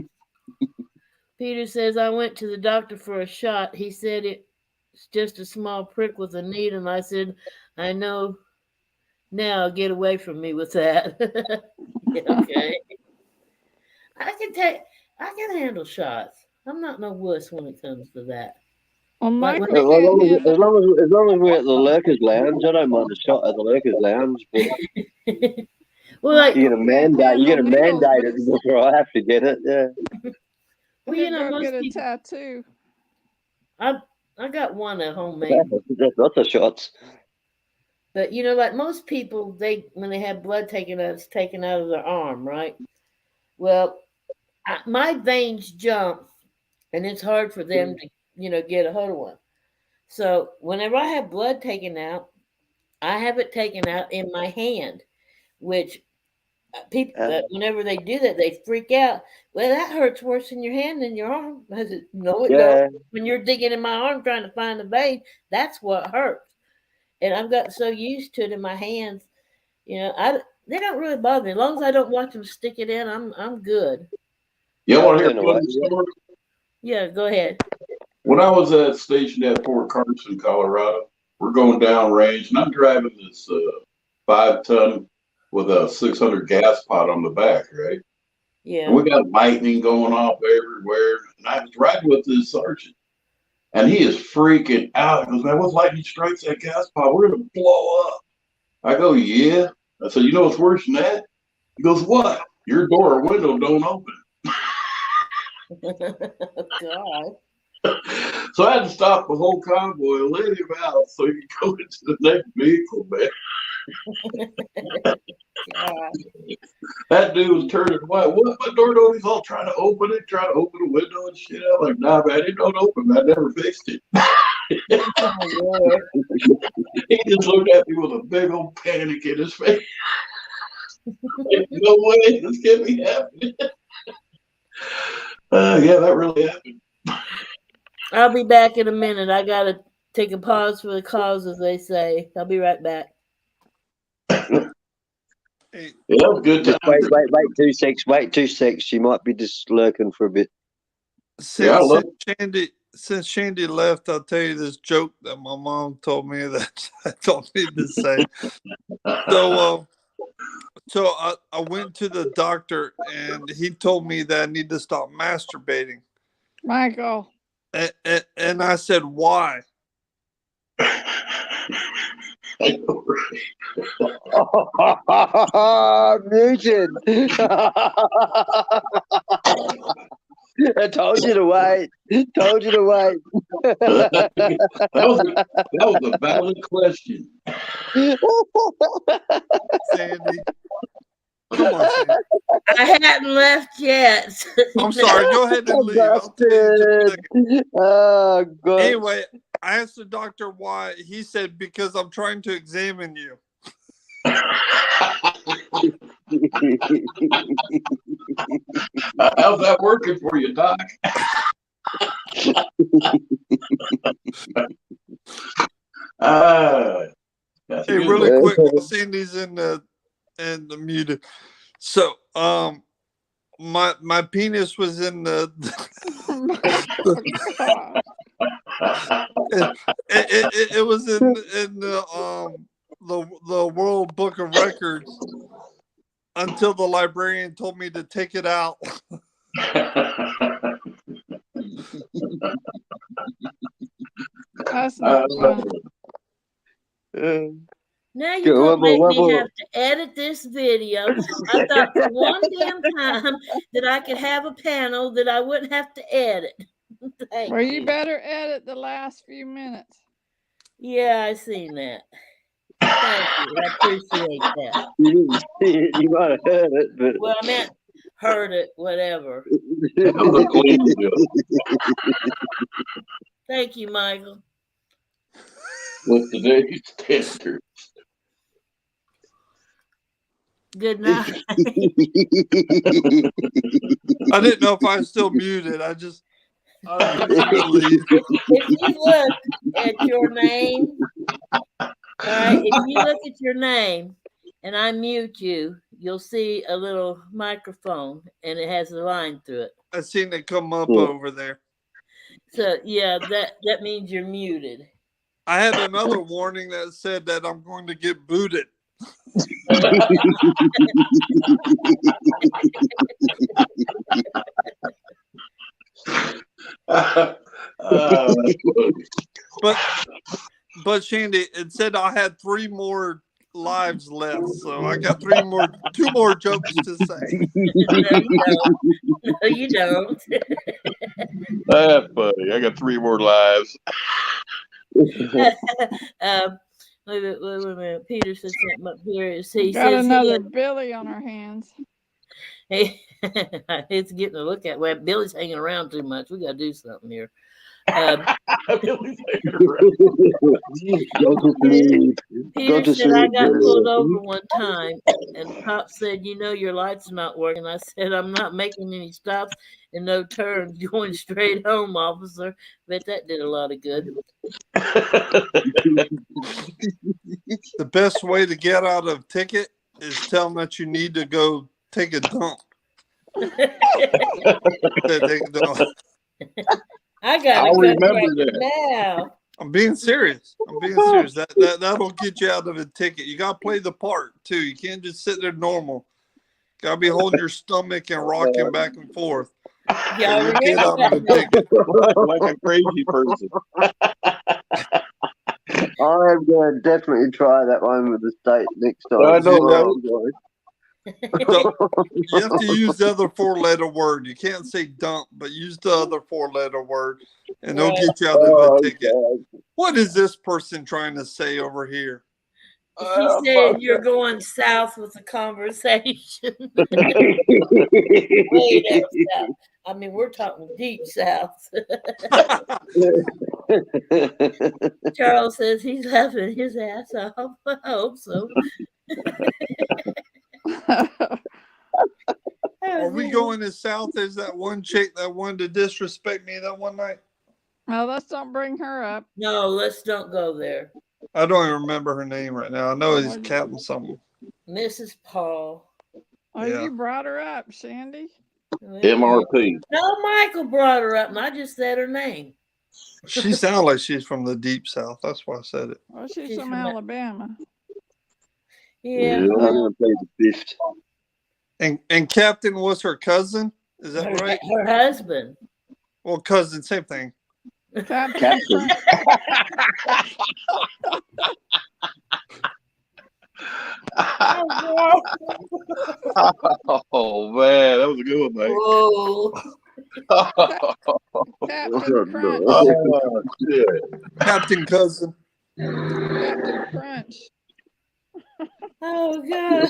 Peter says I went to the doctor for a shot. He said it's just a small prick with a needle, and I said, I know now. Get away from me with that. Okay. I can take. I can handle shots. I'm not no wuss when it comes to that. Well, Like when Michael As they, can't long as, handle. as long as we're at the Lurkers Lounge, I don't mind a shot at the Lurkers Lounge. But well, like you're Michael gonna can't mandate. handle You're gonna needles, mandate but it before I have to get it. Yeah. well, he'll go most get a people. tattoo. I got one at home made, That's lots of shots. but like most people, they when they have blood taken out, it's taken out of their arm, right? Well, my veins jump, and it's hard for them to get a hold of one. So whenever I have blood taken out, I have it taken out in my hand, which people whenever they do that, they freak out. Well, that hurts worse in your hand than your arm. I said, no, it don't. Yeah. When you're digging in my arm trying to find the vein, that's what hurts. And I've got so used to it in my hands, they don't really bother me as long as I don't watch them stick it in. I'm good. You I'll want to hear turn a away. funny story? Yeah, go ahead. When I was stationed at Fort Carson, Colorado, we're going down range, and I'm driving this 5-ton with a 600 gas pot on the back, right? And Yeah. we got lightning going off everywhere. And I was riding with this sergeant, and he is freaking out. He goes, man, what lightning strikes that gas pot? We're going to blow up. I go, yeah. I said, you know what's worse than that? He goes, what? Your door or window don't open. God. So I had to stop the whole convoy and let him out so he could go into the next vehicle, man. God. That dude was turning white. What? My door don't. He's all trying to open it, trying to open the window and shit. I'm like, nah, man, it don't open. I never fixed it. Oh, Lord. He just looked at me with a big old panic in his face. Like, no way, this can't be happening. Yeah, that really happened. I'll be back in a minute. I gotta take a pause for the cause, as they say. I'll be right back. Hey, Yeah, good Just time. wait 2 secs. Wait 2 secs. She might be just lurking for a bit. Yeah, I since, love since Shandy left, I'll tell you this joke that my mom told me that I don't need to say. So I went to the doctor, and he told me that I need to stop masturbating. Michael. And I said, why? I know, right? Muted. I told you to wait. Told you to wait. That was a valid question. Sandy. Come on, Sandy. I hadn't left yet. I'm sorry. Go ahead and leave. I'll tell you in just a second. Oh, God. Anyway, I asked the doctor why. He said, because I'm trying to examine you. How's that working for you, Doc? Hey, really quick, while Sandy's in the muted. So, my penis was in the it was in the World Book of Records until the librarian told me to take it out. That's not fun. Now you're Go, going to make one me more. have to edit this video. I thought for one damn time that I could have a panel that I wouldn't have to edit. Thank Well, you you. better edit the last few minutes. Yeah, I seen that. Thank you. I appreciate that. You didn't see it. You might have heard it, but. Well, I meant heard it, whatever. The clean bill. Thank you, Michael. With today's standard. Good night. I didn't know if I was still muted. I was gonna leave. If you look at your name, all right, if you look at your name and I mute you, you'll see a little microphone and it has a line through it. I seen it come up over there. So yeah, that means you're muted. I had another warning that said that I'm going to get booted. But Shandy, it said I had 3 more lives left, so I got 2 more jokes to say. No, you don't. That's funny. I got 3 more lives. Wait a minute. Peter said something up here. He Got says another Billy on our hands. Hey, it's getting a look at. Well, Billy's hanging around too much. We got to do something here. Peter said I got pulled over one time, and Pop said, "You know your light's not working." I said, "I'm not making any stops and no turns, going straight home, officer." Bet that did a lot of good. The best way to get out of a ticket is tell them that you need to go take a dump. I got I'll to remember right that. now. I'm being serious. That'll get you out of a ticket. You got to play the part too. You can't just sit there normal. Got to be holding your stomach and rocking back and forth. Y'all You get out remember of the ticket. Like a crazy person. I'm going to definitely try that one with the state next time. I know, right? You have to use the other 4-letter word. You can't say dump, but use the other 4-letter word, and they'll get you out of the ticket. What is this person trying to say over here? She said you're going south with the conversation. Way down south. I mean, we're talking deep south. Charles says he's laughing his ass off. I hope so. Are we going as south as that one chick that wanted to disrespect me that one night? Well, let's don't bring her up. No, let's don't go there. I don't even remember her name right now. I know it's Captain something. Mrs. Paul. Oh, Yeah. you brought her up, Shandy. MRP. No, Michael brought her up, and I just said her name. She sounds like she's from the deep south. That's why I said it. Well, she's She's from from Alabama. Yeah. I'm going to play the fifth. And Captain was her cousin? Is that right? Her husband. Well, cousin, same thing. Captain. Oh man, that was a good one, mate. Whoa. Captain Crunch. Oh, shit. Captain Cousin. Captain Crunch. Oh, God.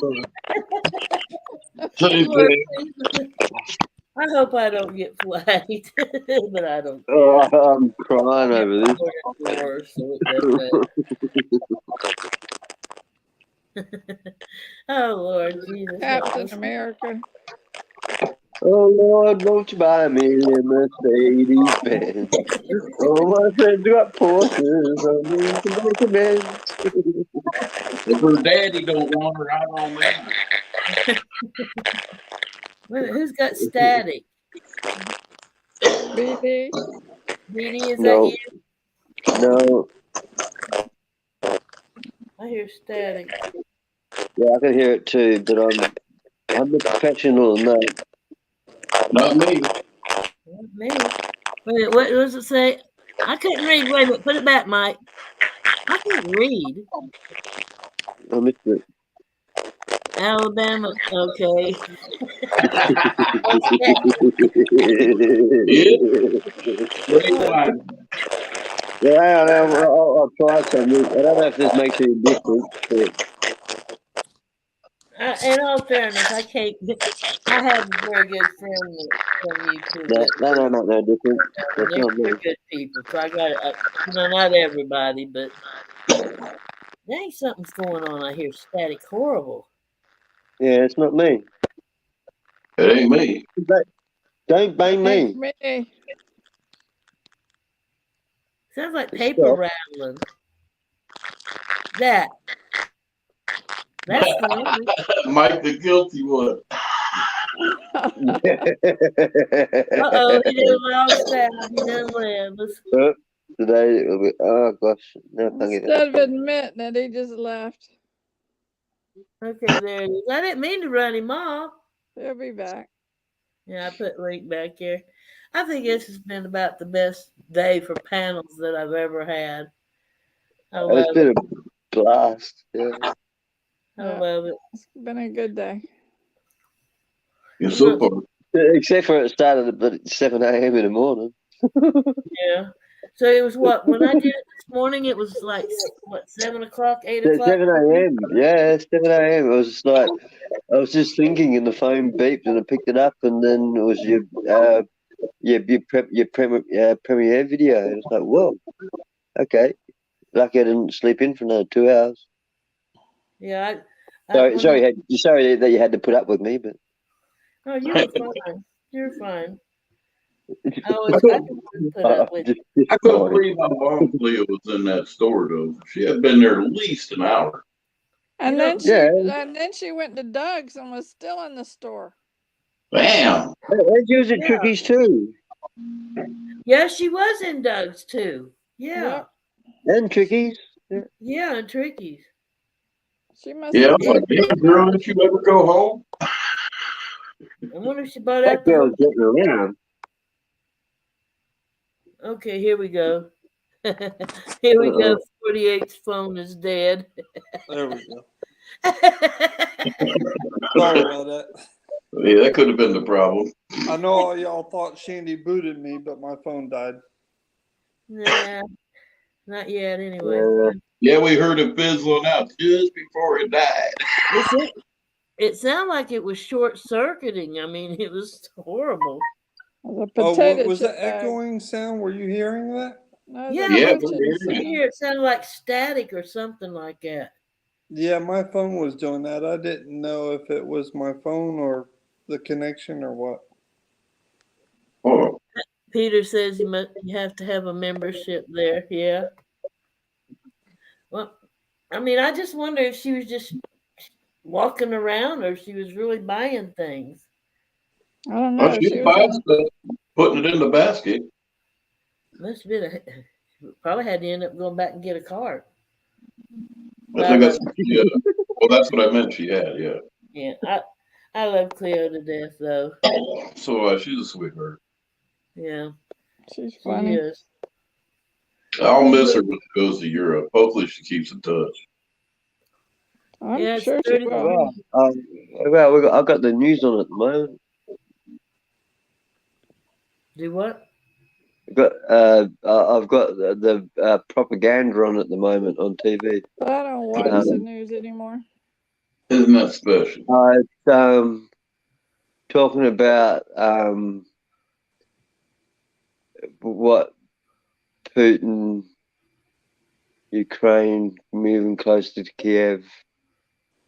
Please, Lord, please. please. I hope I don't get flagged, but I don't. I'm crying over this. So oh, Lord Jesus. Captain America. Oh, Lord, won't you buy me a Mercedes Benz? Oh, my friends got Porsches. I need to make amends. If her daddy don't want her, I don't either. Who's got static? BB. Dee, is No. that you? No. I hear static. Yeah, I can hear it too, but I'm a professional in that. Not me. Not me. Wait, what does it say? I couldn't read. Wait a minute. Put it back, Mike. I couldn't read. I missed it. Alabama. Okay. Yeah. Well, hang on, I'll try something. I don't know if this makes any difference. But In all fairness, I can't. I have a very good friend from YouTube. no difference. That's They're, not they're me. good people, so I got it. Not everybody, but dang, something's going on. I hear static horrible. Yeah, it's not me. It ain't me. Don't blame Thanks, me. me. Sounds like paper Stop. rattling. That's fun. Mike the guilty one. Uh-oh, he did a loud stab. He done live. Today it'll be, oh gosh, no, I can't get Instead of it. admitting it, he just left. Okay, there it is. I didn't mean to run him off. He'll be back. Yeah, I put link back here. I think this has been about the best day for panels that I've ever had. I love It's been it. a blast. Yeah. I Yeah. love it. It's been a good day. You're so far. Except for it started at 7 a.m. in the morning. Yeah. So it was what? When I did it this morning, it was like, what, 7 o'clock, 8 At o'clock? 7 a.m. Yeah, 7 a.m. It was just like, I was just thinking and the phone beeped and I picked it up and then it was your premiere video. And it's like, whoa, okay. Lucky I didn't sleep in for another 2 hours. Yeah. Sorry that you had to put up with me, but Oh, you were fine. You're fine. I can put up with just I couldn't believe how long Cleo was in that store though. She had been there at least an hour. And You know- then she went to Doug's and was still in the store. Bam! and you was at Yeah. Tricky's too. Yeah, she was in Doug's too. Yeah. Yep. And Tricky's. Yeah, and Tricky's. She must Yeah, I have was like, damn girl, did you ever go home? I wonder if she bought That out the girl's whole. getting around. Okay, here we go. Here we go. 48's phone is dead. There we go. Sorry about that. Yeah, that could have been the problem. I know all y'all thought Shandy booted me, but my phone died. Nah, not yet. Anyway, Yeah, we heard it fizzling out just before it died. it sounded like it was short circuiting. I mean, it was horrible. The Oh, potato was chip that bag. echoing sound? Were you hearing that? No, Yeah, Yeah, but we're you hearing could it. hear it sounded like static or something like that. Yeah, my phone was doing that. I didn't know if it was my phone or the connection or what. Oh, Peter says you have to have a membership there. Yeah. Well, I mean, I just wonder if she was just walking around or if she was really buying things. I don't well, know. she's She was buying in, stuff, putting it in the basket. Must have been probably had to end up going back and get a cart. I think that's yeah. Well, that's what I meant. She had, yeah. Yeah, I love Cleo to death though. So she's a sweetheart. Yeah, she's she funny. is. I'll miss her when she goes to Europe. Hopefully, she keeps in touch. I'm Yeah, it's sure she 30 will. Well, I've got the news on at the moment. Do what? I've got the propaganda on at the moment on TV. But I don't watch the news anymore. Isn't that special? It's talking about what Putin, Ukraine moving closer to Kiev.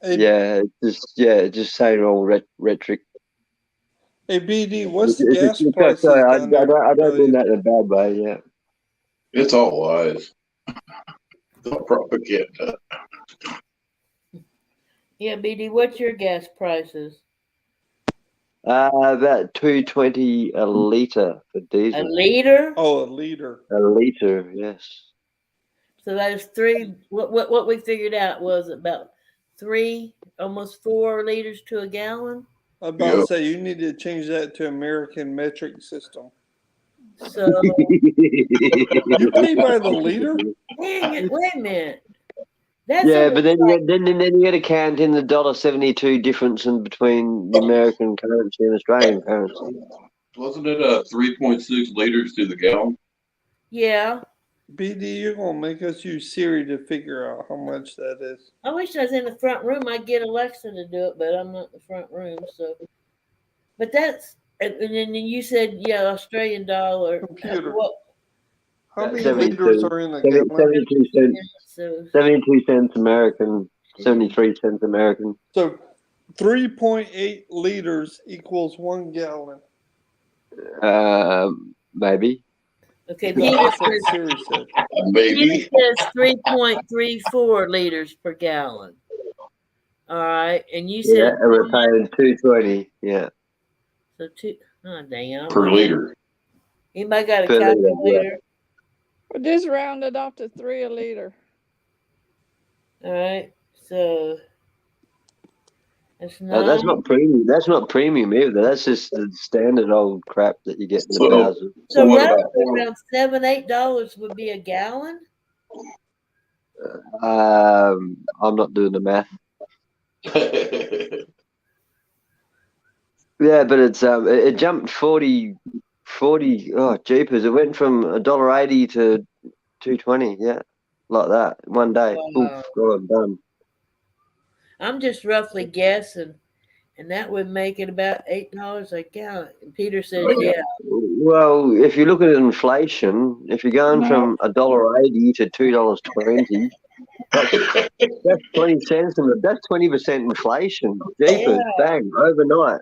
Hey, Just saying all rhetoric. hey BD, what's the gas prices Sorry, I down there? don't mean that in a bad way. Yeah. It's all lies. It's all propaganda. Yeah, BD, what's your gas prices? About $2.20 a liter for A diesel. liter? Oh, a liter. A liter, yes. So those three. What we figured out was about 3, almost 4 liters to a gallon. I'm about to say you need to change that to American metric system. So You pay by the liter? dang it, wait a minute. That's Yeah, almost but then like, you got to count in the $1.72 difference in between the American currency and Australian currency. Wasn't it 3.6 liters to the gallon? yeah. BD, you're gonna make us use Siri to figure out how much that is. I wish I was in the front room. I'd get Alexa to do it, but I'm not in the front room. So, but that's and then you said Australian dollar. Computer. What? How many 72 liters are in a gallon? 72 cents. So 72 cents American, 73 cents American. So 3.8 liters equals 1 gallon. Maybe. okay, No, Peter that's what says Siri said. Maybe. Peter says 3.34 liters per gallon. All right, and you Yeah, said and we're paying $2.20. Yeah, so two. Oh dang! I don't Per know. liter. Anybody got a per liter, calculator? Well, just round it off to 3 a liter. All right, so that's That's not premium. That's not premium either. That's just the standard old crap that you get in the So- bowser. So what roughly about around $7-8 would be a gallon. I'm not doing the math. Yeah, but it's it jumped 40. Oh, jeepers! It went from $1.80 to $2.20. Yeah, like that one day. Wow. Oof, God, done. I'm just roughly guessing, and that would make it about $8 a gallon. And Peter says, yeah. Well, if you look at inflation, if you're going from $1.80 to $2.20, that's 20 cents, and that's 20% inflation. Jeepers, Yeah. bang, overnight,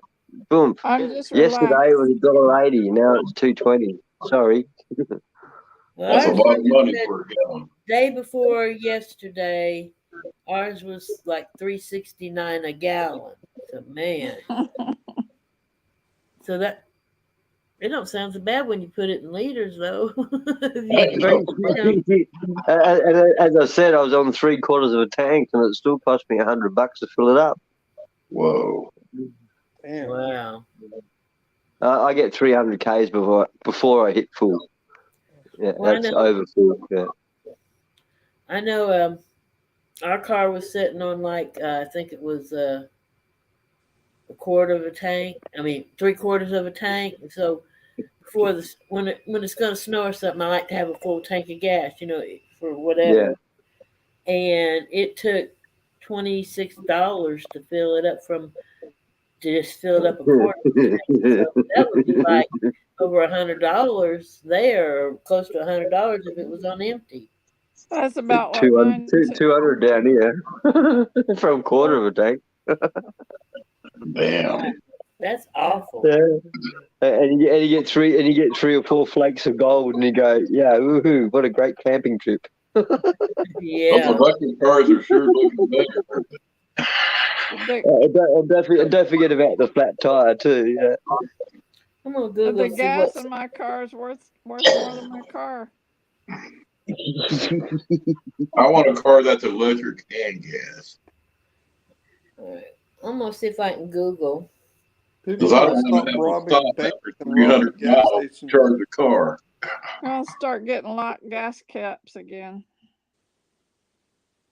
boom. I'm just Yesterday it relaxed. was $1.80, now it's $2.20. Sorry. Well, That's a ours lot of was money the for a gallon. day before yesterday. Ours was like $3.69 a gallon. So man, so that it don't sound so bad when you put it in liters, though. You break it down. And as I said, I was on 3/4 of a tank, and it still cost me $100 to fill it up. Whoa. Damn. Wow. I get 300 k's before I hit full. Yeah, Well, that's over full. Yeah. I know. Our car was sitting on like I think it was a quarter of a tank. I mean, 3/4 of a tank. And so before when it's going to snow or something, I like to have a full tank of gas. For whatever. And it took $26 to fill it up to just fill it up a quarter. So that would be like over $100 there, or close to $100 if it was on empty. That's about what 200, mine. 200 down here from quarter of a tank. Damn. That's awful. Yeah. And you get three or four flakes of gold, and you go, yeah, woohoo! What a great camping trip. Those Yeah. electric cars are sure looking better. Don't forget about the flat tire too. Yeah. I'm gonna Google The see gas what's. in my car is worth more than my car. I want a car that's electric and gas. All right. I'm gonna see if I can Google. People Because I gotta don't want stop to have to robbing stop at banks and 300 robbing gas miles to stations. charge a car. I'll start getting locked gas caps again.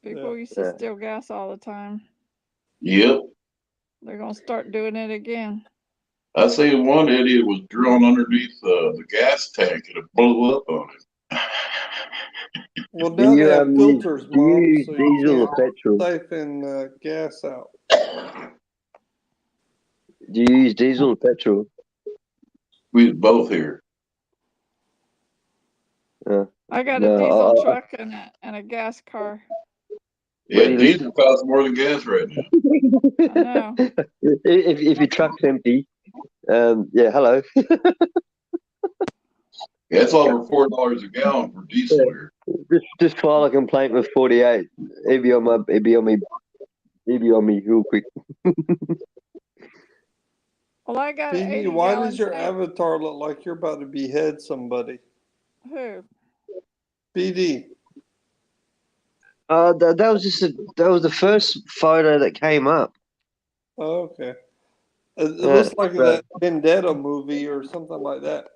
People used to steal gas all the time. Yep. They're gonna start doing it again. I seen one idiot was drilling underneath the gas tank and it blew up on him. Well, now they have filters, do you Mom, use so you diesel or can't petrol? siphon gas out. Do you use diesel or petrol? We was both here. I got No, a diesel truck and a gas car. Yeah, diesel costs more than gas right now. I know. If your truck's empty, yeah, hello. Yeah, it's over $4 a gallon for diesel here. Just file a complaint with 48. He'd be on me real quick. Well, I got an BD, 80 why gallon does your tank. avatar look like you're about to behead somebody? Who? BD. That was the first photo that came up. Oh, okay. It looks like that Vendetta movie or something like that,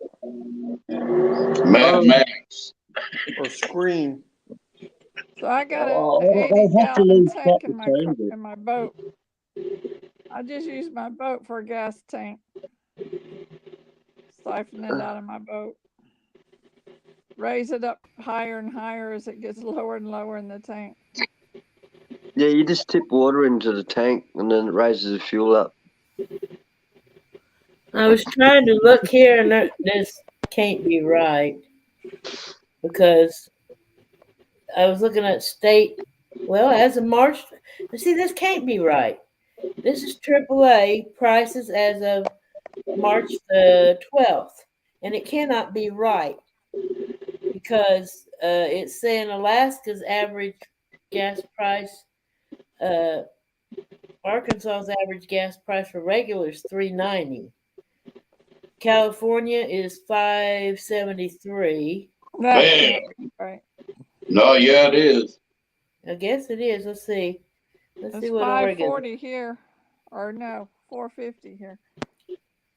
Mad Max. or Scream. So I got Oh, an they have to 80-gallon leave tank in proper my boat. I just use my boat for a gas tank. Siphon it out of my boat. Raise it up higher and higher as it gets lower and lower in the tank. Yeah, you just tip water into the tank and then it raises the fuel up. I was trying to look here, and this can't be right because I was looking at state. Well, as of March, see, this can't be right. This is AAA prices as of March the 12th, and it cannot be right because it's saying Alaska's average gas price, Arkansas's average gas price for regular is $3.90. California is $5.73. That Man. can't be right. No, yeah, it is. I guess it is. Let's see. Let's It's see what Oregon. $5.40 here, or no, $4.50 here.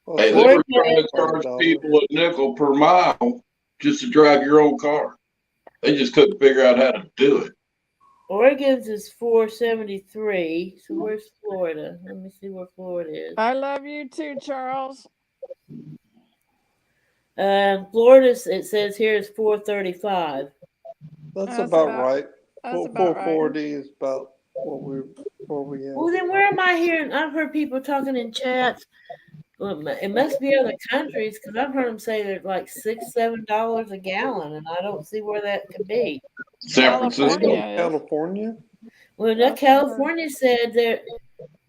Well, Hey, so they were Oregon, trying to charge people a nickel per mile just to drive your own car. They just couldn't figure out how to do it. Oregon's is $4.73. So where's Florida? Let me see where Florida is. I love you too, Charles. Florida's, it says here, is $4.35. that's That's about about- right. That's about right. 440 is about what we have. Well, then where am I hearing? I've heard people talking in chats. Well, it must be other countries because I've heard them say they're like $6-7 a gallon, and I don't see where that could be. San Francisco. California is. California? Well, no, California said they're.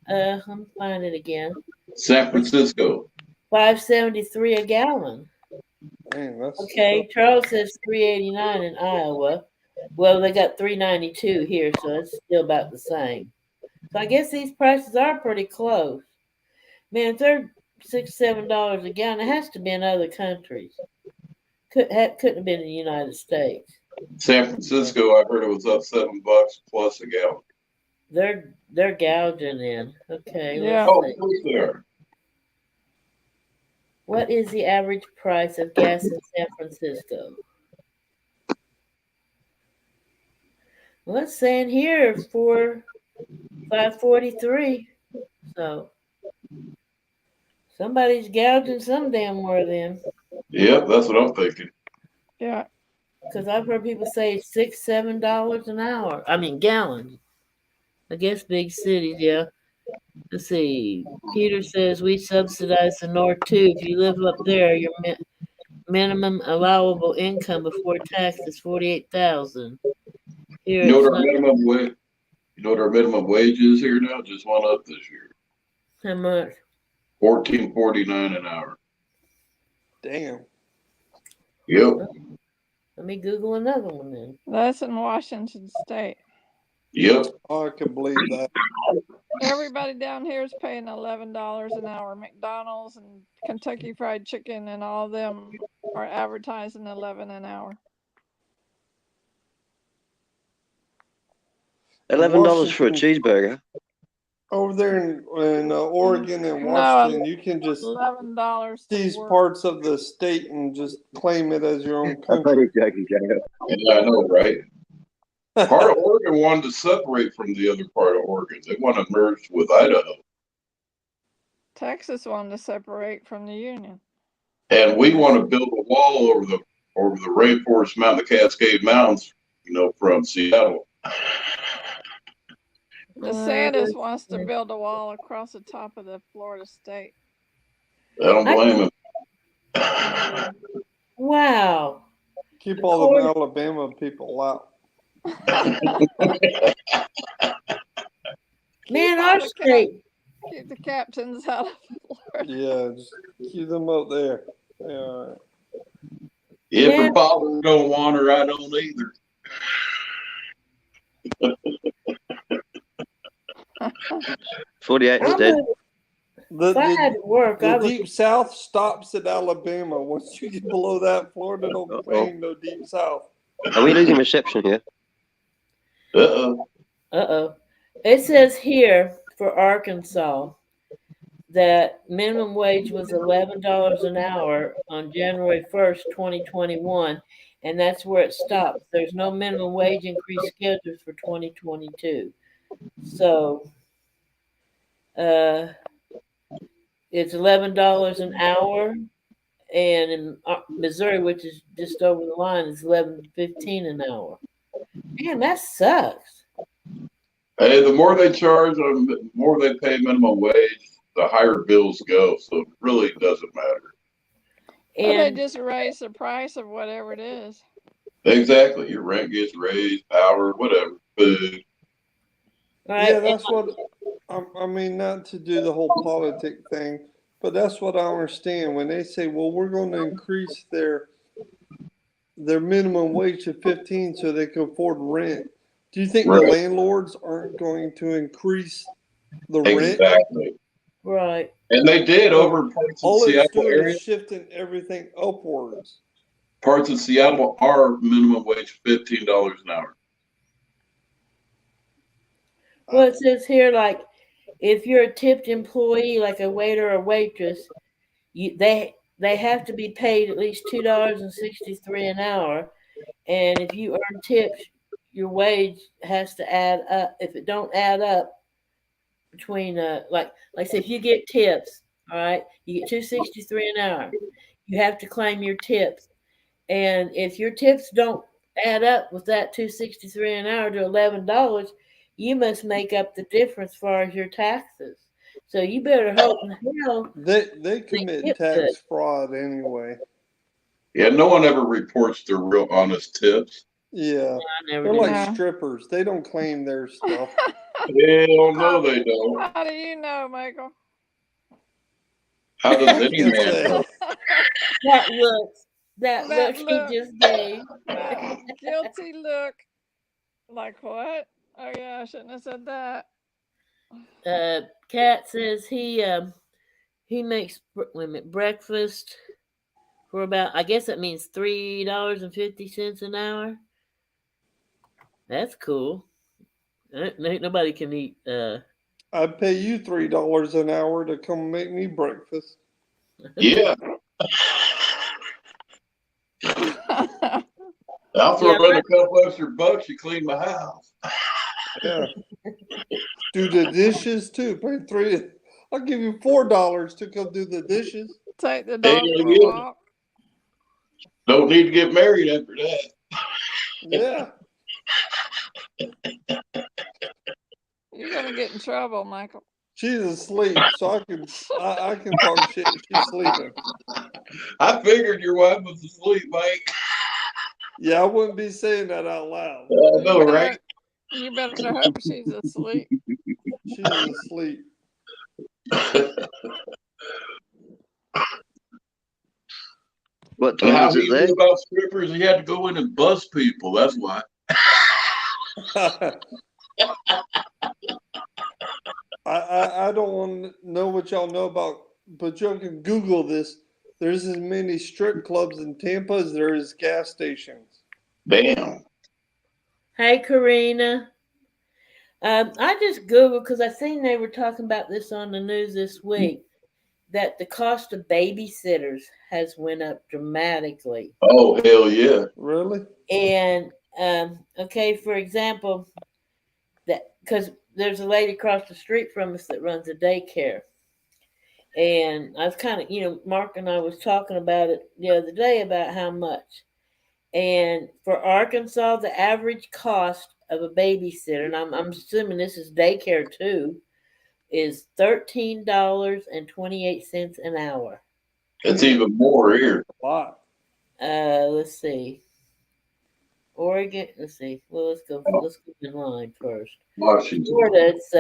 I'm finding it again. San Francisco. $5.73 a gallon. Man, that's Okay, Charles says $3.89 in Iowa. Well, they got $3.92 here, so it's still about the same. So I guess these prices are pretty close. Man, if they're $6-7 a gallon, it has to be in other countries. Couldn't have been in the United States. San Francisco, I heard it was up $7 plus a gallon. They're gouging in. Okay, Yeah. let's Oh, see. of course they are. What is the average price of gas in San Francisco? Well, it's saying here for $5.43. So somebody's gouging some damn where then. Yep, that's what I'm thinking. Yeah. Because I've heard people say $6-7 an hour. I mean gallons. I guess big cities, yeah. Let's see. Peter says we subsidize the north too. If you live up there, your minimum allowable income before tax is $48,000. Here You know it's what our not. minimum wage? You know what our minimum wage is here now? Just went up this year. How much? $14.49 an hour. damn. Yep. Let me Google another one then. That's in Washington State. Yep. Oh, I can believe that. Everybody down here is paying $11 an hour. McDonald's and Kentucky Fried Chicken and all of them are advertising $11 an hour. $11 for a cheeseburger. Over there in Oregon and No, Washington, you can just $11 to seize work. parts of the state and just claim it as your own I thought country. he was joking, Jacob. Yeah, I know, right? Part of Oregon wanted to separate from the other part of Oregon. They want to merge with Idaho. Texas wanted to separate from the Union. And we want to build a wall over the rainforest mountain, the Cascade Mountains, from Seattle. DeSantis wants to build a wall across the top of the Florida state. I don't blame him. Wow. Keep all the Alabama people out. Man, our state. Keep the captains out of Florida. Yeah, just keep them up there. Yeah. If her father don't want her, I don't either. 48 instead. If I had to work, The I would. deep south stops at Alabama. Once you get below that, Florida don't claim no deep south. Are we losing reception here? Uh-oh. Uh-oh. It says here for Arkansas, that minimum wage was $11 an hour on January 1st, 2021, and that's where it stops. There's no minimum wage increase scheduled for 2022. So it's $11 an hour, and in Missouri, which is just over the line, is $11.15 an hour. Man, that sucks. Hey, the more they charge, the more they pay minimum wage, the higher bills go. So it really doesn't matter. Or they And just raise the price of whatever it is. Exactly. Your rent gets raised, power, whatever, food. right, Yeah, that's what I mean. Not to do the whole politic thing, but that's what I understand when they say, "Well, we're going to increase their minimum wage to 15 so they can afford rent." Do you think the Right. landlords aren't going to increase the rent? Exactly. right. And they did So over parts of all it's Seattle doing area. is shifting everything upwards. Parts of Seattle are minimum wage $15 an hour. Well, it says here, like, if you're a tipped employee, like a waiter or waitress, they have to be paid at least $2.63 an hour, and if you earn tips, your wage has to add up. If it don't add up between like say if you get tips, all right, you get $2.63 an hour. You have to claim your tips, and if your tips don't add up with that $2.63 an hour to $11, you must make up the difference as far as your taxes. So you better hope in hell They they commit tip good. tax fraud anyway. Yeah, no one ever reports their real honest tips. Yeah, I never they're do. like No. strippers. They don't claim their stuff. Hell no, they don't. How do you know, Michael? How does I any can't man say. know? That look That he look, just gave. that guilty look. Like what? Oh yeah, I shouldn't have said that. Cat says he makes wait a minute, breakfast for about, I guess that means $3.50 an hour. That's cool. Ain't nobody can eat. I'd pay you $3 an hour to come make me breakfast. Yeah, I'll throw Yeah, in a couple extra bucks. You clean my house. Yeah, do the dishes too. Pay three. I'll give you $4 to come do the dishes. Take the Hell dog for a yeah. walk. Don't need to get married after that. Yeah, You're gonna get in trouble, Michael. she's asleep, so I can talk shit. She's sleeping. I figured your wife was asleep, Mike. Yeah, I wouldn't be saying that out loud. I know, right? You better hope she's asleep. She's asleep. What And time how is it he there? knew about strippers, he had to go in and buzz people. That's why. I don't want to know what y'all know about, but y'all can Google this. There's as many strip clubs in Tampa as there is gas stations. Damn. hey Karina. I just googled because I seen they were talking about this on the news this week, that the cost of babysitters has went up dramatically. Oh, hell yeah. Really? And okay, for example, that because there's a lady across the street from us that runs a daycare, and I was kind of, Mark and I was talking about it the other day about how much. And for Arkansas, the average cost of a babysitter, and I'm assuming this is daycare too, is $13.28 an hour. It's even more here. A lot. Let's see. Oregon. Let's see. Well, let's go in line first. Washington. Florida, it's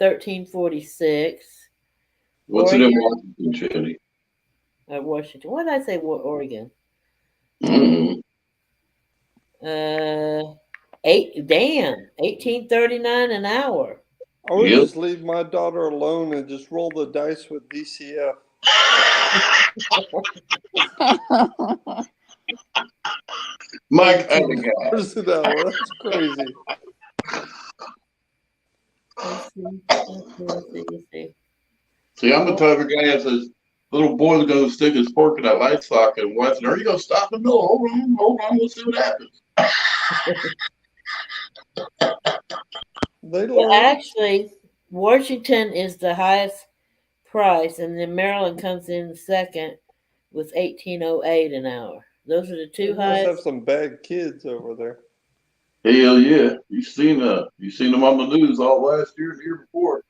13.46. What's it in Oregon, Washington, Chetty? Washington. What did I say? Oregon. Mm-hmm. 18.39 an hour. I would Yep. just leave my daughter alone and just roll the dice with DCF. Mike, I $18 an hour. That's crazy. Let's see. See, I'm the type of guy that says, little boy's going to stick his fork in that light socket and wife said, are you going to stop it? No, hold on, let's see what happens. They Well, learn. actually, Washington is the highest price, and then Maryland comes in second with 18.08 an hour. Those are the They two must have highest. some bad kids over there. Hell yeah. You seen them on the news all last year and the year before.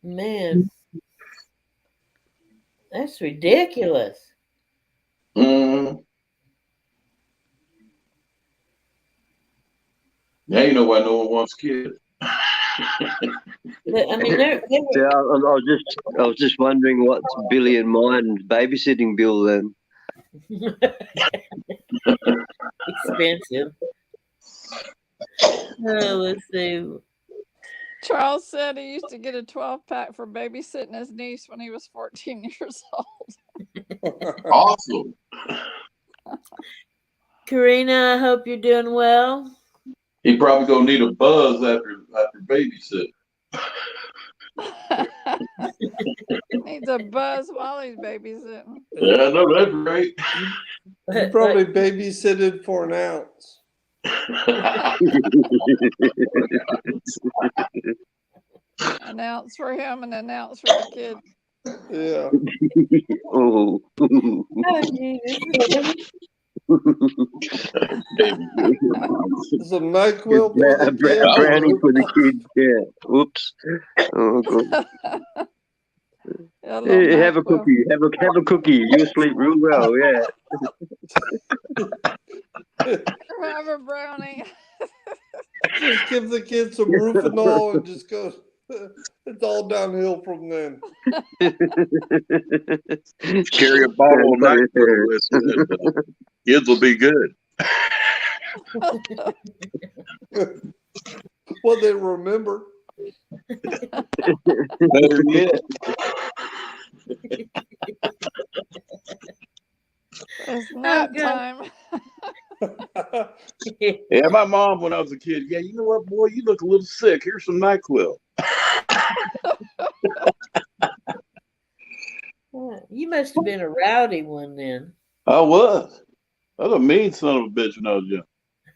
Man, that's ridiculous. Mm. Now you know why no one wants kids. But I mean, they're Yeah, I was just wondering what's Billy and mine's babysitting bill then. expensive. Oh, let's see. Charles said he used to get a 12-pack for babysitting his niece when he was 14 years old. Awesome. Karina, I hope you're doing well. He probably gonna need a buzz after babysitting. Needs a buzz while he's babysitting. Yeah, I know that's right. You probably babysitted for an ounce. An ounce for him and an ounce for the kid. Yeah. Oh. Oh, Jesus. Some NyQuil for the kid. A brownie for the kids. Yeah. Oops. Oh, God. Yeah, Hey, have a cookie. Have a cookie. You'll sleep real well. Yeah. Have a brownie. Just give the kids some Rufinol and just go. It's all downhill from then. Carry a bottle of NyQuil with you. Kids will be good. What they remember. Better yet. It's nap time. Yeah, my mom when I was a kid. Yeah, you know what, boy? You look a little sick. Here's some NyQuil. You must have been a rowdy one then. I was. I was a mean son of a bitch when I was young.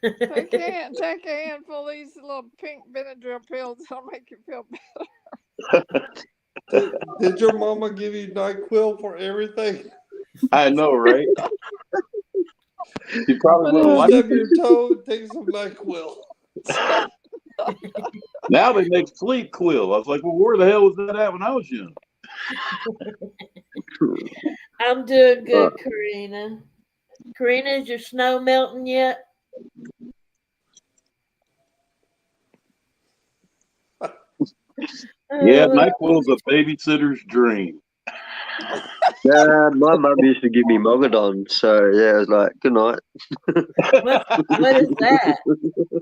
Take a handful of these little pink Benadryl pills. That'll make you feel better. Did your mama give you NyQuil for everything? I know, right? You probably But wouldn't like Stub it. your toe and take some NyQuil. Now they make sleep quill. I was like, well, where the hell was that at when I was young? I'm doing good, Karina. Karina, is your snow melting yet? Yeah, NyQuil's a babysitter's dream. Yeah, my mum used to give me Mogadon, so yeah, I was like, good night. What is that?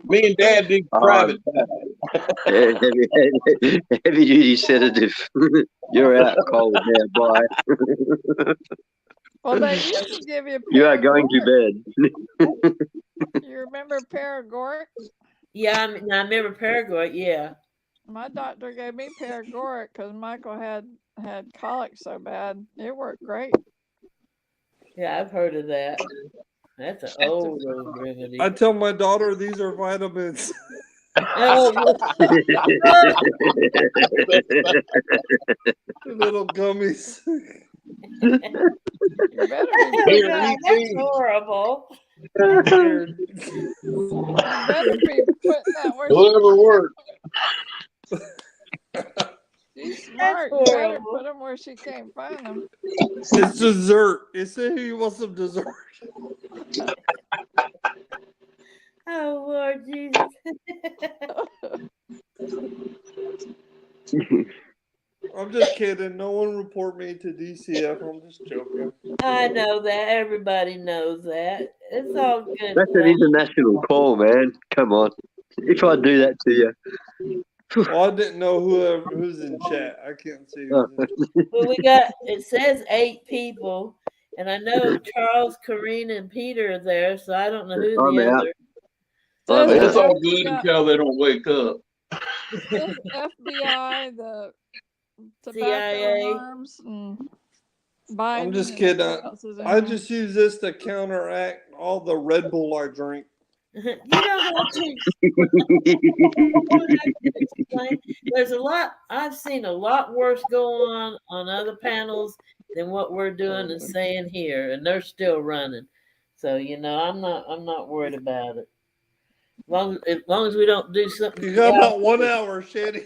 Me and Dad did private Heavy duty sedative. You're out cold now, bye. well, they used to give you. You are going to bed. You remember Paregoric? Yeah, I remember Paraguay. Yeah. My doctor gave me Paregoric because Michael had colic so bad. It worked great. Yeah, I've heard of that. That's an old remedy. I tell my daughter these are vitamins. Oh, Little gummies. You better be, God, that's horrible. you better be putting that where Whatever works. she's smart. You That's better horrible. put them where she can't find them. It's dessert. It said he wants some dessert. Oh, Lord Jesus. I'm just kidding. No one report me to DCF. I'm just joking. I know that. Everybody knows that. It's all good. That's an international call, man. Come on. If I do that to you. Well, I didn't know who's in chat. I can't see who's in. Well, it says 8 people, and I know Charles, Karina, and Peter are there, so I don't know who I'm the out. other. It's all good until they don't wake up. FBI, the tobacco CIA. arms, and Biden. I'm just and kidding. who else is in I there? just use this to counteract all the Red Bull I drink. You don't have to you don't have to explain. There's a lot. I've seen a lot worse go on other panels than what we're doing and saying here, and they're still running. So I'm not worried about it. As long as we don't do something. You got about 1 hour, Shanny.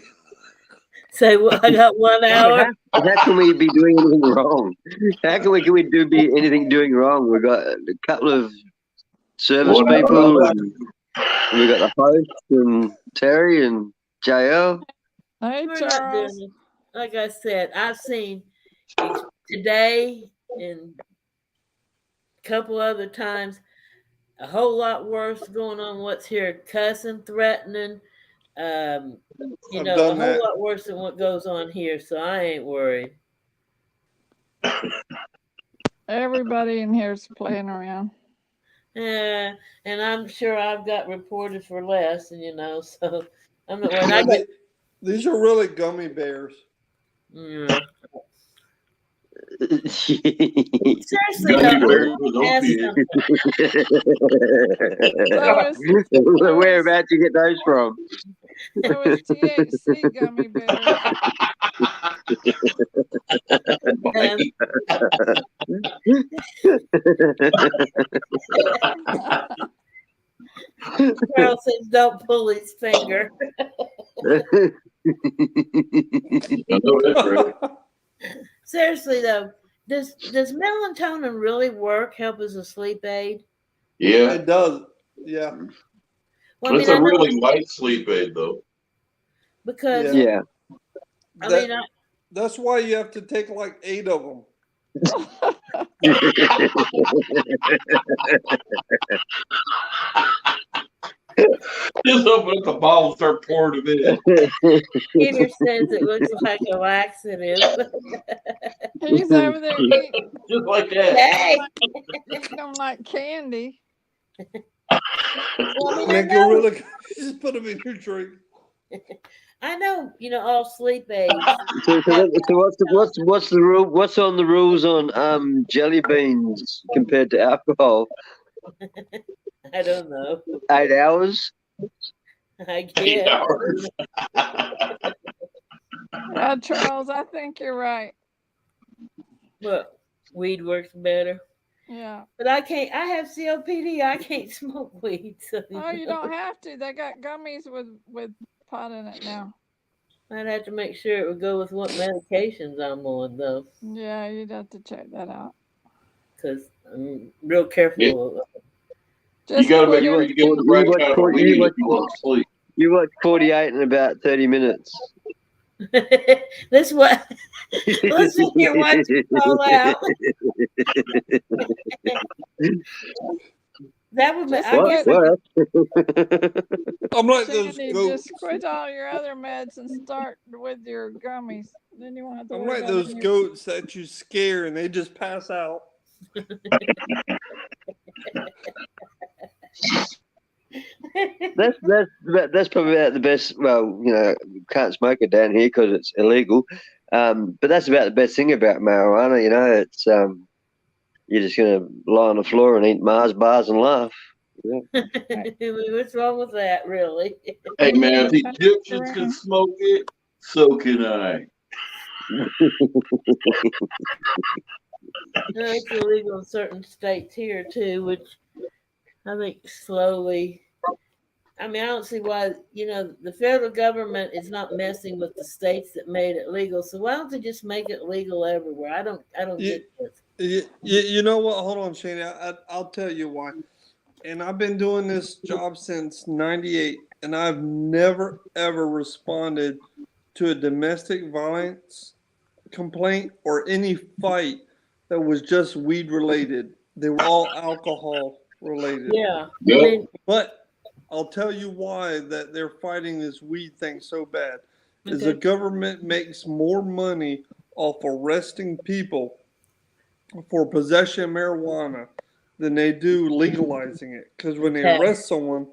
Say what? I got 1 hour. How can we be doing anything wrong? How can we be anything doing wrong? We've got a couple of service people, and we've got the host and Terry and JL. Hey, We're not Charles. doing it. Like I said, I've seen today and a couple other times a whole lot worse going on. What's here? Cussing, threatening. A I've whole done that. lot worse than what goes on here. So I ain't worried. Everybody in here's playing around. Yeah, and I'm sure I've got reported for less, and so I'm not worried. These are really gummy bears. Yeah. Seriously, whereabouts you get those from? It was THC gummy bears. Carol says, "Don't pull his finger." Seriously though, does melatonin really work? Help as a sleep aid? Yeah, It does. Yeah. Well, it's a really light sleep aid, though. Because yeah, that's why you have to take like 8 of them. Just open up the bottle and start pouring them in. Peter says it looks like a laxative. He's over there eating. Just like that. Hey. Eating them like candy. Well, Make it really. Just put them in your drink. I know, all sleep aids. So what's the rule? What's on the rules on jelly beans compared to alcohol? I don't know. 8 hours. I guess. Yeah, Charles, I think you're right. But weed works better. Yeah. But I can't. I have COPD. I can't smoke weed. So, Oh, you don't have to. They got gummies with pot in it now. I'd have to make sure it would go with what medications I'm on, though. Yeah, you'd have to check that out. Because I'm real careful. You got to make sure you get the right kind of weed if you want to sleep. You watch 48 in about 30 minutes. This what. Listen here, watch it fall out. That would be. I'm like those goats. Just quit all your other meds and start with your gummies. Then you won't have to. I'm worry like about those goats that you scare and they just pass out. That's probably about the best. Well, can't smoke it down here because it's illegal. But that's about the best thing about marijuana. It's you're just gonna lie on the floor and eat Mars bars and laugh. Yeah. What's wrong with that, really? Hey man, if the Egyptians can smoke it, so can I. It's illegal in certain states here too, which I think slowly. I mean, I don't see why, the federal government is not messing with the states that made it legal. So why don't they just make it legal everywhere? I don't get this. You know what? Hold on, Shane. I'll tell you why. And I've been doing this job since '98, and I've never ever responded to a domestic violence complaint or any fight that was just weed related. They were all alcohol related. Yeah. But I'll tell you why that they're fighting this weed thing so bad. Is the government makes more money off arresting people for possession of marijuana than they do legalizing it. Because when they arrest someone,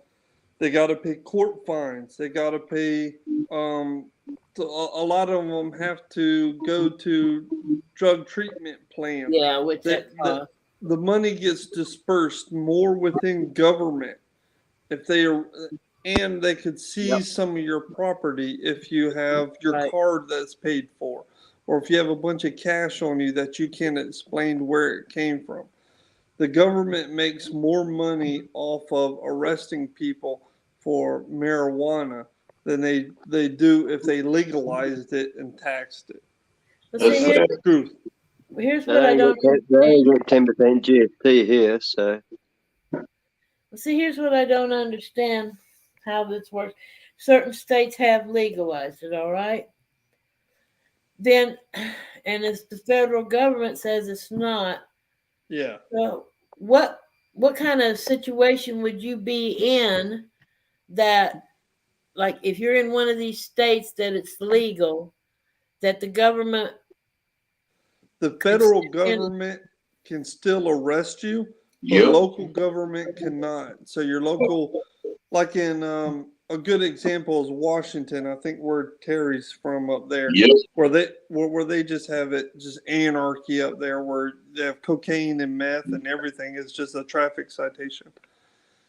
They got to pay court fines. They got to pay. A lot of them have to go to drug treatment plans. Yeah, which The money gets dispersed more within government if they are, and they could seize some of your property if you have your card that's paid for, or if you have a bunch of cash on you that you can't explain where it came from. The government makes more money off of arresting people for marijuana than they do if they legalized it and taxed it. Well, see, That's sad. Truth. here's They what I only don't got 10% GST here, so. see. Here's what I don't understand how this works. Certain states have legalized it, all right. Then, and if the federal government says it's not, Yeah. so what kind of situation would you be in that, like, if you're in one of these states that it's legal, that the government, The federal government can still arrest you, but Yep. local government cannot. So your local, like in a good example is Washington. I think where Terry's from up there, Yep. where they just have it just anarchy up there, where they have cocaine and meth and everything. It's just a traffic citation.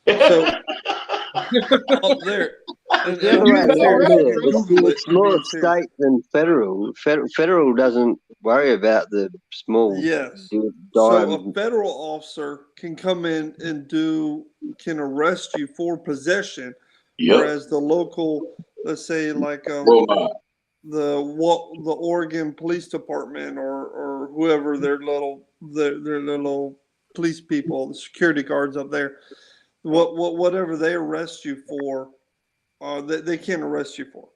So up there, and The other way I'm serious. around If here, you Google it, it's I'm more being serious. state than federal. Federal doesn't worry about the small Yes. dime. So a federal officer can come in and can arrest you for possession, Yep. whereas the local, let's say like Well, the Oregon Police Department or whoever their little police people, the security guards up there, whatever they arrest you for, they can't arrest you for.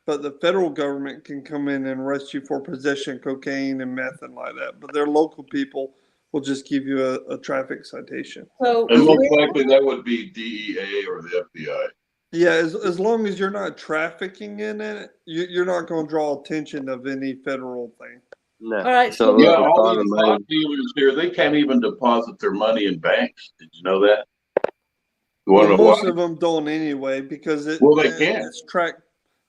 But the federal government can come in and arrest you for possession of cocaine and meth and like that. But their local people will just give you a traffic citation. so and most likely that would be DEA or the FBI. Yeah, as long as you're not trafficking in it, you're not going to draw attention of any federal thing. No. all right, So Yeah, like a all private these money. pot dealers here, they can't even deposit their money in banks. Did you know that? You Well, want to know most why? of them don't anyway because They can't.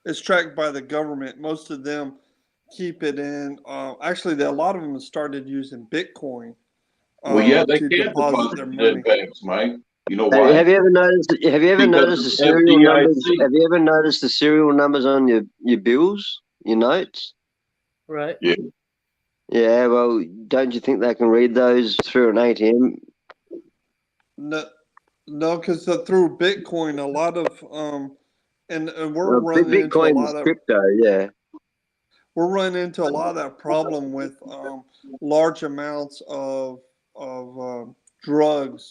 it's tracked by the government. Most of them keep it in. Actually, a lot of them have started using Bitcoin Well, yeah, they to can't deposit their it in money. banks, Mike. You know Have why? you ever noticed? Have you ever Because noticed the of serial numbers? FDIC. Have you ever noticed the serial numbers on your bills, your notes? right. Yeah. Yeah. Well, don't you think they can read those through an ATM? No, because through Bitcoin, a lot of and we're running into a Bitcoin lot is of crypto. Yeah. we're running into a lot of that problem with large amounts of drugs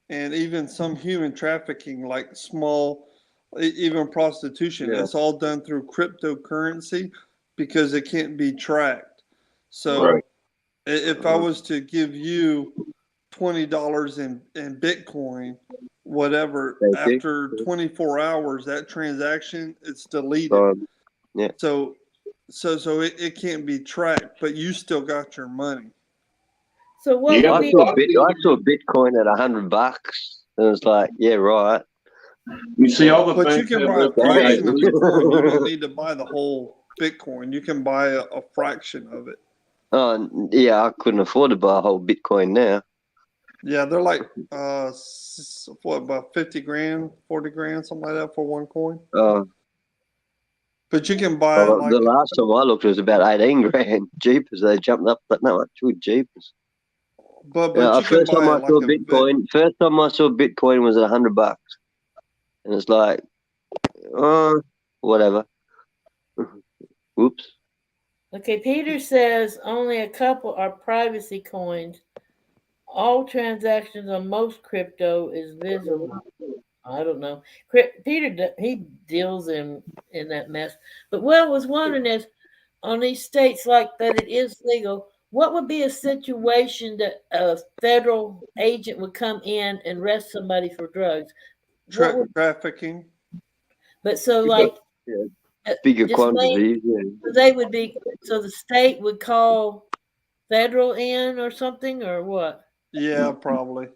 and even some human trafficking, like small, even prostitution. Yeah. It's all done through cryptocurrency because it can't be tracked. So Right. if I was to give you $20 in Bitcoin, whatever, Thank you. after 24 hours, that transaction it's deleted. Yeah. So it can't be tracked, but you still got your money. So what Yeah, would I be saw Bitcoin at $100, and it's like, yeah, right. You see, all the But you banks can have buy a fraction of the FDIC. coin. You don't need to buy the whole Bitcoin. You can buy a fraction of it. Oh, yeah, I couldn't afford to buy a whole Bitcoin now. Yeah, they're like what, about 50 grand, 40 grand, something like that for one coin. But you can buy Well, like the last time I looked, it was about 18 grand. Jeepers, they jumped up that much. Good jeepers. but Yeah, you can first time buy I like saw a Bitcoin. First time I saw Bitcoin was at $100, and it's like, whatever. Whoops. okay? Peter says only a couple are privacy coins. All transactions on most crypto is visible. I don't know. Peter, he deals in that mess. But what I was wondering is, on these states like that, it is legal. What would be a situation that a federal agent would come in and arrest somebody for drugs? What would, trafficking. but so like Bigger just quantities. Yeah. they would be, so the state would call federal in or something or what? Yeah, probably.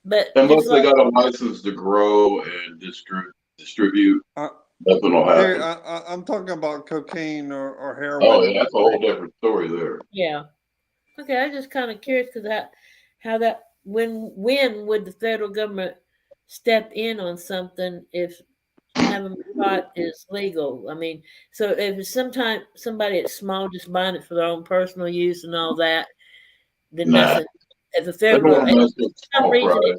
But Unless just they like got a license to grow and distribute, Uh, nothing will Harry, happen. I'm talking about cocaine or Oh, heroin. yeah, that's a whole different story there. yeah. Okay, I'm just kind of curious because how that when would the federal government step in on something if having pot is legal? I mean, so if it's sometime somebody that's small just buying it for their own personal use and all that, then Nah, nothing. If the they don't federal, want if to for mess with some small reason, fry.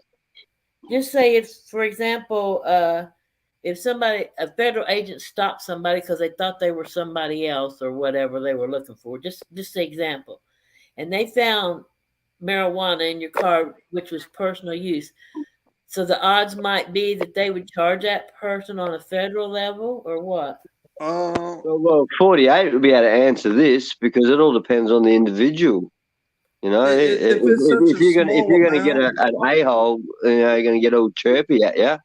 just say if, for example, if a federal agent stopped somebody because they thought they were somebody else or whatever they were looking for, just the example, and they found marijuana in your car, which was personal use. So the odds might be that they would charge that person on a federal level, or what? Uh, Well, 48 would be able to answer this because it all depends on the individual. You know, if it's such a if small you're going to get amount, an a-hole, you're going to get all chirpy at you.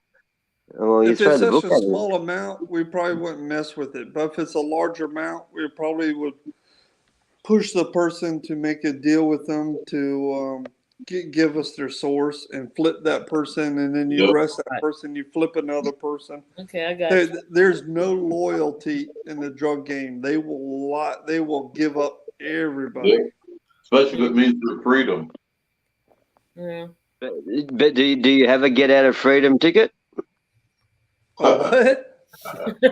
Well, you if throw it's the such book a at him. small amount, we probably wouldn't mess with it. But if it's a larger amount, we probably would push the person to make a deal with them to give us their source and flip that person, and then you Yep. arrest that Right. person, you flip another person. Okay, I got you. There's no loyalty in the drug game. They will give up everybody. Yep. Especially if it means their freedom. Yeah. But do you have a get out of freedom ticket? Oh, what?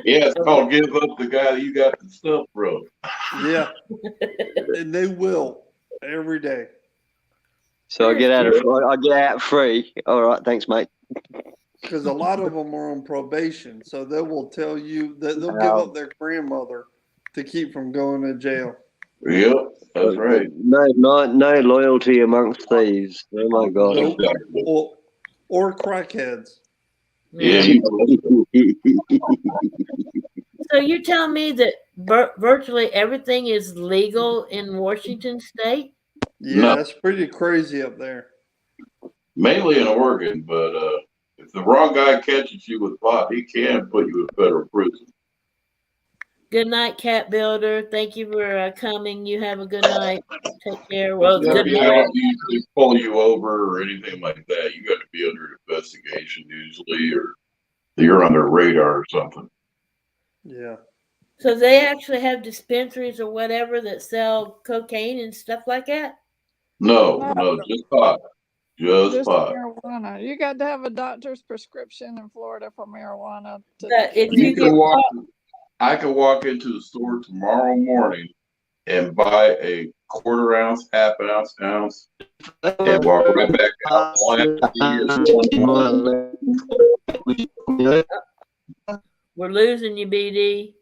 Yeah, it's called give up the guy that you got the stuff from. Yeah, and they will every day. So That is true. I get out free. All right, thanks, mate. Because a lot of them are on probation, so they will tell you that they'll give Um, up their grandmother to keep from going to jail. Yep, that's right. no loyalty amongst thieves. Oh my god. Nope. Exactly. Or crackheads. Yeah, Yeah. So you're telling me that virtually everything is legal in Washington State? Yeah, no, that's pretty crazy up there. mainly in Oregon, but if the wrong guy catches you with pot, he can put you in federal prison. Good night, Cat Builder. Thank you for coming. You have a good night. Take care. Well, it's Yeah, good they morning. don't usually pull you over or anything like that. You got to be under investigation usually, or you're on their radar or something. Yeah. So they actually have dispensaries or whatever that sell cocaine and stuff like that? No, No, no, just pot, just just pot. marijuana. You got to have a doctor's prescription in Florida for marijuana to But if You you distribute. get can walk. caught, I can walk into the store tomorrow morning and buy a quarter ounce, half an ounce, and walk right back out. All I have to be is 21. we're losing you, BD.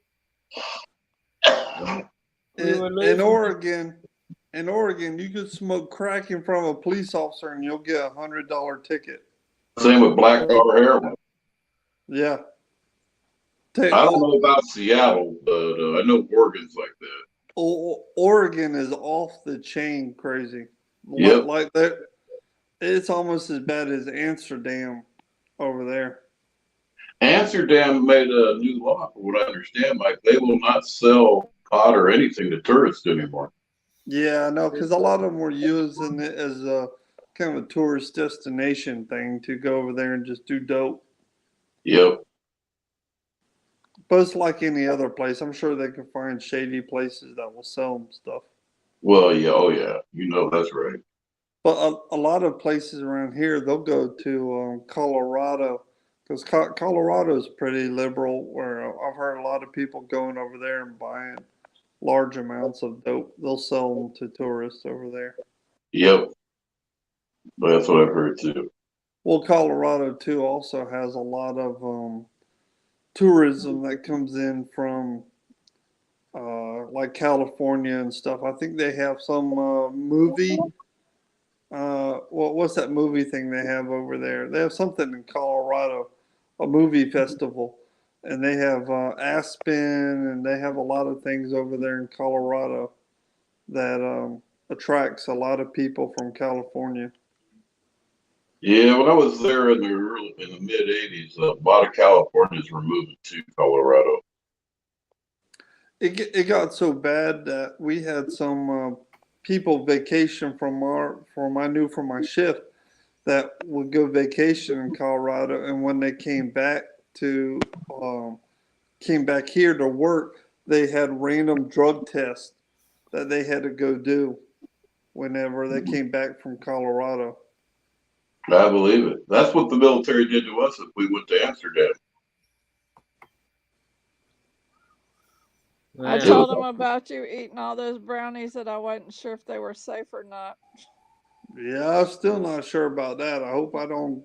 We were In losing Oregon, you could smoke crack in front of a police officer and you'll get $100 ticket. Same with black tar heroin. Yeah. I don't know about Seattle, but I know Oregon's like that. Oregon is off the chain crazy. Yep. Like that, it's almost as bad as Amsterdam over there. Amsterdam made a new law, from what I understand, Mike. They will not sell pot or anything to tourists anymore. Yeah, I know, because a lot of them were using it as a kind of a tourist destination thing to go over there and just do dope. Yep. But it's like any other place. I'm sure they can find shady places that will sell them stuff. Well, yeah, oh yeah, you know that's right. But a lot of places around here, they'll go to Colorado because Colorado is pretty liberal. Where I've heard a lot of people going over there and buying large amounts of dope. They'll sell them to tourists over there. Yep. But that's what I've heard too. Well, Colorado too also has a lot of tourism that comes in from like California and stuff. I think they have some movie. What's that movie thing they have over there? They have something in Colorado, a movie festival, and they have Aspen, and they have a lot of things over there in Colorado that attracts a lot of people from California. Yeah, when I was there in the mid '80s, a lot of Californians were moving to Colorado. It got so bad that we had some people vacation from I knew from my shift that would go vacation in Colorado, and when they came back here to work, they had random drug tests that they had to go do whenever they came back from Colorado. I believe it. That's what the military did to us if we went to Amsterdam. I Wow. told them about you eating all those brownies that I wasn't sure if they were safe or not. Yeah, I'm still not sure about that. I hope I don't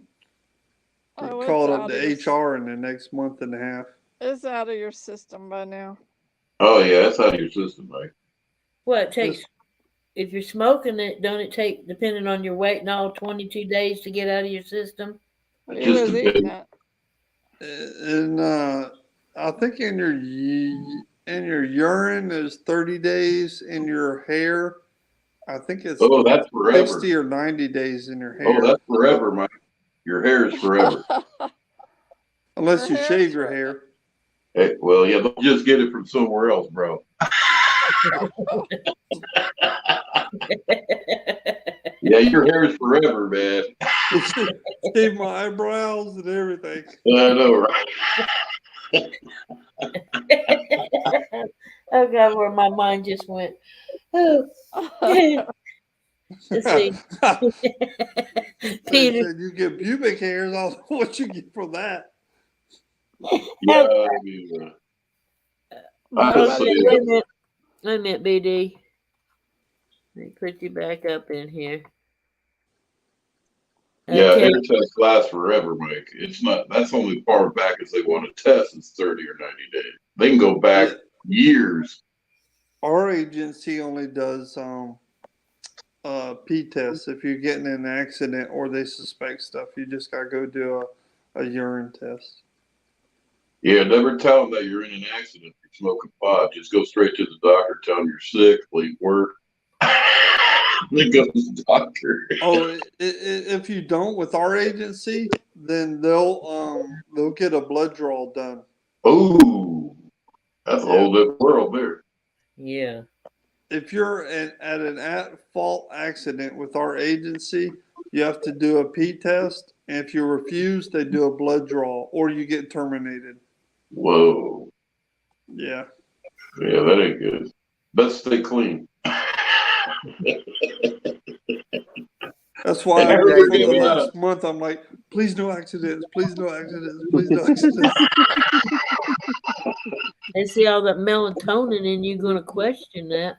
get Oh, it's called up out to of your, HR in the next month and a half. it's out of your system by now. Oh yeah, that's out of your system, Mike. What it takes if you're smoking it? Don't it take, depending on your weight and all, 22 days to get out of your system? It He just was eating depends. it. And I think in your urine is 30 days. In your hair, I think it's Oh, that's forever. 60 or 90 days in your hair. Oh, that's forever, Mike. Your hair is forever. Unless you Your shave hair's your forever. hair. Hey, well, yeah, they'll just get it from somewhere else, bro. Yeah, your hair is forever, man. Shave my eyebrows and everything. I know, right? Oh God, where my mind just went. Oh. Let's see. They Peter. said you get pubic hairs. I don't know what you get from that. Yeah, I mean, honestly, Wait a minute, BD. Let me put you back up in here. yeah, Okay. hair tests last forever, Mike. It's not. That's only far back as they want to test. It's 30 or 90 days. They can go back years. Our agency only does P tests. If you're getting in an accident or they suspect stuff, you just gotta go do a urine test. Yeah, never tell them that you're in an accident. You're smoking pot. Just go straight to the doctor. Tell them you're sick. Leave work. Then go to the doctor. Oh, if you don't with our agency, then they'll get a blood draw done. Oh, that's a whole different world there. Yeah. If you're at an at-fault accident with our agency, you have to do a P test, and if you refuse, they do a blood draw, or you get terminated. Whoa. Yeah. Yeah, that ain't good. Best stay clean. That's why Hey, for you're the giving last month, I'm like, please no accidents, please no accidents, please no accidents. They see all that melatonin in you, going to question that.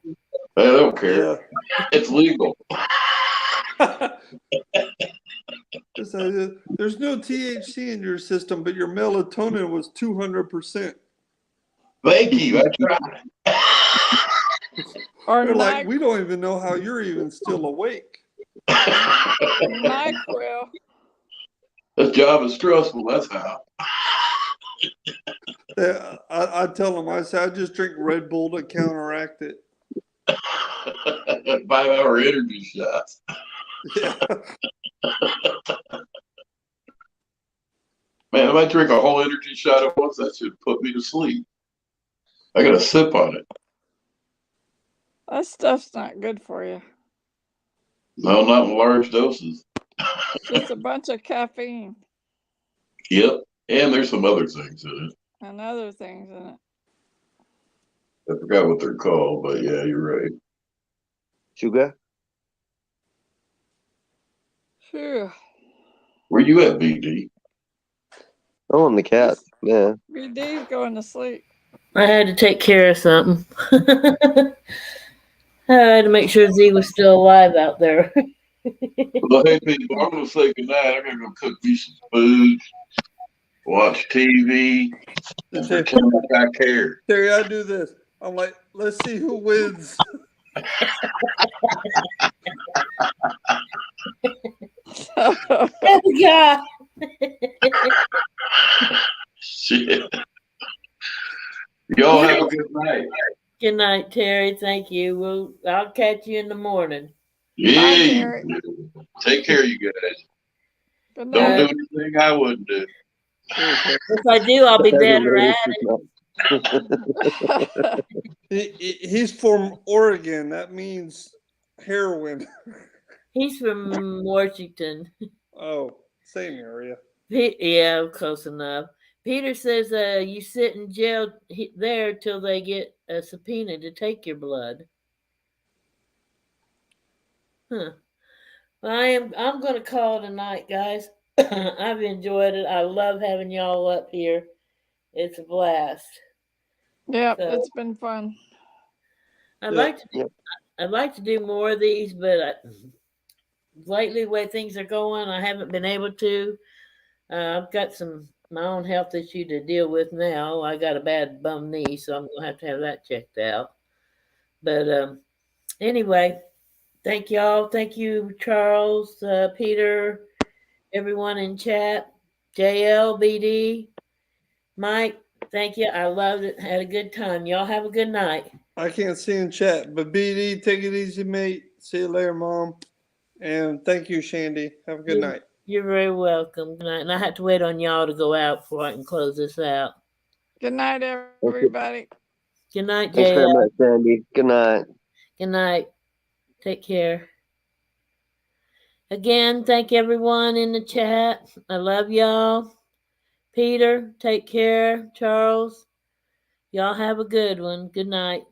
They don't care. Yeah. It's legal. There's no THC in your system, but your melatonin was 200%. Thank you. I tried. Or They're like, we don't even know how you're even still awake. NyQuil. This job is stressful. That's how. I tell them, I say, I just drink Red Bull to counteract it. 5-hour energy shots. Yeah. Man, if I drink a whole energy shot at once, that should put me to sleep. I got to sip on it. That stuff's not good for you. No, not in large doses. It's just a bunch of caffeine Yep. And there's some other things in it. and other things in it. I forgot what they're called, but yeah, you're right. Sugar? Phew. Where you at, BD? Oh, on the couch. Yeah. BD's going to sleep. I had to take care of something. I had to make sure Z was still alive out there. Well, hey, people, I'm going to say goodnight. I got to go cook me some food, watch TV, and pretend like I care. Terry, I do this. I'm like, let's see who wins. Yeah. Shit. Y'all have a good night. Good night, Terry. Thank you. I'll catch you in the morning. Yeah. Bye, you Terry. do. Take care, you guys. Good Don't night. do anything I wouldn't do. If I do, I'll be better at it. He's from Oregon. That means heroin. He's from Washington. Oh, same area. Yeah, close enough. Peter says you sit in jail there till they get a subpoena to take your blood. Huh. Well, I'm going to call it a night, guys. I've enjoyed it. I love having y'all up here. It's a blast. Yep, So it's been fun. I'd Yep. like to I'd like to do more of these, but lately, the way things are going, I haven't been able to. I've got my own health issue to deal with now. I got a bad bum knee, so I'm gonna have that checked out. But anyway, thank y'all. Thank you, Charles, Peter, everyone in chat, JL, BD, Mike. Thank you. I loved it. Had a good time. Y'all have a good night. I can't see in chat, but BD, take it easy, mate. See you later, Mom. And thank you, Shandy. Have a good night. You're very welcome. Good night. And I have to wait on y'all to go out before I can close this out. Good night, everybody. Good night, Thanks very JL. much, Sandy. Good night. Good night. Take care. Again, thank everyone in the chat. I love y'all. Peter, take care. Charles, y'all have a good one. Good night.